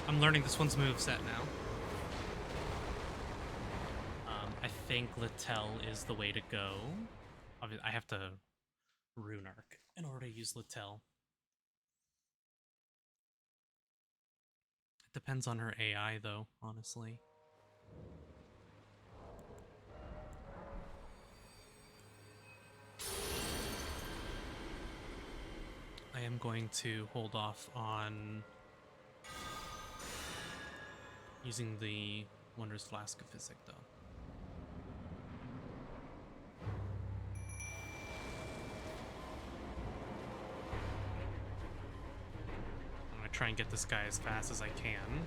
I'm learning this one's moveset now. I think Littell is the way to go. I have to rune arc in order to use Littell. It depends on her AI, though, honestly. I am going to hold off on using the Wondrous Flask of Physic, though. I'm gonna try and get this guy as fast as I can.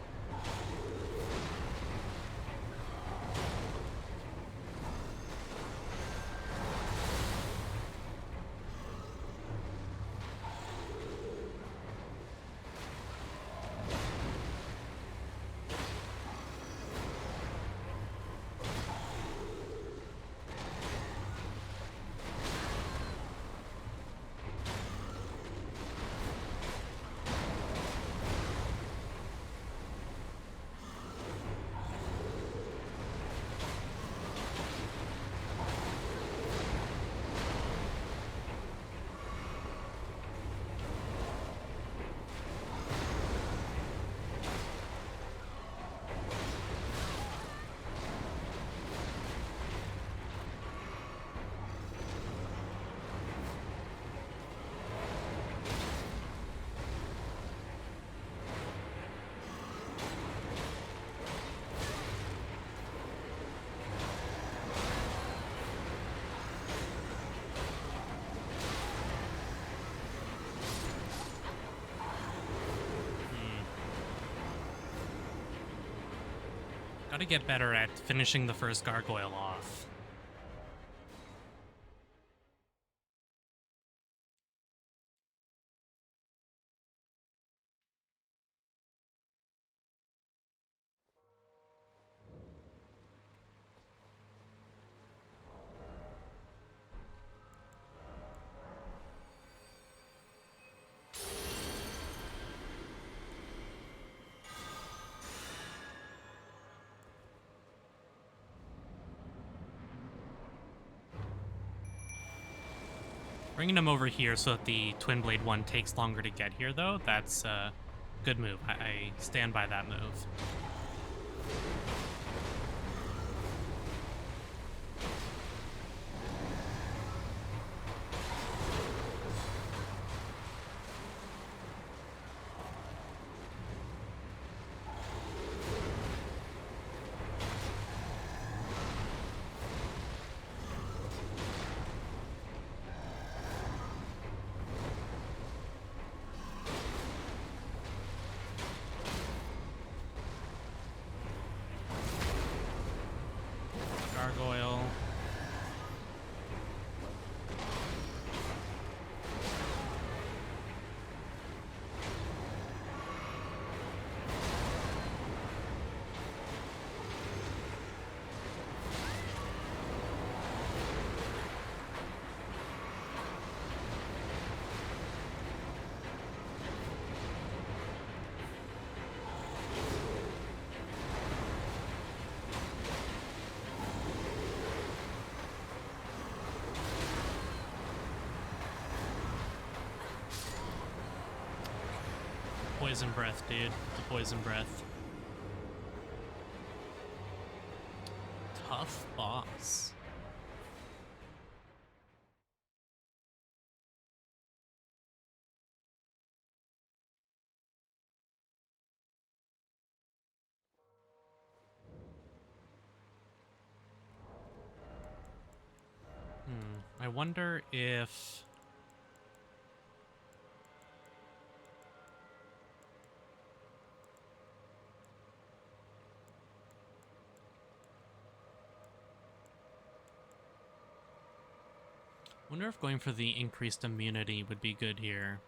Gotta get better at finishing the first gargoyle off. Bringing him over here so that the Twin Blade one takes longer to get here, though, that's a good move. I stand by that move. Gargoyle. Poison breath, dude. The poison breath. Tough boss. I wonder if... wonder if going for the increased immunity would be good here.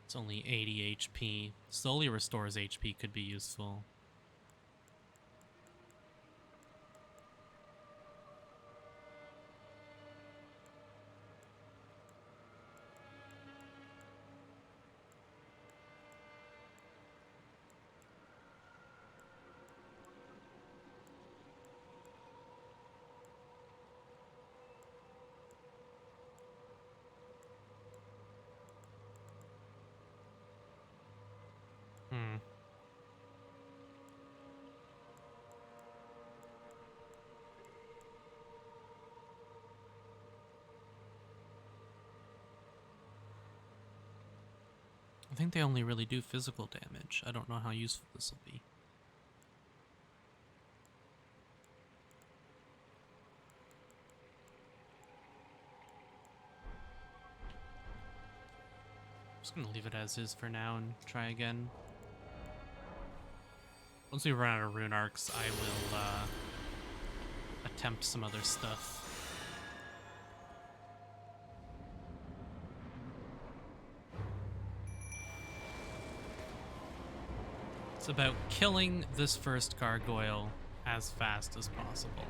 It's only 80 HP. Slowly restores HP could be useful. I think they only really do physical damage. I don't know how useful this will be. Just gonna leave it as is for now and try again. Once we run out of rune arcs, I will attempt some other stuff. It's about killing this first gargoyle as fast as possible.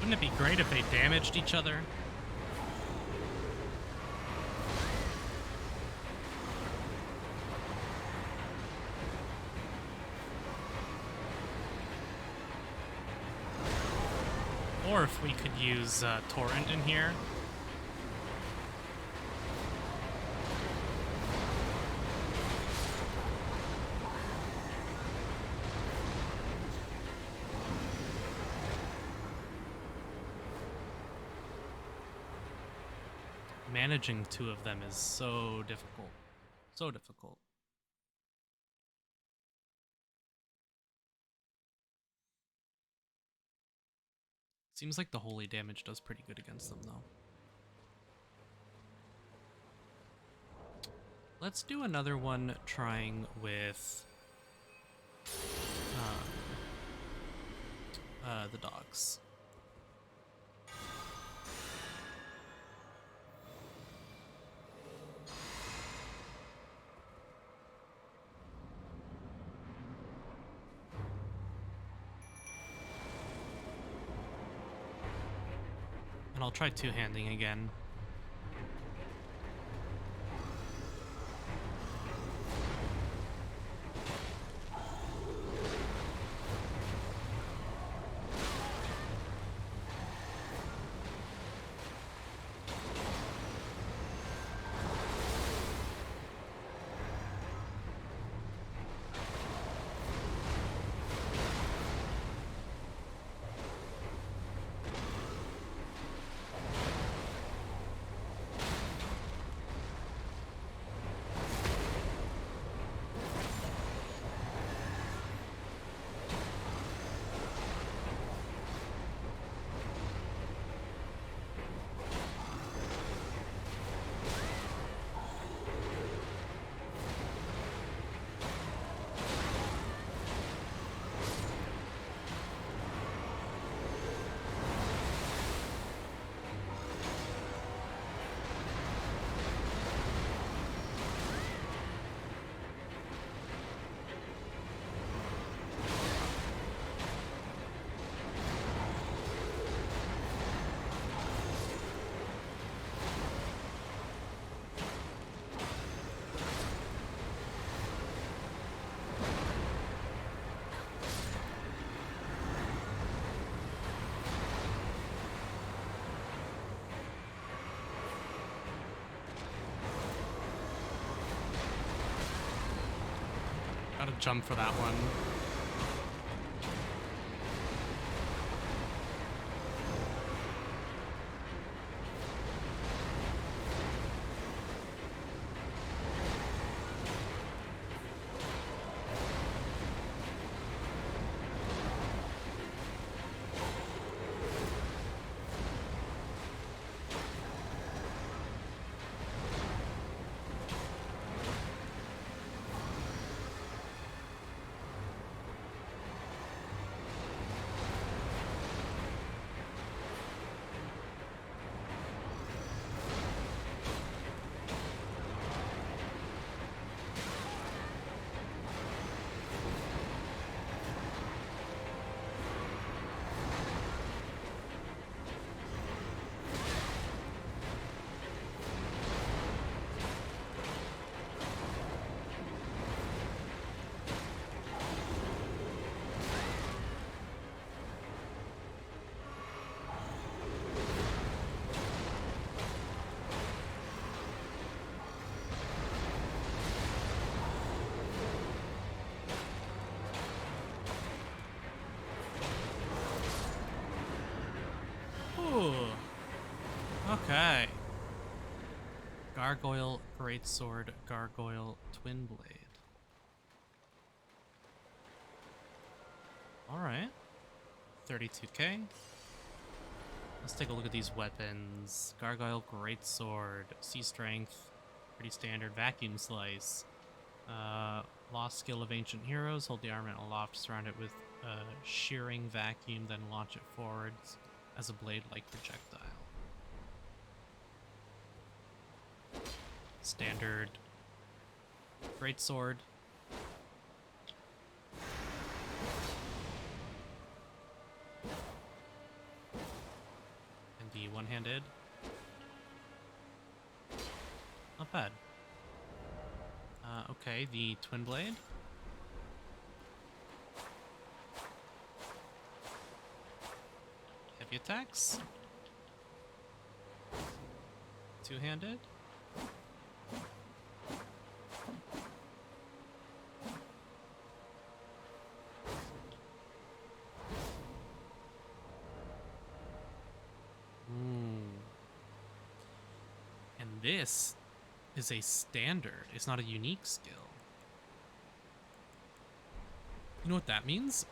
Wouldn't it be great if they damaged each other? Or if we could use Torrent in here. Managing two of them is so difficult. So difficult. Seems like the holy damage does pretty good against them, though. Let's do another one trying with the dogs. And I'll try two-handing again. Gotta jump for that one. Ooh. Okay. Gargoyle, Greatsword, Gargoyle, Twin Blade. Alright. 32k. Let's take a look at these weapons. Gargoyle, Greatsword, Sea Strength, pretty standard. Vacuum Slice. Lost Skill of Ancient Heroes. Hold the armament aloft, surround it with shearing vacuum, then launch it forwards as a blade-like projectile. Standard Greatsword. And the one-handed. Not bad. Okay, the Twin Blade. Heavy attacks. Two-handed. And this is a standard. It's not a unique skill. You know what that means?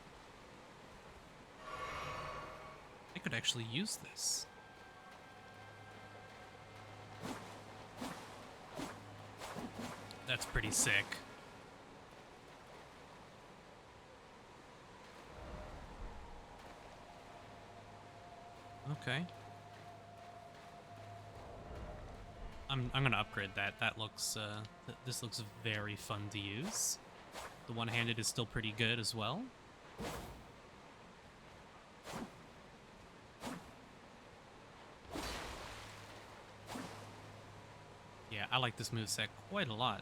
I could actually use this. That's pretty sick. Okay. I'm gonna upgrade that. That looks this looks very fun to use. The one-handed is still pretty good as well. Yeah, I like this moveset quite a lot.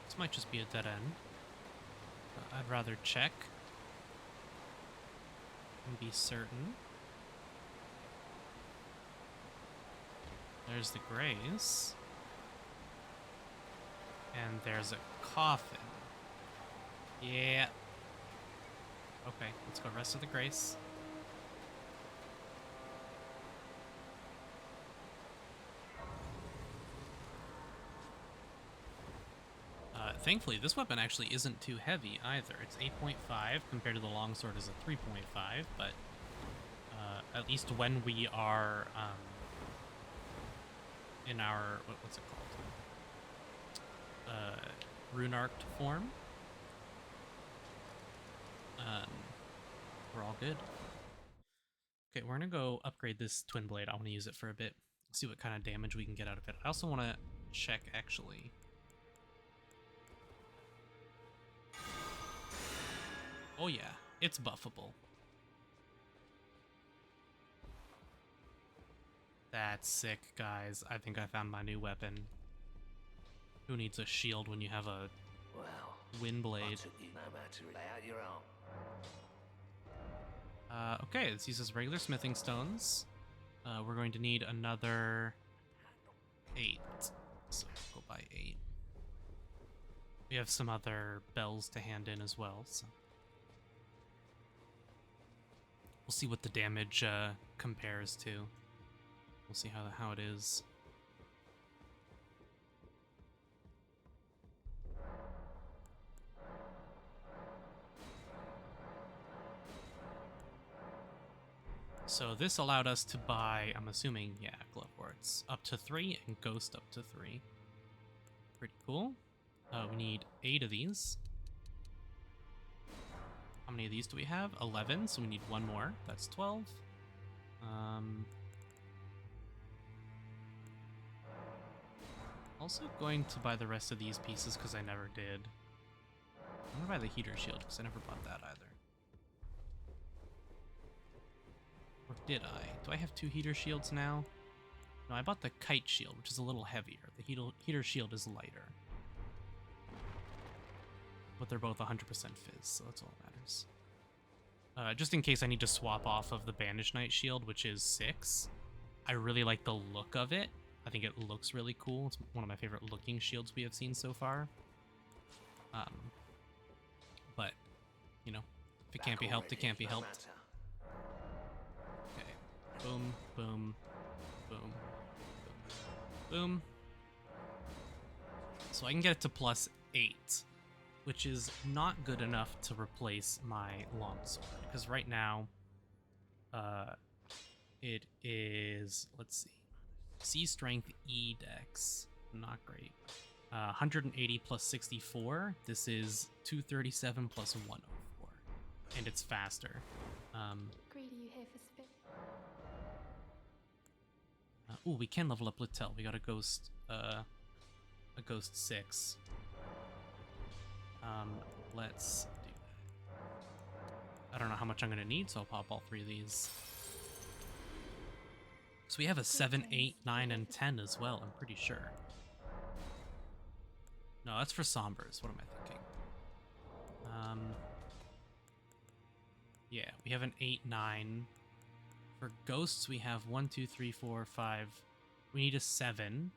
This might just be a dead end. I'd rather check and be certain. There's the grace. And there's a coffin. Yeah. Okay, let's go rest of the grace. Thankfully, this weapon actually isn't too heavy either. It's 8.5 compared to the longsword is a 3.5, but at least when we are in our what's it called? Rune-arced form. We're all good. Okay, we're gonna go upgrade this twin blade. I want to use it for a bit. See what kind of damage we can get out of it. I also want to check, actually. Oh yeah, it's buffable. That's sick, guys. I think I found my new weapon. Who needs a shield when you have a Well, wind I blade? took you no matter lay out your own. Okay, this uses regular smithing stones. We're going to need another 8. So go by 8. We have some other bells to hand in as well, so we'll see what the damage compares to. We'll see how it is. So this allowed us to buy, I'm assuming, yeah, glove warts up to 3 and ghost up to 3. Pretty cool. We need 8 of these. How many of these do we have? 11, so we need 1 more. That's 12. Also going to buy the rest of these pieces because I never did. I'm gonna buy the heater shield because I never bought that either. Or did I? Do I have 2 heater shields now? No, I bought the kite shield, which is a little heavier. The heater shield is lighter. But they're both 100% fizz, so that's all that matters. Just in case I need to swap off of the Bandage Knight shield, which is 6. I really like the look of it. I think it looks really cool. It's one of my favorite looking shields we have seen so far. But, you know, if it can't be helped, it can't be helped. Okay. Boom, boom, boom, boom, boom. So I can get it to plus 8, which is not good enough to replace my longsword. Because right now, it is, let's see, C strength, E dex, not great. 180 plus 64. This is 237 plus 104, and it's faster. Greedy, you here for spit? Ooh, we can level up Littell. We got a ghost 6. Let's do that. I don't know how much I'm gonna need, so I'll pop all 3 of these. So we have a 7, 8, 9, and 10 as well, I'm pretty sure. No, that's for Sombers. What am I thinking? Yeah, we have an 8, 9. For Ghosts, we have 1, 2, 3, 4, 5. We need a 7.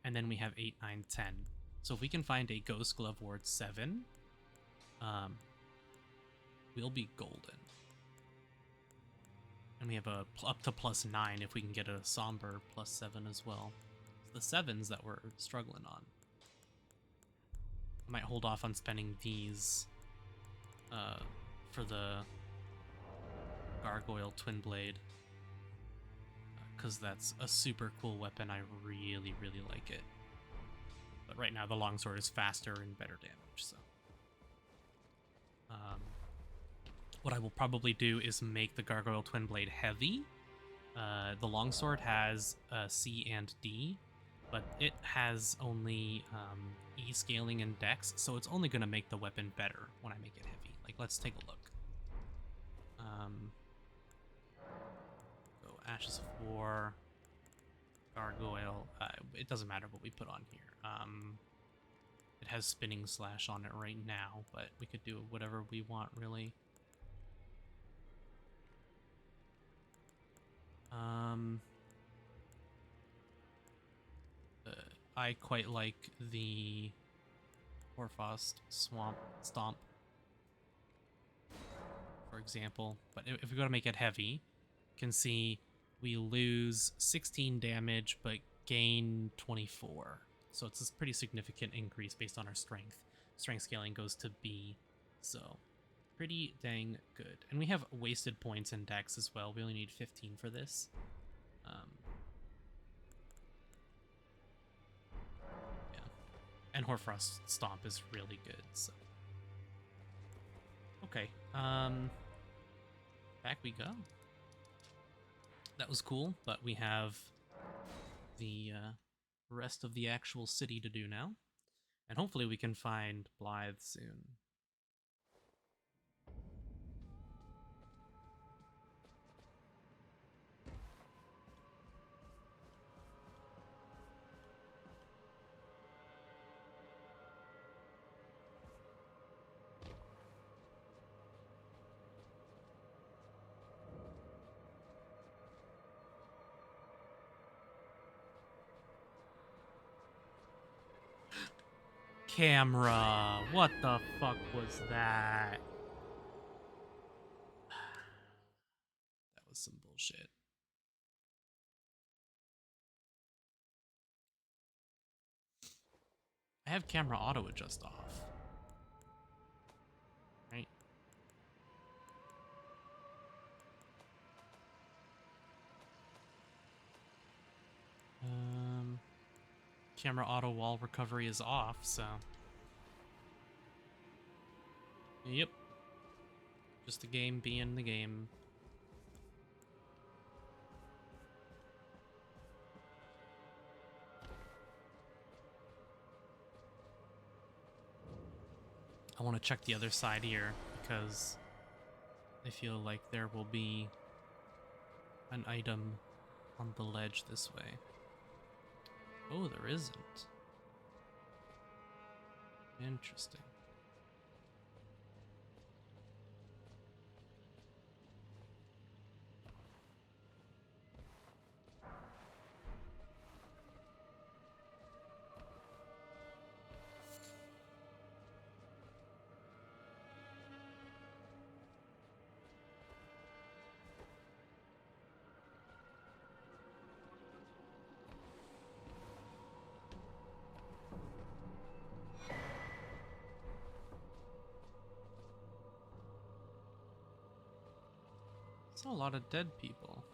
And then we have 8, 9, 10. So if we can find a Ghost Glove Ward 7, we'll be golden. And we have a up to plus 9 if we can get a Somber plus 7 as well. It's the 7s that we're struggling on. I might hold off on spending these for the Gargoyle Twin Blade, because that's a super cool weapon. I really, really like it. But right now the longsword is faster and better damage, so. What I will probably do is make the Gargoyle Twin Blade heavy. The longsword has C and D, but it has only E scaling and dex, so it's only going to make the weapon better when I make it heavy. Like, let's take a look. Go Ashes of War, Gargoyle. It doesn't matter what we put on here. It has Spinning Slash on it right now, but we could do whatever we want, really. I quite like the Horfrost Swamp Stomp, for example. But if we go to make it heavy, you can see we lose 16 damage but gain 24. So it's a pretty significant increase based on our strength. Strength scaling goes to B, so pretty dang good. And we have wasted points in dex as well. We only need 15 for this. Yeah. And Horfrost Stomp is really good, so. Okay, back we go. That was cool, but we have the rest of the actual city to do now. And hopefully we can find Blythe soon. Camera, what the fuck was that? That was some bullshit. I have camera auto adjust off. Right? Camera auto wall recovery is off, so. Yep. Just the game being the game. I want to check the other side here because I feel like there will be an item on the ledge this way. Oh, there isn't. Interesting. Saw a lot of dead people.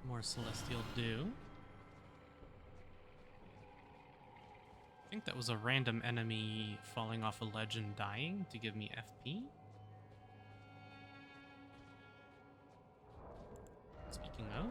More celestial dew. I think that was a random enemy falling off a ledge and dying to give me FP. Speaking of.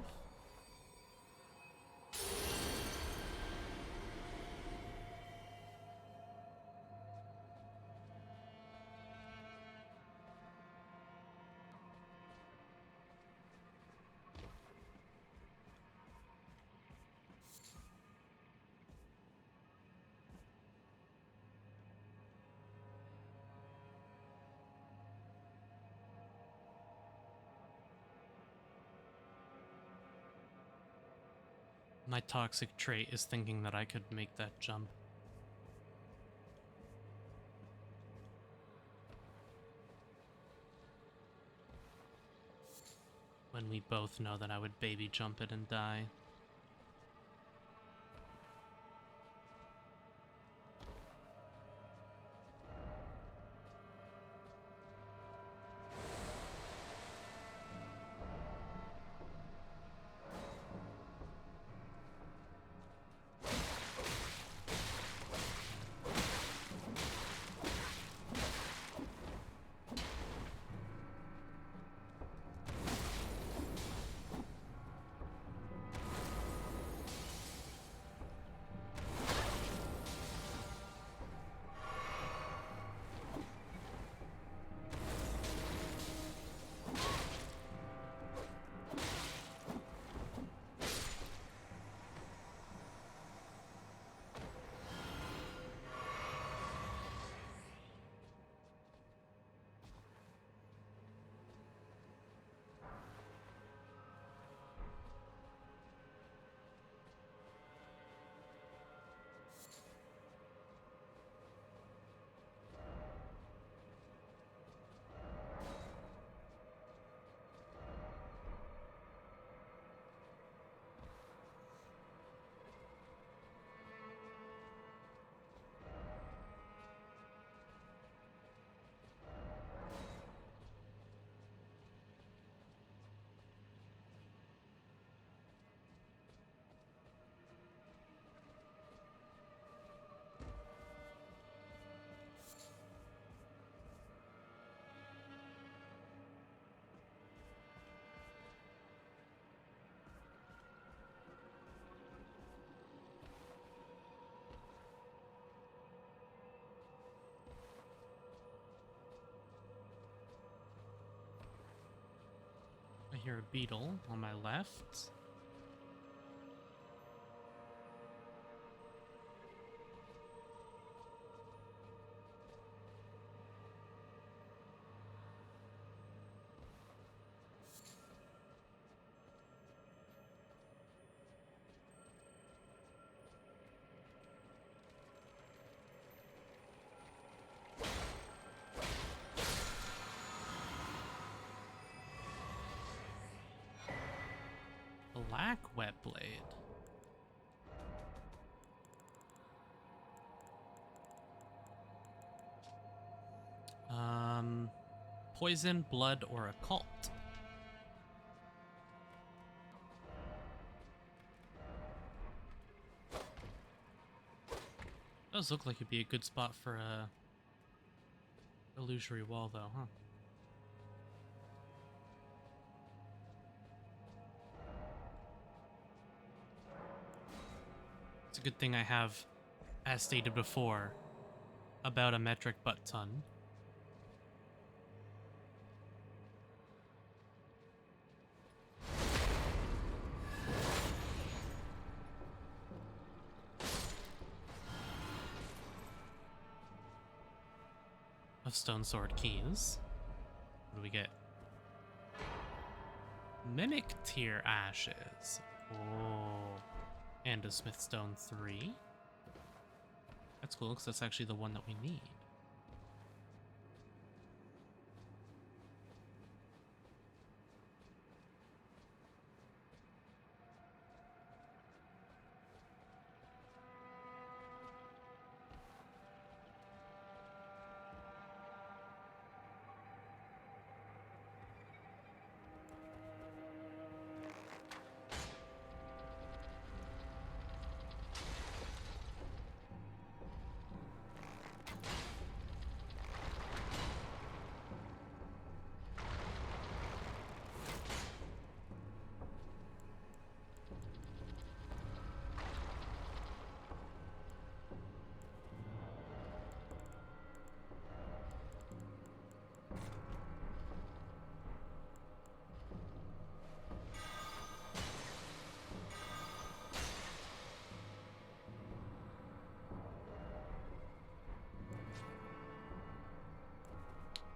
My toxic trait is thinking that I could make that jump. When we both know that I would baby jump it and die. hear a beetle on my left. Black wet blade. Poison, blood, or occult. Does look like it'd be a good spot for a illusory wall, though, huh? It's a good thing I have, as stated before, about a metric butt ton. Of stone sword keys. What do we get? Mimic tier ashes. Oh. And a smithstone 3. That's cool, because that's actually the one that we need.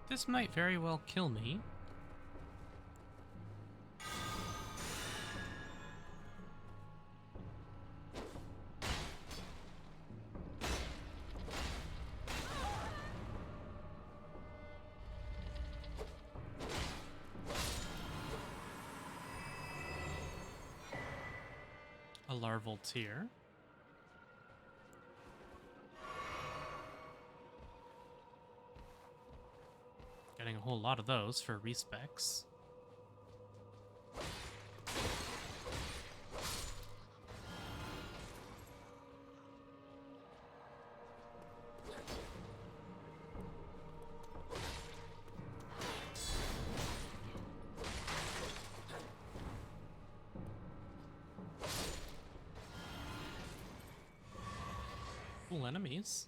This might very well kill me. A larval tear. Getting a whole lot of those for respecs. Cool enemies.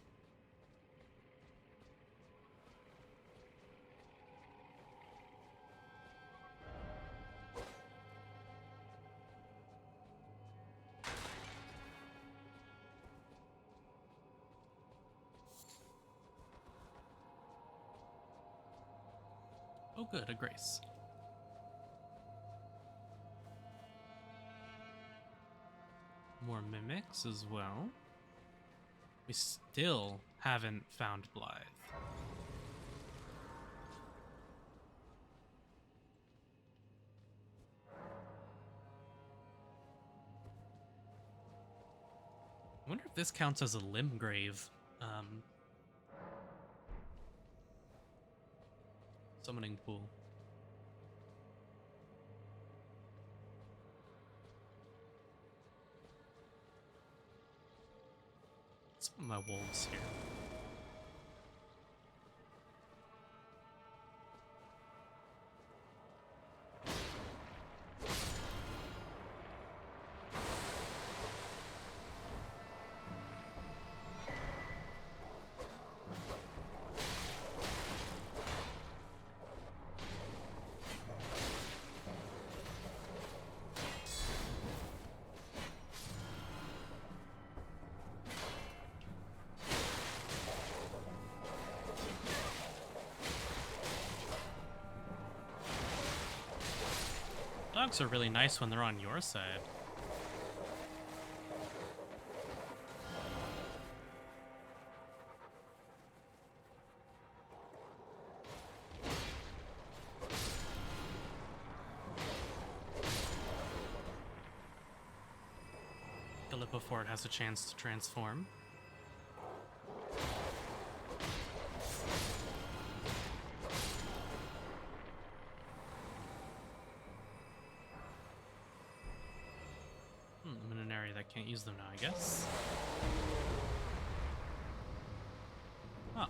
Oh good, a grace. More mimics as well. We still haven't found Blythe. I wonder if this counts as a limb grave. Summoning pool. Some of my wolves here. dogs are really nice when they're on your side. Kill it before it has a chance to transform. I'm in an area that can't use them now, I guess. Oh.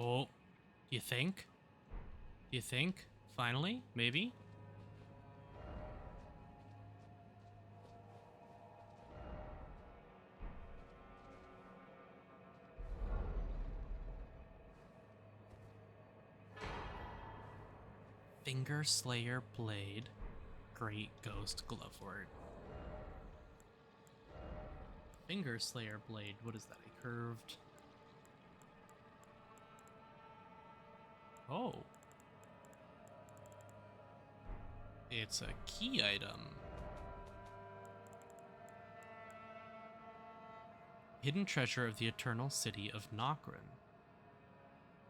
Oh, you think? You think? Finally? Maybe? Finger Slayer Blade. Great Ghost Glovewort. Finger Slayer Blade. What is that? A curved... Oh. It's a key item. Hidden treasure of the eternal city of Nokrin.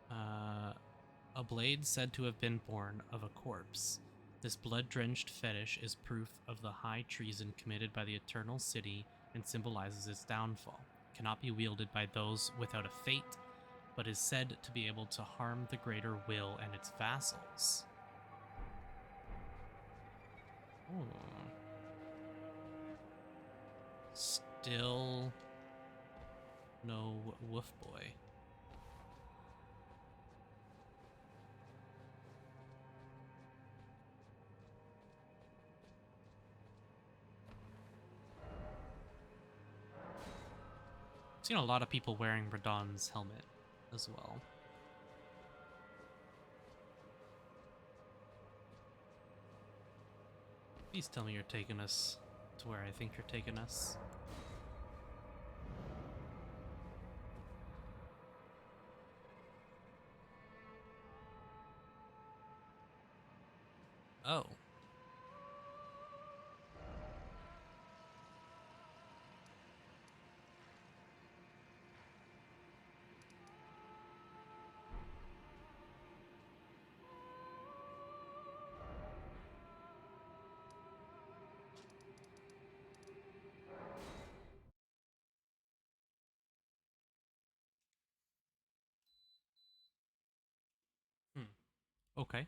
A blade said to have been born of a corpse. This blood-drenched fetish is proof of the high treason committed by the eternal city and symbolizes its downfall. It cannot be wielded by those without a fate, but is said to be able to harm the greater will and its vassals. Oh. Still no Wolf Boy. Seen a lot of people wearing Radon's helmet as well. Please tell me you're taking us to where I think you're taking us. Oh. Okay.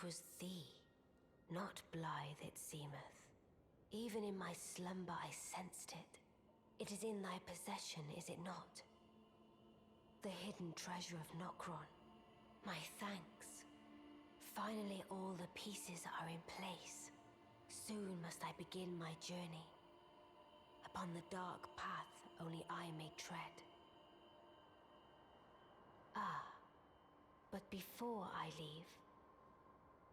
'twas thee, not blithe it seemeth. Even in my slumber I sensed it. It is in thy possession, is it not? The hidden treasure of Nokron. My thanks. Finally all the pieces are in place. Soon must I begin my journey. Upon the dark path only I may tread. Ah, but before I leave,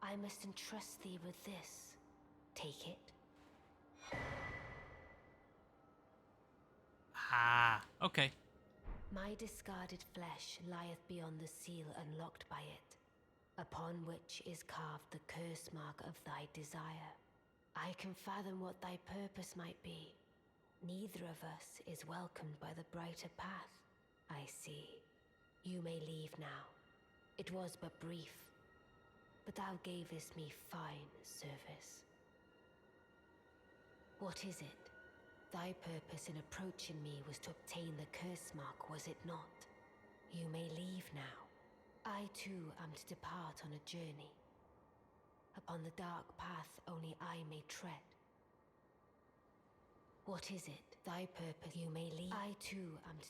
I must entrust thee with this. Take it. Ah, okay. My discarded flesh lieth beyond the seal unlocked by it, upon which is carved the curse mark of thy desire. I can fathom what thy purpose might be. Neither of us is welcomed by the brighter path, I see. You may leave now. It was but brief, but thou gavest me fine service. What is it? Thy purpose in approaching me was to obtain the curse mark, was it not? You may leave now. I too am to depart on a journey. Upon the dark path only I may tread. What is it? Thy purpose you may leave. I too am to...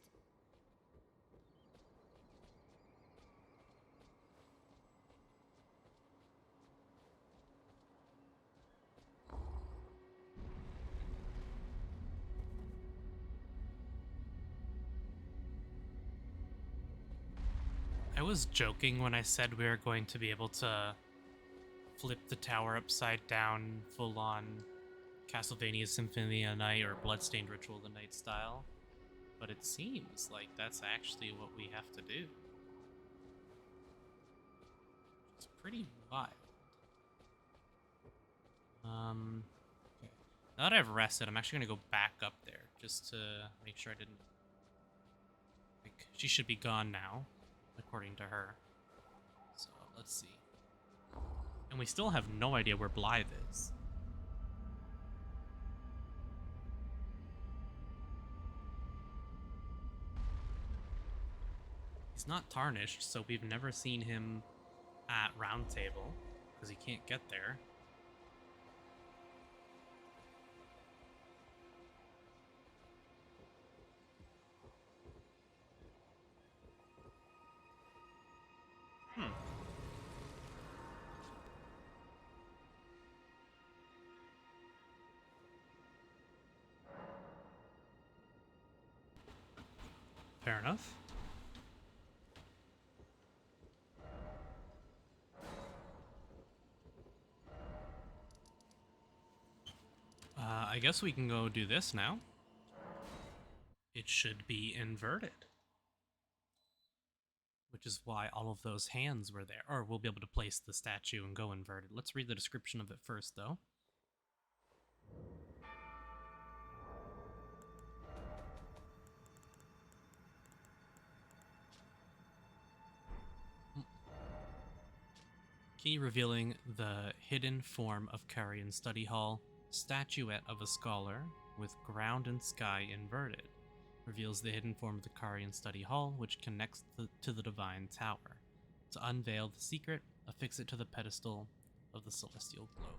I was joking when I said we were going to be able to flip the tower upside down, full on Castlevania Symphony of the Night or Bloodstained Ritual of the Night style, but it seems like that's actually what we have to do. It's pretty wild. Okay. Now that I've rested, I'm actually gonna go back up there just to make sure I didn't. Like, she should be gone now, according to her. So let's see. And we still have no idea where Blythe is. He's not tarnished, so we've never seen him at Round Table, because he can't get there. Fair enough. I guess we can go do this now. It should be inverted. Which is why all of those hands were there. Or we'll be able to place the statue and go inverted. Let's read the description of it first, though. Key revealing the hidden form of Carrion Study Hall, statuette of a scholar with ground and sky inverted. Reveals the hidden form of the Carrion Study Hall, which connects to the Divine Tower. To unveil the secret, affix it to the pedestal of the Celestial Globe.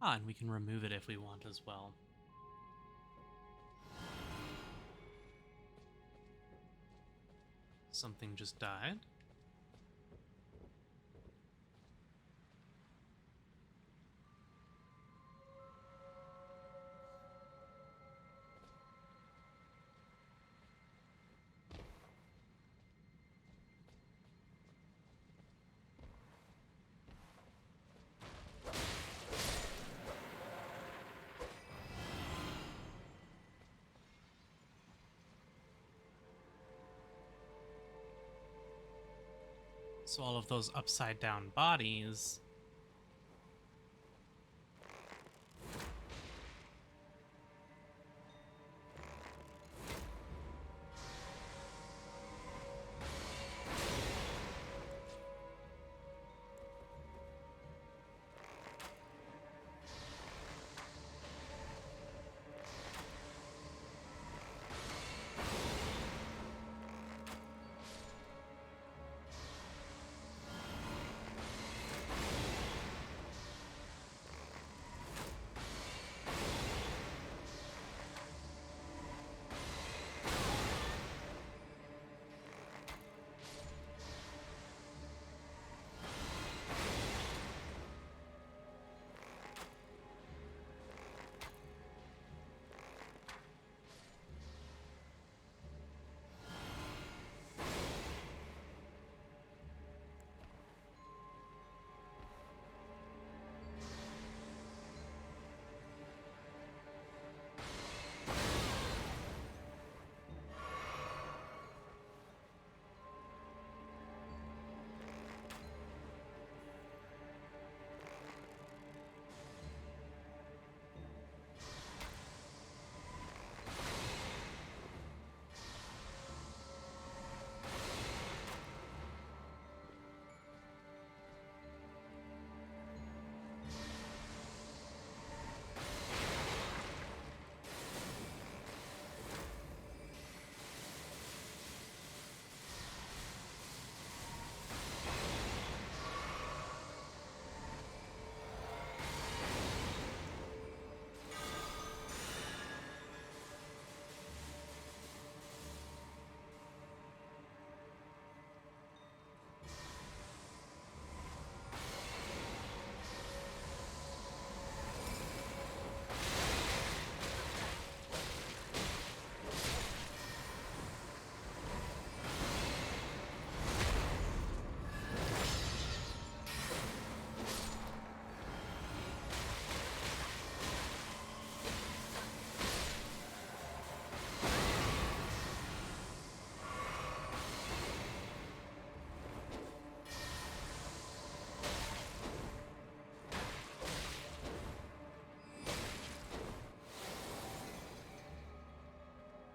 Ah, and we can remove it if we want as well. Something just died. So all of those upside down bodies.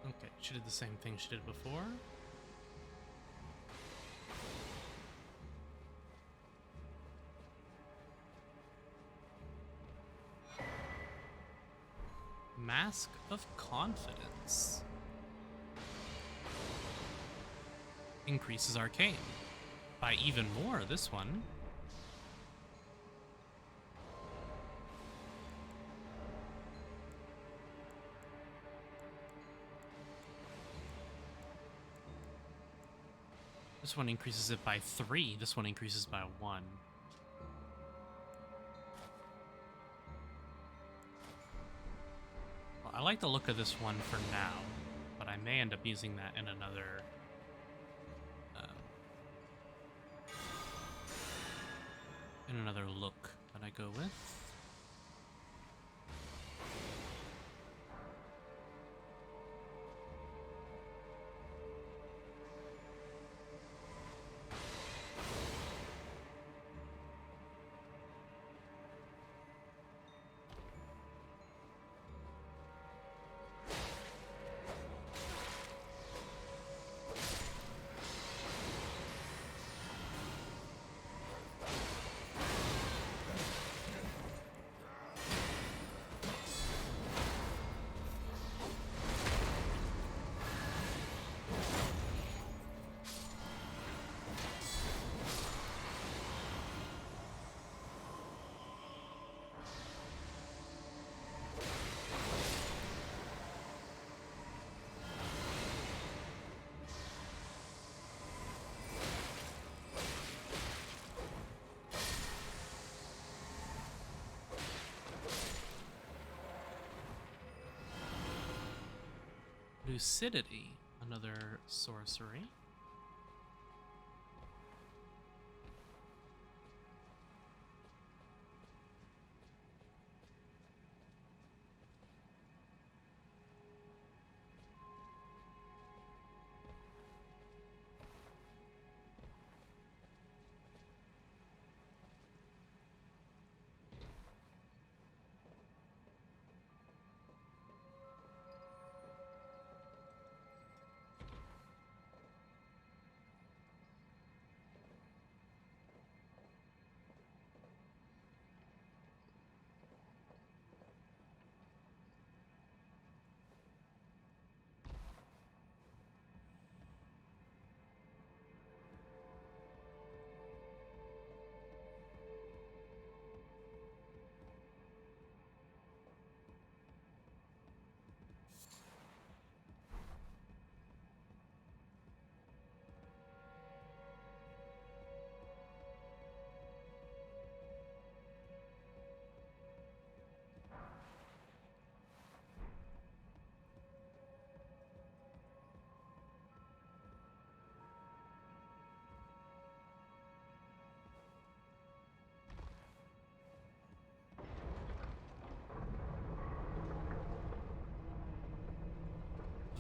Okay, she did the same thing she did before. Mask of Confidence. Increases Arcane. By even more, this one. This one increases it by 3. This one increases by 1. Well, I like the look of this one for now, but I may end up using that in another... in another look that I go with. Lucidity, another sorcery.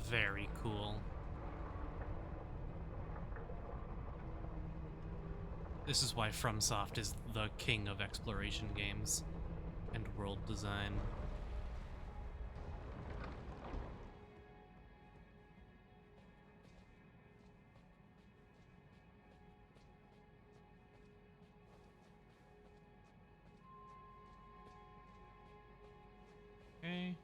very cool. This is why FromSoft is the king of exploration games and world design. Okay.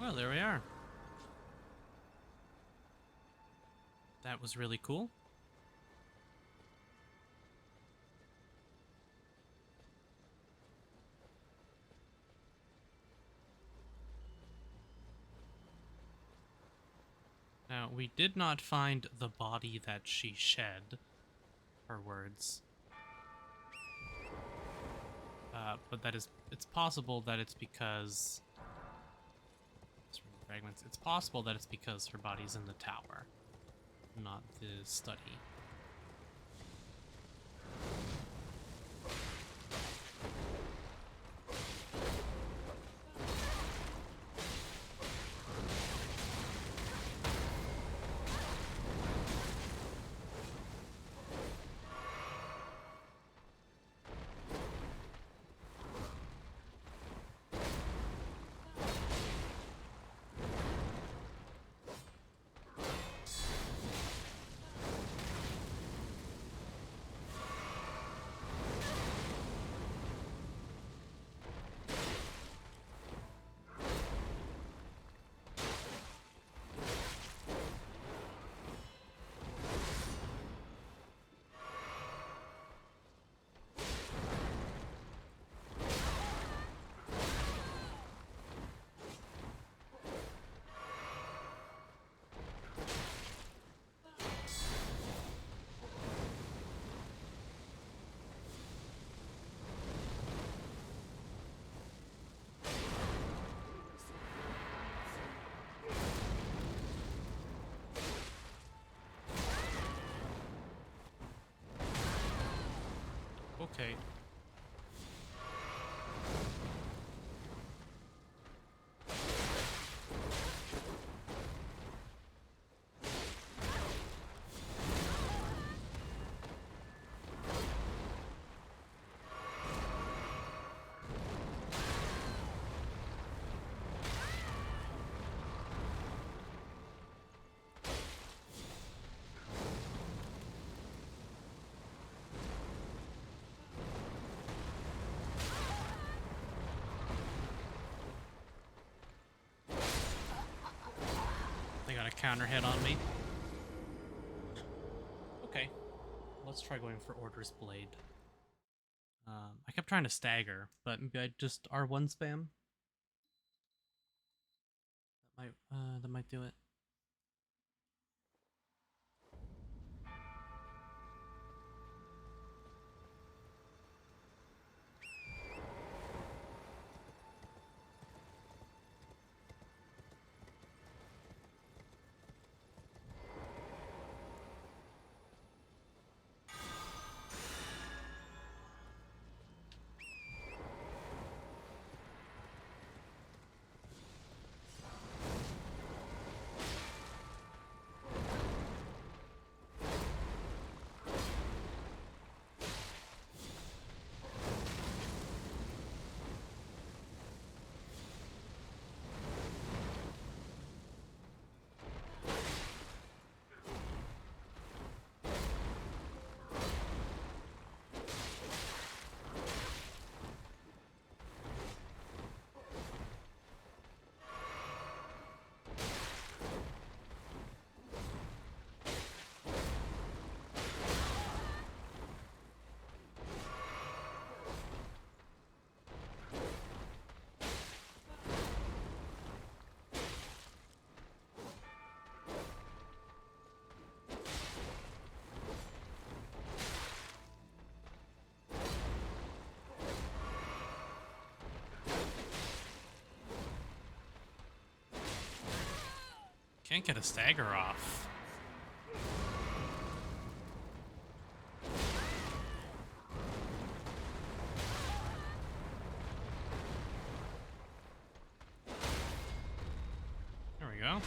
Well, there we are. That was really cool. Now, we did not find the body that she shed, her words. But it's possible that it's because... fragments. It's possible that it's because her body's in the tower, not the study. Okay. They got a counter hit on me. Okay. Let's try going for Order's Blade. I kept trying to stagger, but maybe I just R1 spam. That might do it. Can't get a stagger off. There we go.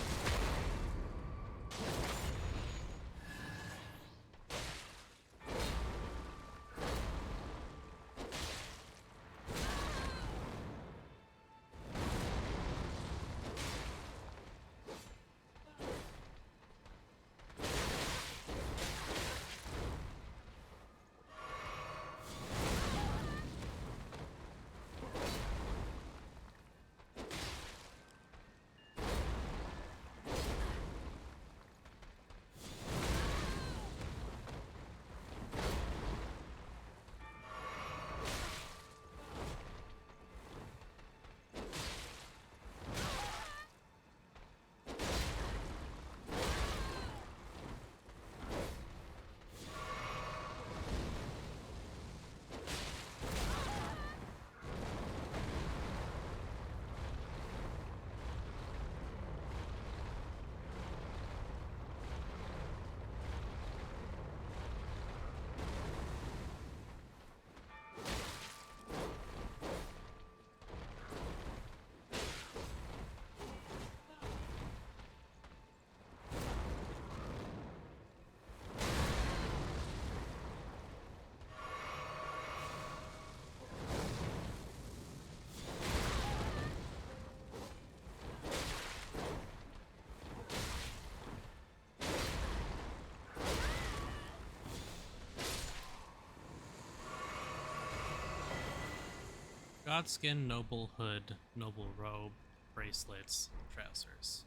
Godskin, noble hood, noble robe, bracelets, trousers.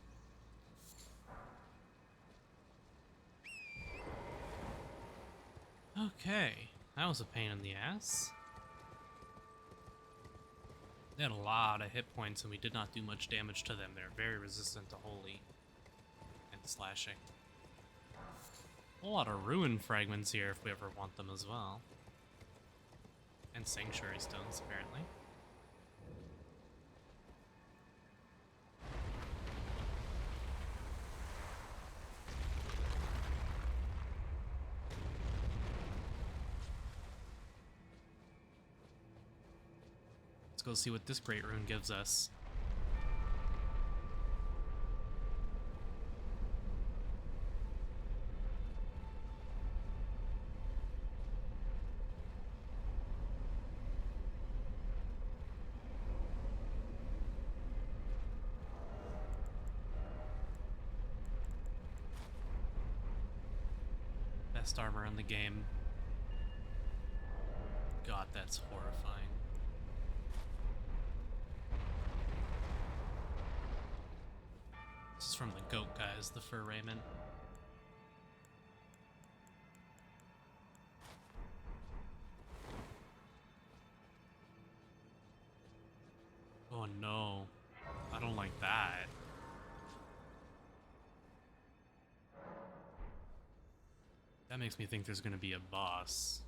Okay, that was a pain in the ass. They had a lot of hit points and we did not do much damage to them. They're very resistant to holy and slashing. A lot of ruin fragments here if we ever want them as well. And sanctuary stones, apparently. Let's go see what this great rune gives us. Best armor in the game. God, that's horrifying. This is from the goat guys, the fur raiment. Oh no, I don't like that. That makes me think there's gonna be a boss.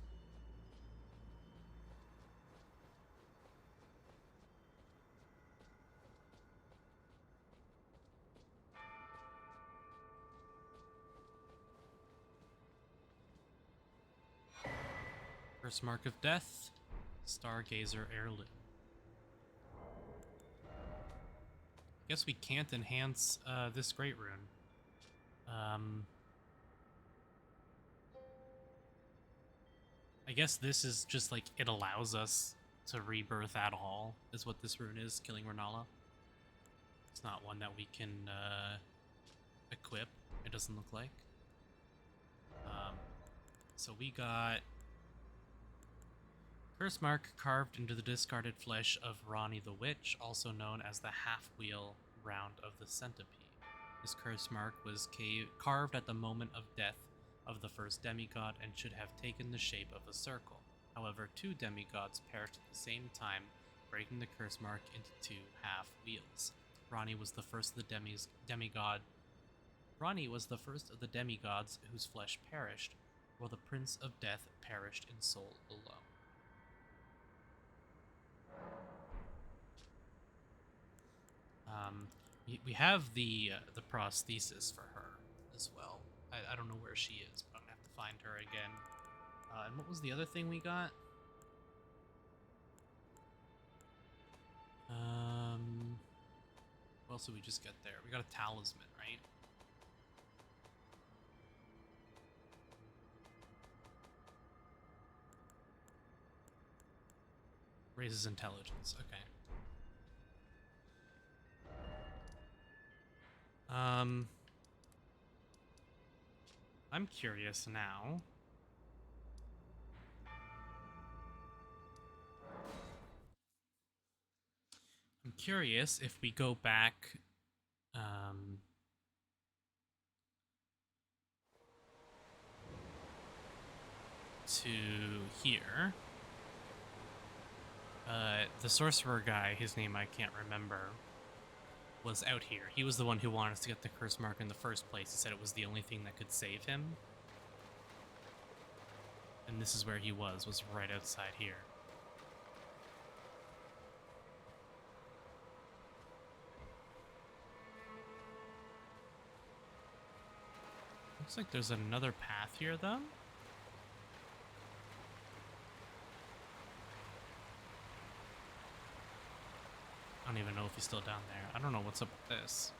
First mark of death, Stargazer heirloom. Guess we can't enhance this great rune. I guess this is just like it allows us to rebirth at all, is what this rune is, killing Renala. It's not one that we can equip, it doesn't look like. So we got Curse mark carved into the discarded flesh of Rani the Witch, also known as the half-wheel round of the centipede. This curse mark was carved at the moment of death of the first demigod and should have taken the shape of a circle. However, two demigods perished at the same time, breaking the curse mark into two half-wheels. Rani was the first of the demigods whose flesh perished, while the Prince of Death perished in soul alone. We have the prosthesis for her as well. I don't know where she is, but I'm gonna have to find her again. And what was the other thing we got? What else did we just get there? We got a talisman, right? Raises intelligence. Okay. I'm curious now. I'm curious if we go back, to here. The sorcerer guy, his name I can't remember, was out here. He was the one who wanted us to get the curse mark in the first place. He said it was the only thing that could save him. And this is where he was right outside here. Looks like there's another path here, though. I don't even know if he's still down there. I don't know what's up with this.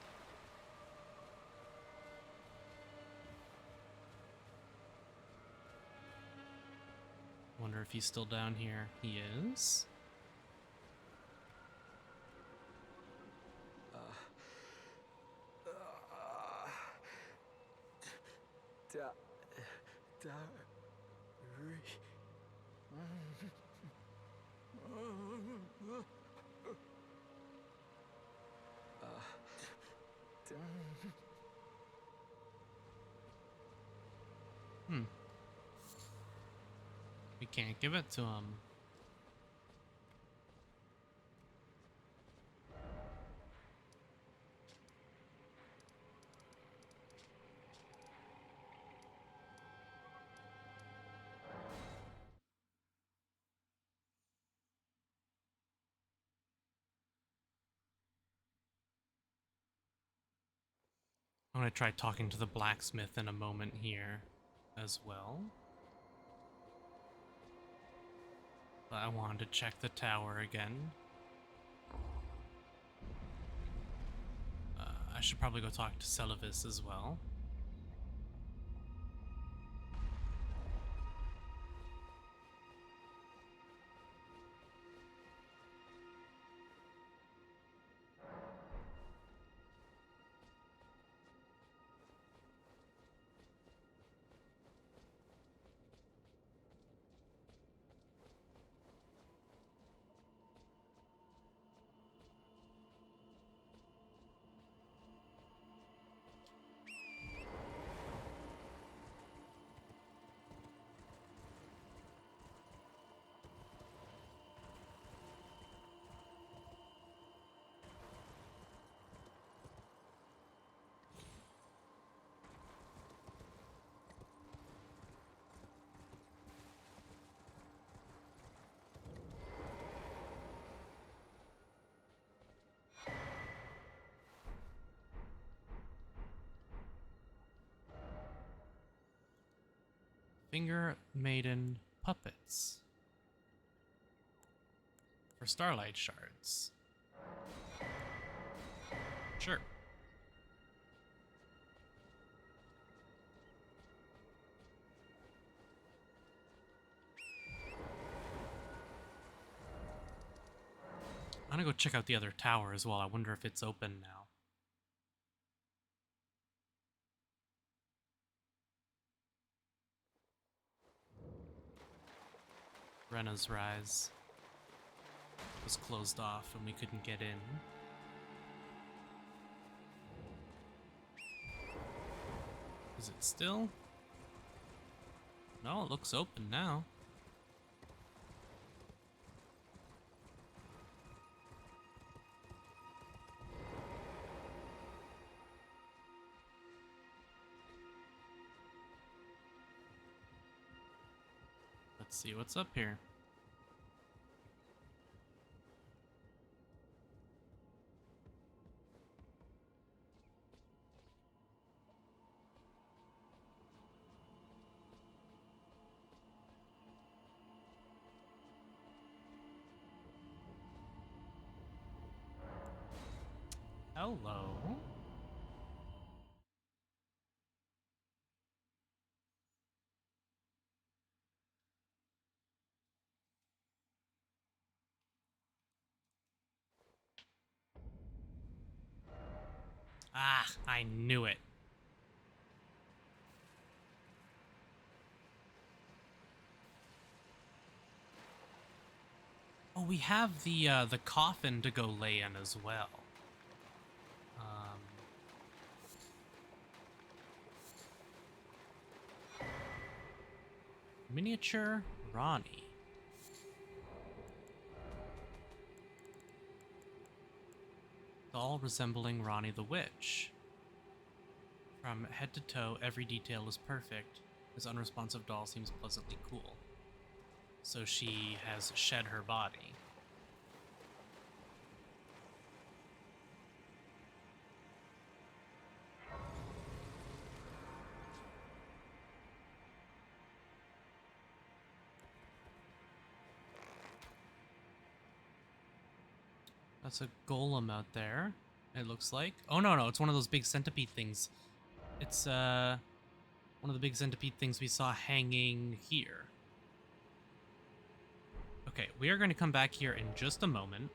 Wonder if he's still down here. He is. We can't give it to him. I'm gonna try talking to the blacksmith in a moment here as well. But I wanted to check the tower again. I should probably go talk to Celavis as well. Finger Maiden puppets for Starlight shards. Sure. I'm gonna go check out the other tower as well. I wonder if it's open now. Rena's Rise was closed off and we couldn't get in. Is it still? No, it looks open now. Let's see what's up here. Hello. Ah, I knew it. Oh, we have the coffin to go lay in as well. Um, Miniature Ronnie. Doll resembling Ronnie the Witch. From head to toe, every detail is perfect. This unresponsive doll seems pleasantly cool. So she has shed her body. That's a golem out there, it looks like. Oh, no, it's one of those big centipede things. It's, one of the big centipede things we saw hanging here. Okay, we are going to come back here in just a moment.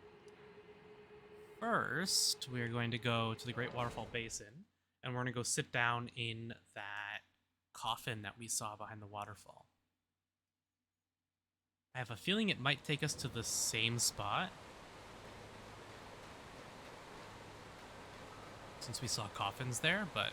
First, we are going to go to the Great Waterfall Basin, and we're going to go sit down in that coffin that we saw behind the waterfall. I have a feeling it might take us to the same spot, since we saw coffins there, but...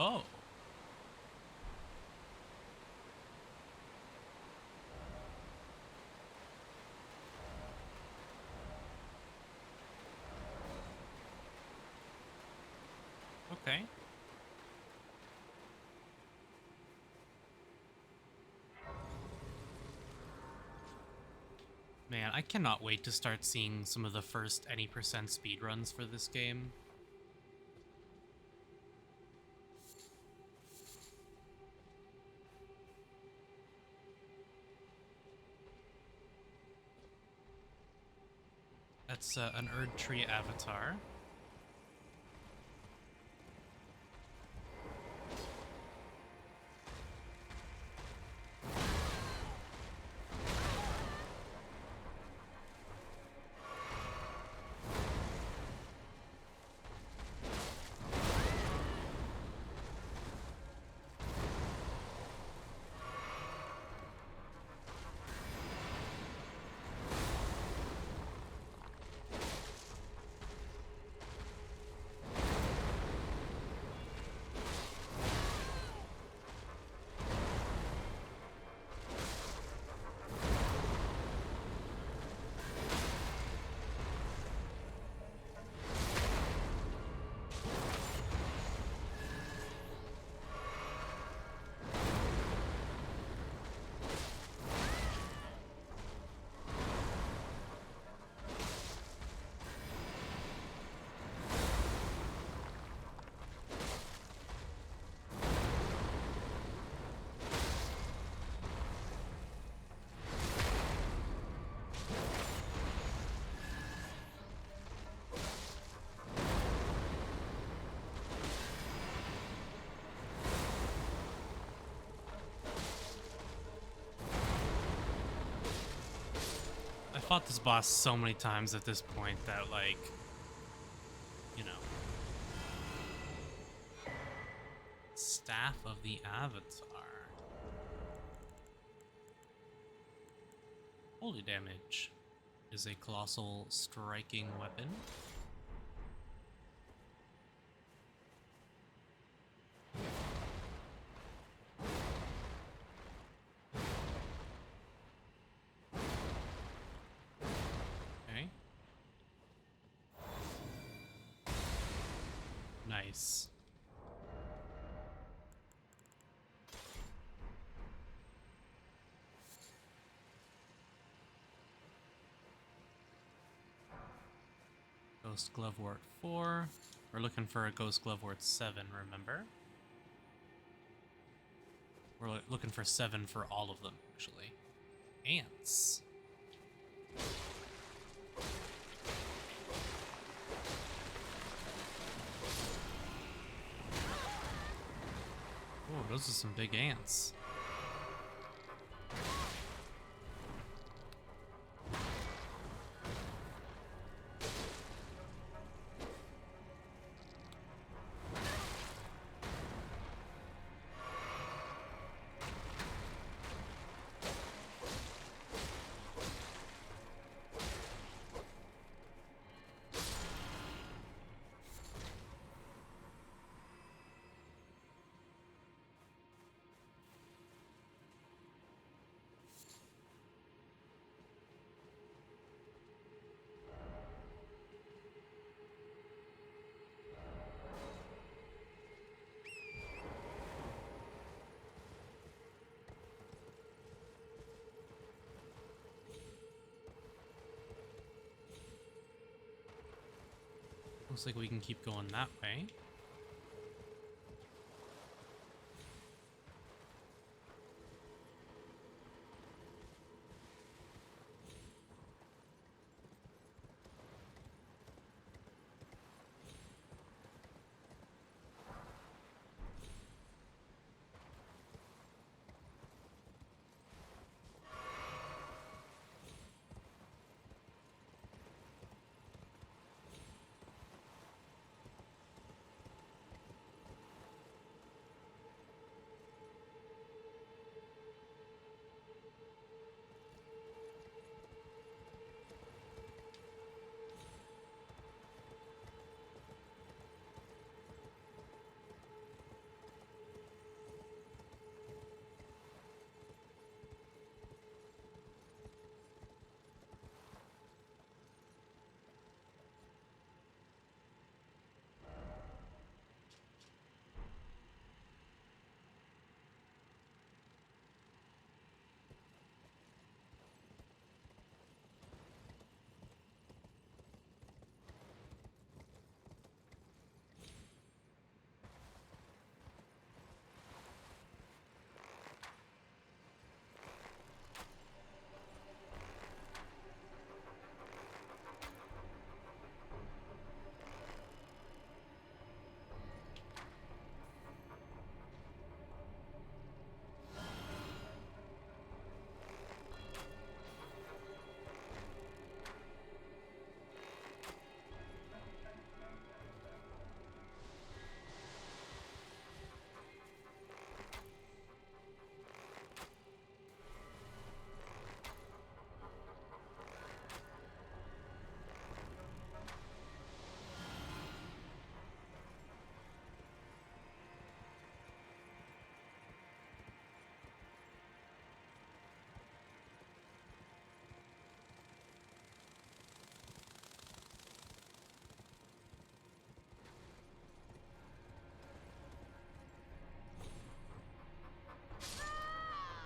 Oh. Okay. Man, I cannot wait to start seeing some of the first any percent speedruns for this game. That's an Erd Tree avatar. fought this boss so many times at this point that, like, you know. Staff of the Avatar. Holy damage is a colossal striking weapon. Okay. Nice. Ghost Glovewort 4. We're looking for a Ghost Glovewort 7, remember? We're looking for 7 for all of them, actually. Ants. Oh, those are some big ants. Looks like we can keep going that way.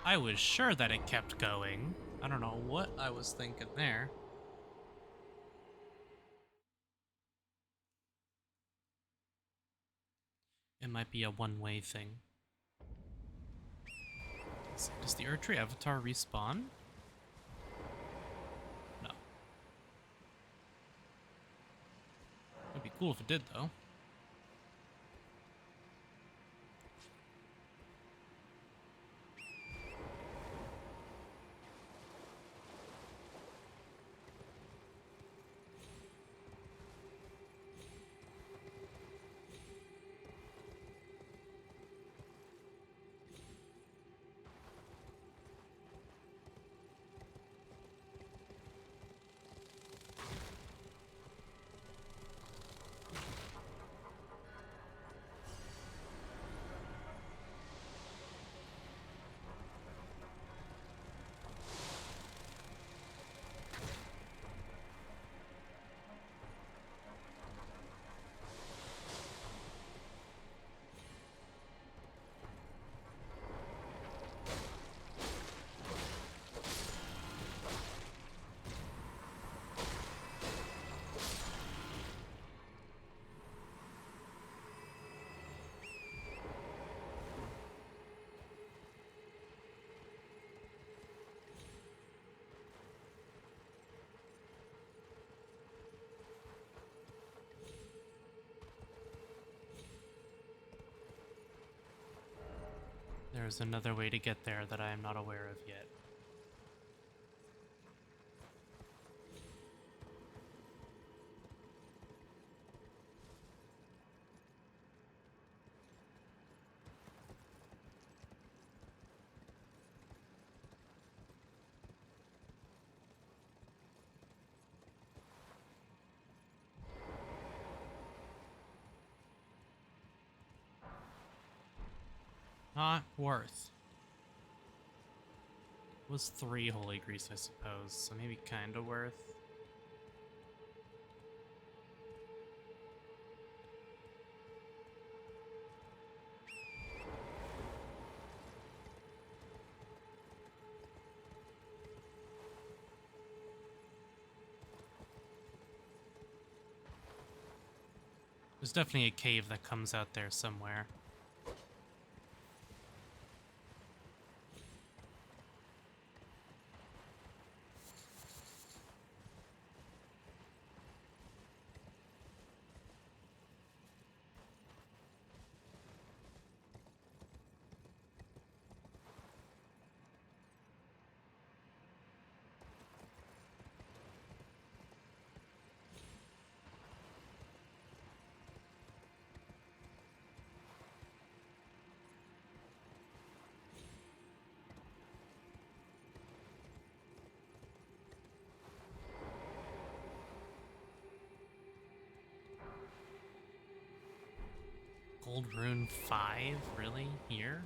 I was sure that it kept going. I don't know what I was thinking there. It might be a one-way thing. Does the Erdtree Avatar respawn? No. It'd be cool if it did, though. There's another way to get there that I am not aware of yet. Not worth. Was 3 holy grease, I suppose, so maybe kinda worth. There's definitely a cave that comes out there somewhere. Gold Rune 5? Really? Here?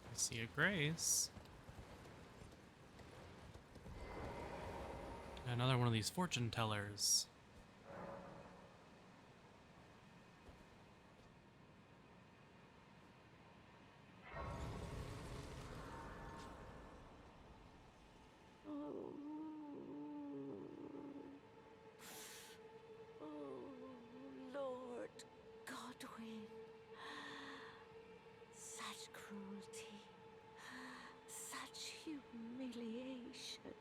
I see a grace. Another one of these fortune tellers. Lord Godwin. Such cruelty. Such humiliation.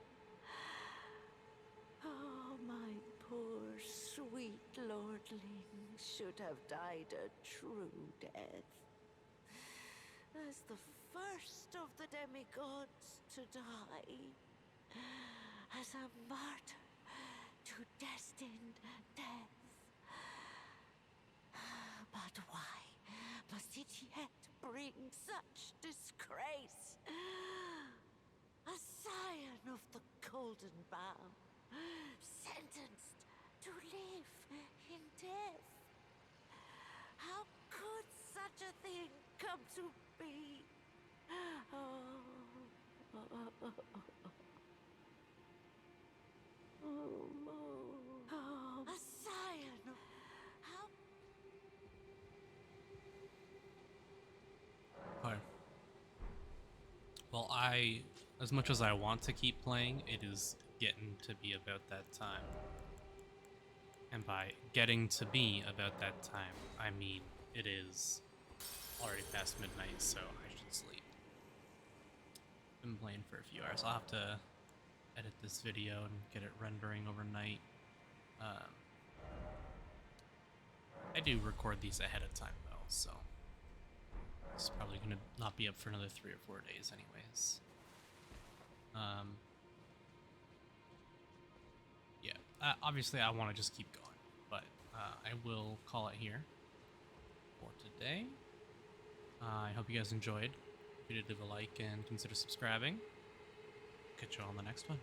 Oh, my poor sweet lordling should have died a true death. As the first of the demigods to die. As a martyr to destined death. But why must it yet bring such disgrace? A scion of the golden bough, sentenced to live in death. How could such a thing come to be? A scion of... How... Okay. Well, as much as I want to keep playing, it is getting to be about that time. And by getting to be about that time, I mean it is already past midnight, so I should sleep. Been playing for a few hours. I'll have to edit this video and get it rendering overnight. I do record these ahead of time though, so it's probably gonna not be up for another 3 or 4 days anyways. obviously I want to just keep going, but I will call it here for today. I hope you guys enjoyed. If you did, leave a like and consider subscribing. Catch you on the next one.